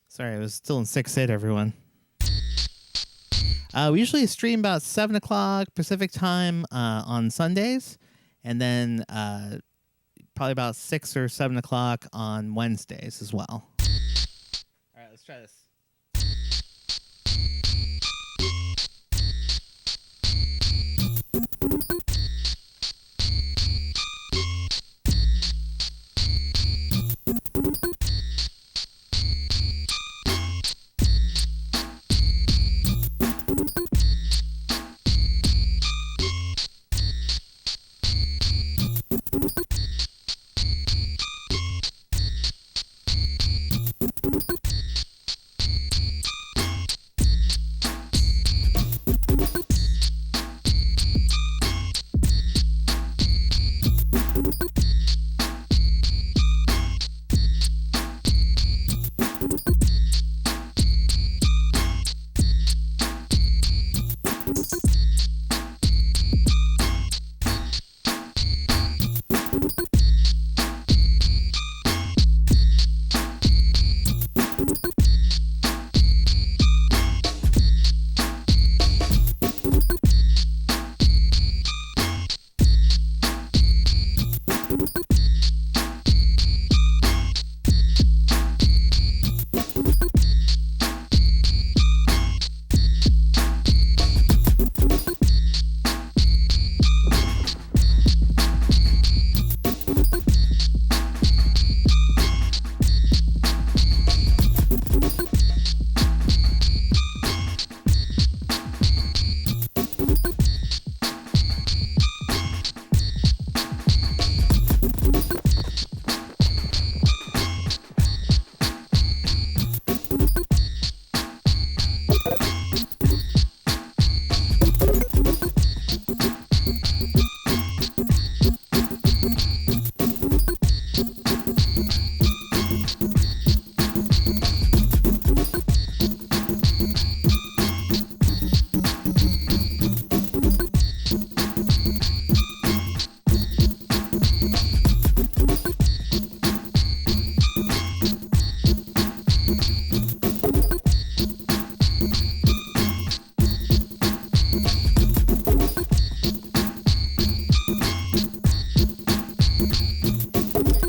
Sorry, I was still in 6-8, everyone. We usually stream about 7 o'clock Pacific time on Sundays, and then probably about 6 or 7 o'clock on Wednesdays as well. All right, let's try this.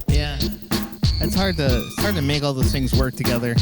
Yeah, it's hard to make all those things work together.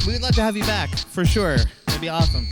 We'd love to have you back for sure. That'd be awesome.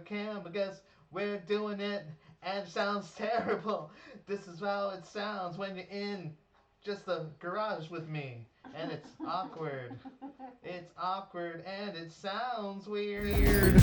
Cam because we're doing it and it sounds terrible. This is how it sounds when you're in just the garage with me and it's awkward. It's awkward and it sounds weird.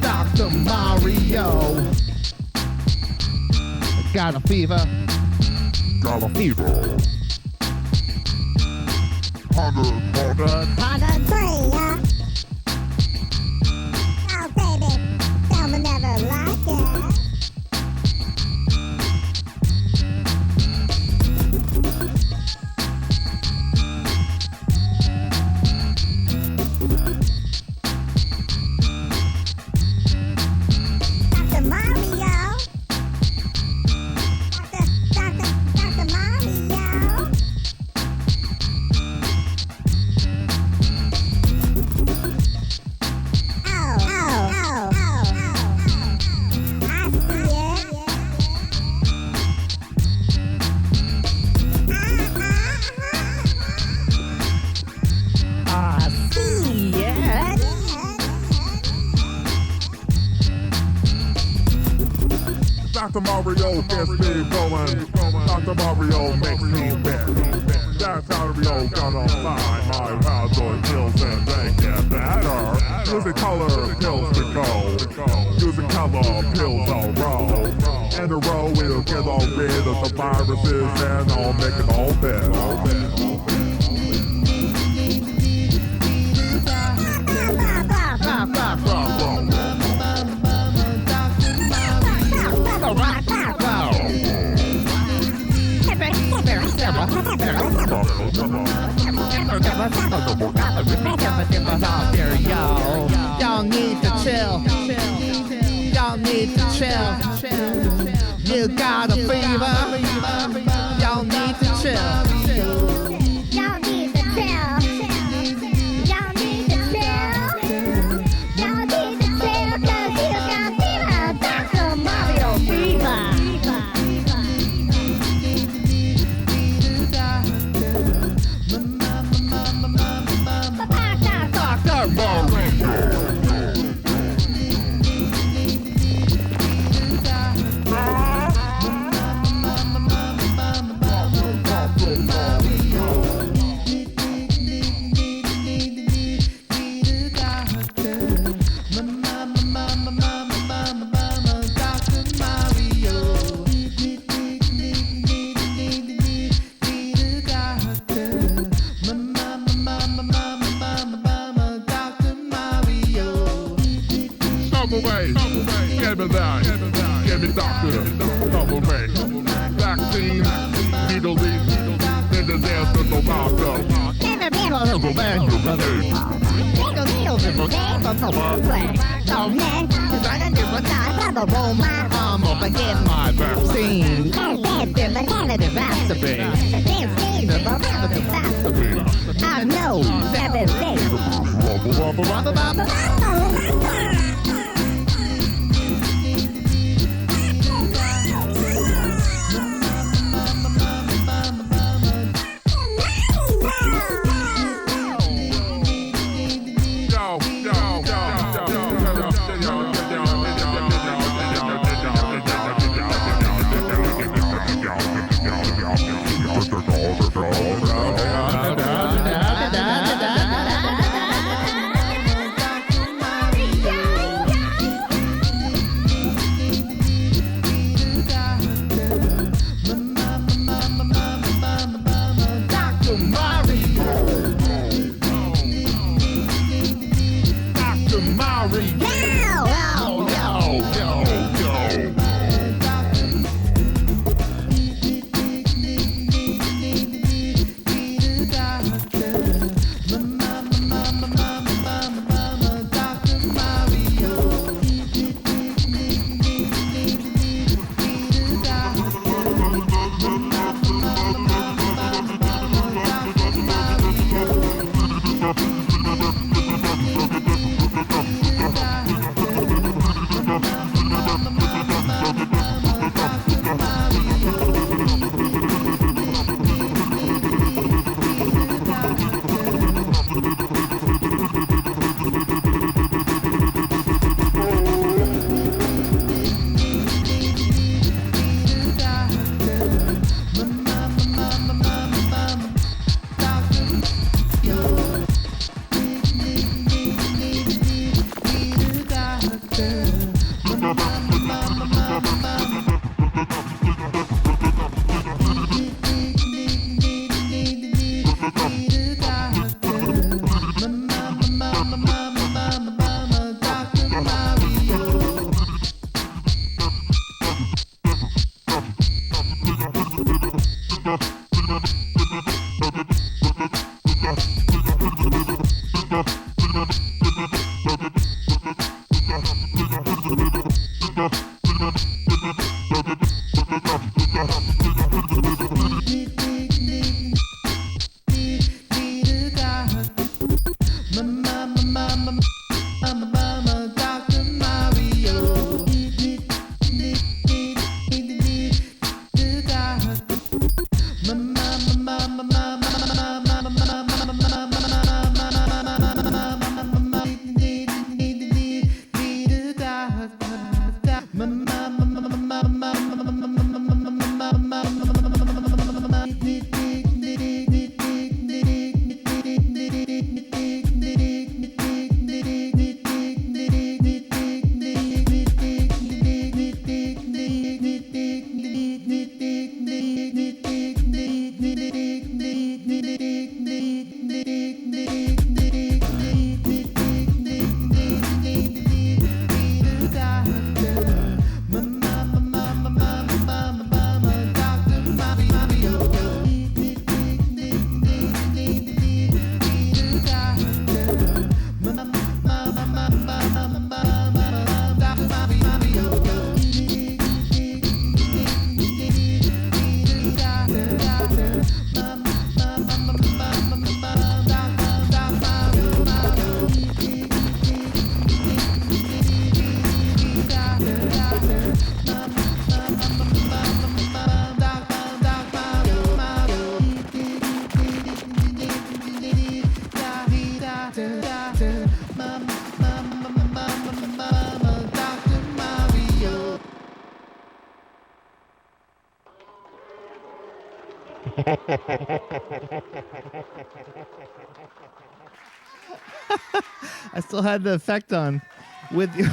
Dr. Mario. Got a fever. Got a fever. 103, yeah. Oh, baby, tell me never like it. Dr. Mario gets me going. Dr. Mario makes me bend. That's Mario gonna find my Hellboy pills and they get better. Using color pills to go. Using color pills on roll. And the roll will get all rid of the viruses and I'll make it all better. Y'all need to chill. Y'all need to chill. You got a fever. Y'all need to chill. Y'all need to chill. Y'all need to chill. Y'all need to chill 'cause you got fever. Dr. Mario fever. Dr. Away. Give me that. Give me doctor. Double me. Vaccine. Needle leak. In the dance of the doctor. Get my vaccine. I know everything. Mama. I still had the effect on with you.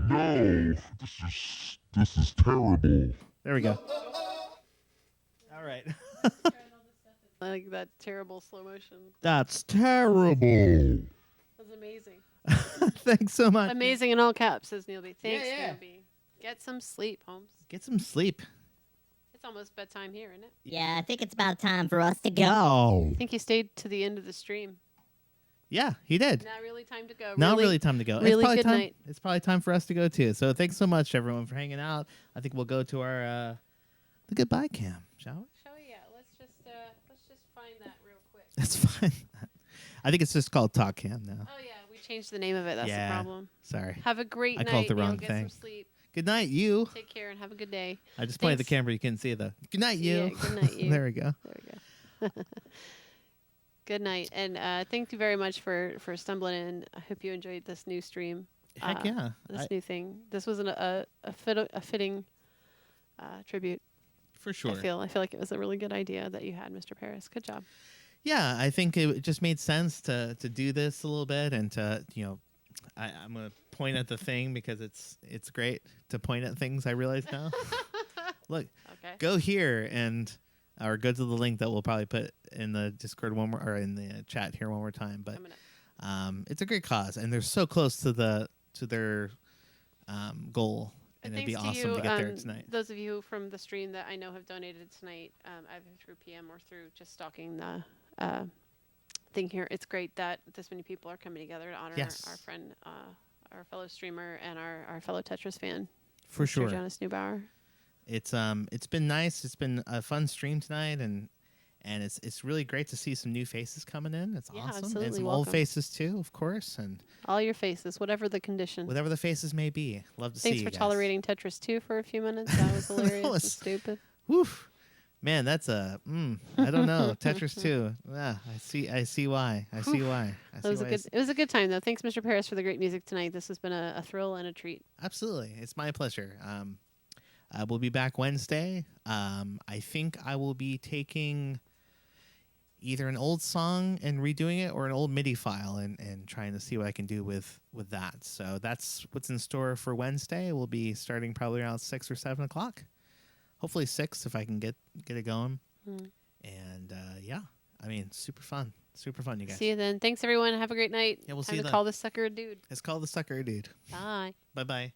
No, this is terrible. There we go. All right. Like that terrible slow motion. That's terrible. That was amazing. Thanks so much. Amazing in all caps, says Neilby. Thanks, yeah. Neilby. Get some sleep, Holmes. Get some sleep. It's almost bedtime here, isn't it? Yeah, I think it's about time for us to go. I think you stayed to the end of the stream. Yeah, he did. Not really time to go. Not really time to go. really it's probably good time, night. It's probably time for us to go too. So thanks so much, everyone, for hanging out. I think we'll go to our the goodbye cam, shall we? Shall we? Yeah. Let's just find that real quick. That's fine. I think it's just called Talk Cam now. Oh yeah, we changed the name of it. That's Yeah. the problem. Sorry. Have a great I night. called the Neil. wrong Get thing. some sleep. Good night, you. Take care and have a good day. I just pointed at the Thanks. camera. You couldn't see the. Good night, Yeah, you. good night, you. There we go. There we go. Good night, and thank you very much for stumbling in. I hope you enjoyed this new stream. Heck yeah. This new thing. This was a fitting tribute. For sure. I feel like it was a really good idea that you had, Mr. Paris. Good job. Yeah, I think it just made sense to do this a little bit and to, I'm going to point at the thing because it's great to point at things, I realize now. Look, Okay. go here or go to the link that we'll probably put in the Discord or in the chat here one more time. But it's a great cause, and they're so close to their goal, and it'd be thanks awesome you, to get there tonight. Those of you from the stream that I know have donated tonight, either through PM or through just stalking the thing here. It's great that this many people are coming together to honor Yes. our friend, our fellow streamer, and our fellow Tetris fan, For Mr. sure. Jonas Neubauer. It's been nice. It's been a fun stream tonight, and it's really great to see some new faces coming in. It's Yeah, awesome, and absolutely. some old Welcome. faces too, of course, and All your faces, whatever the condition. whatever the faces may be. Love to see Thanks you for guys. tolerating Tetris 2 for a few minutes. That was hilarious and was- stupid. Woof. Man, that's I don't know. Tetris 2. Yeah, I see why. I see why. It was a good time though. Thanks, Mr. Paris, for the great music tonight. This has been a thrill and a treat. Absolutely. It's my pleasure. We'll be back Wednesday. I think I will be taking either an old song and redoing it or an old MIDI file and trying to see what I can do with that. So that's what's in store for Wednesday. We'll be starting probably around 6 or 7 o'clock. Hopefully 6 if I can get it going. And super fun. Super fun, you guys. See you then. Thanks everyone. Have a great night. Yeah, we'll Time see you to then. call this sucker a dude. It's called The Sucker Dude. Bye. Bye-bye.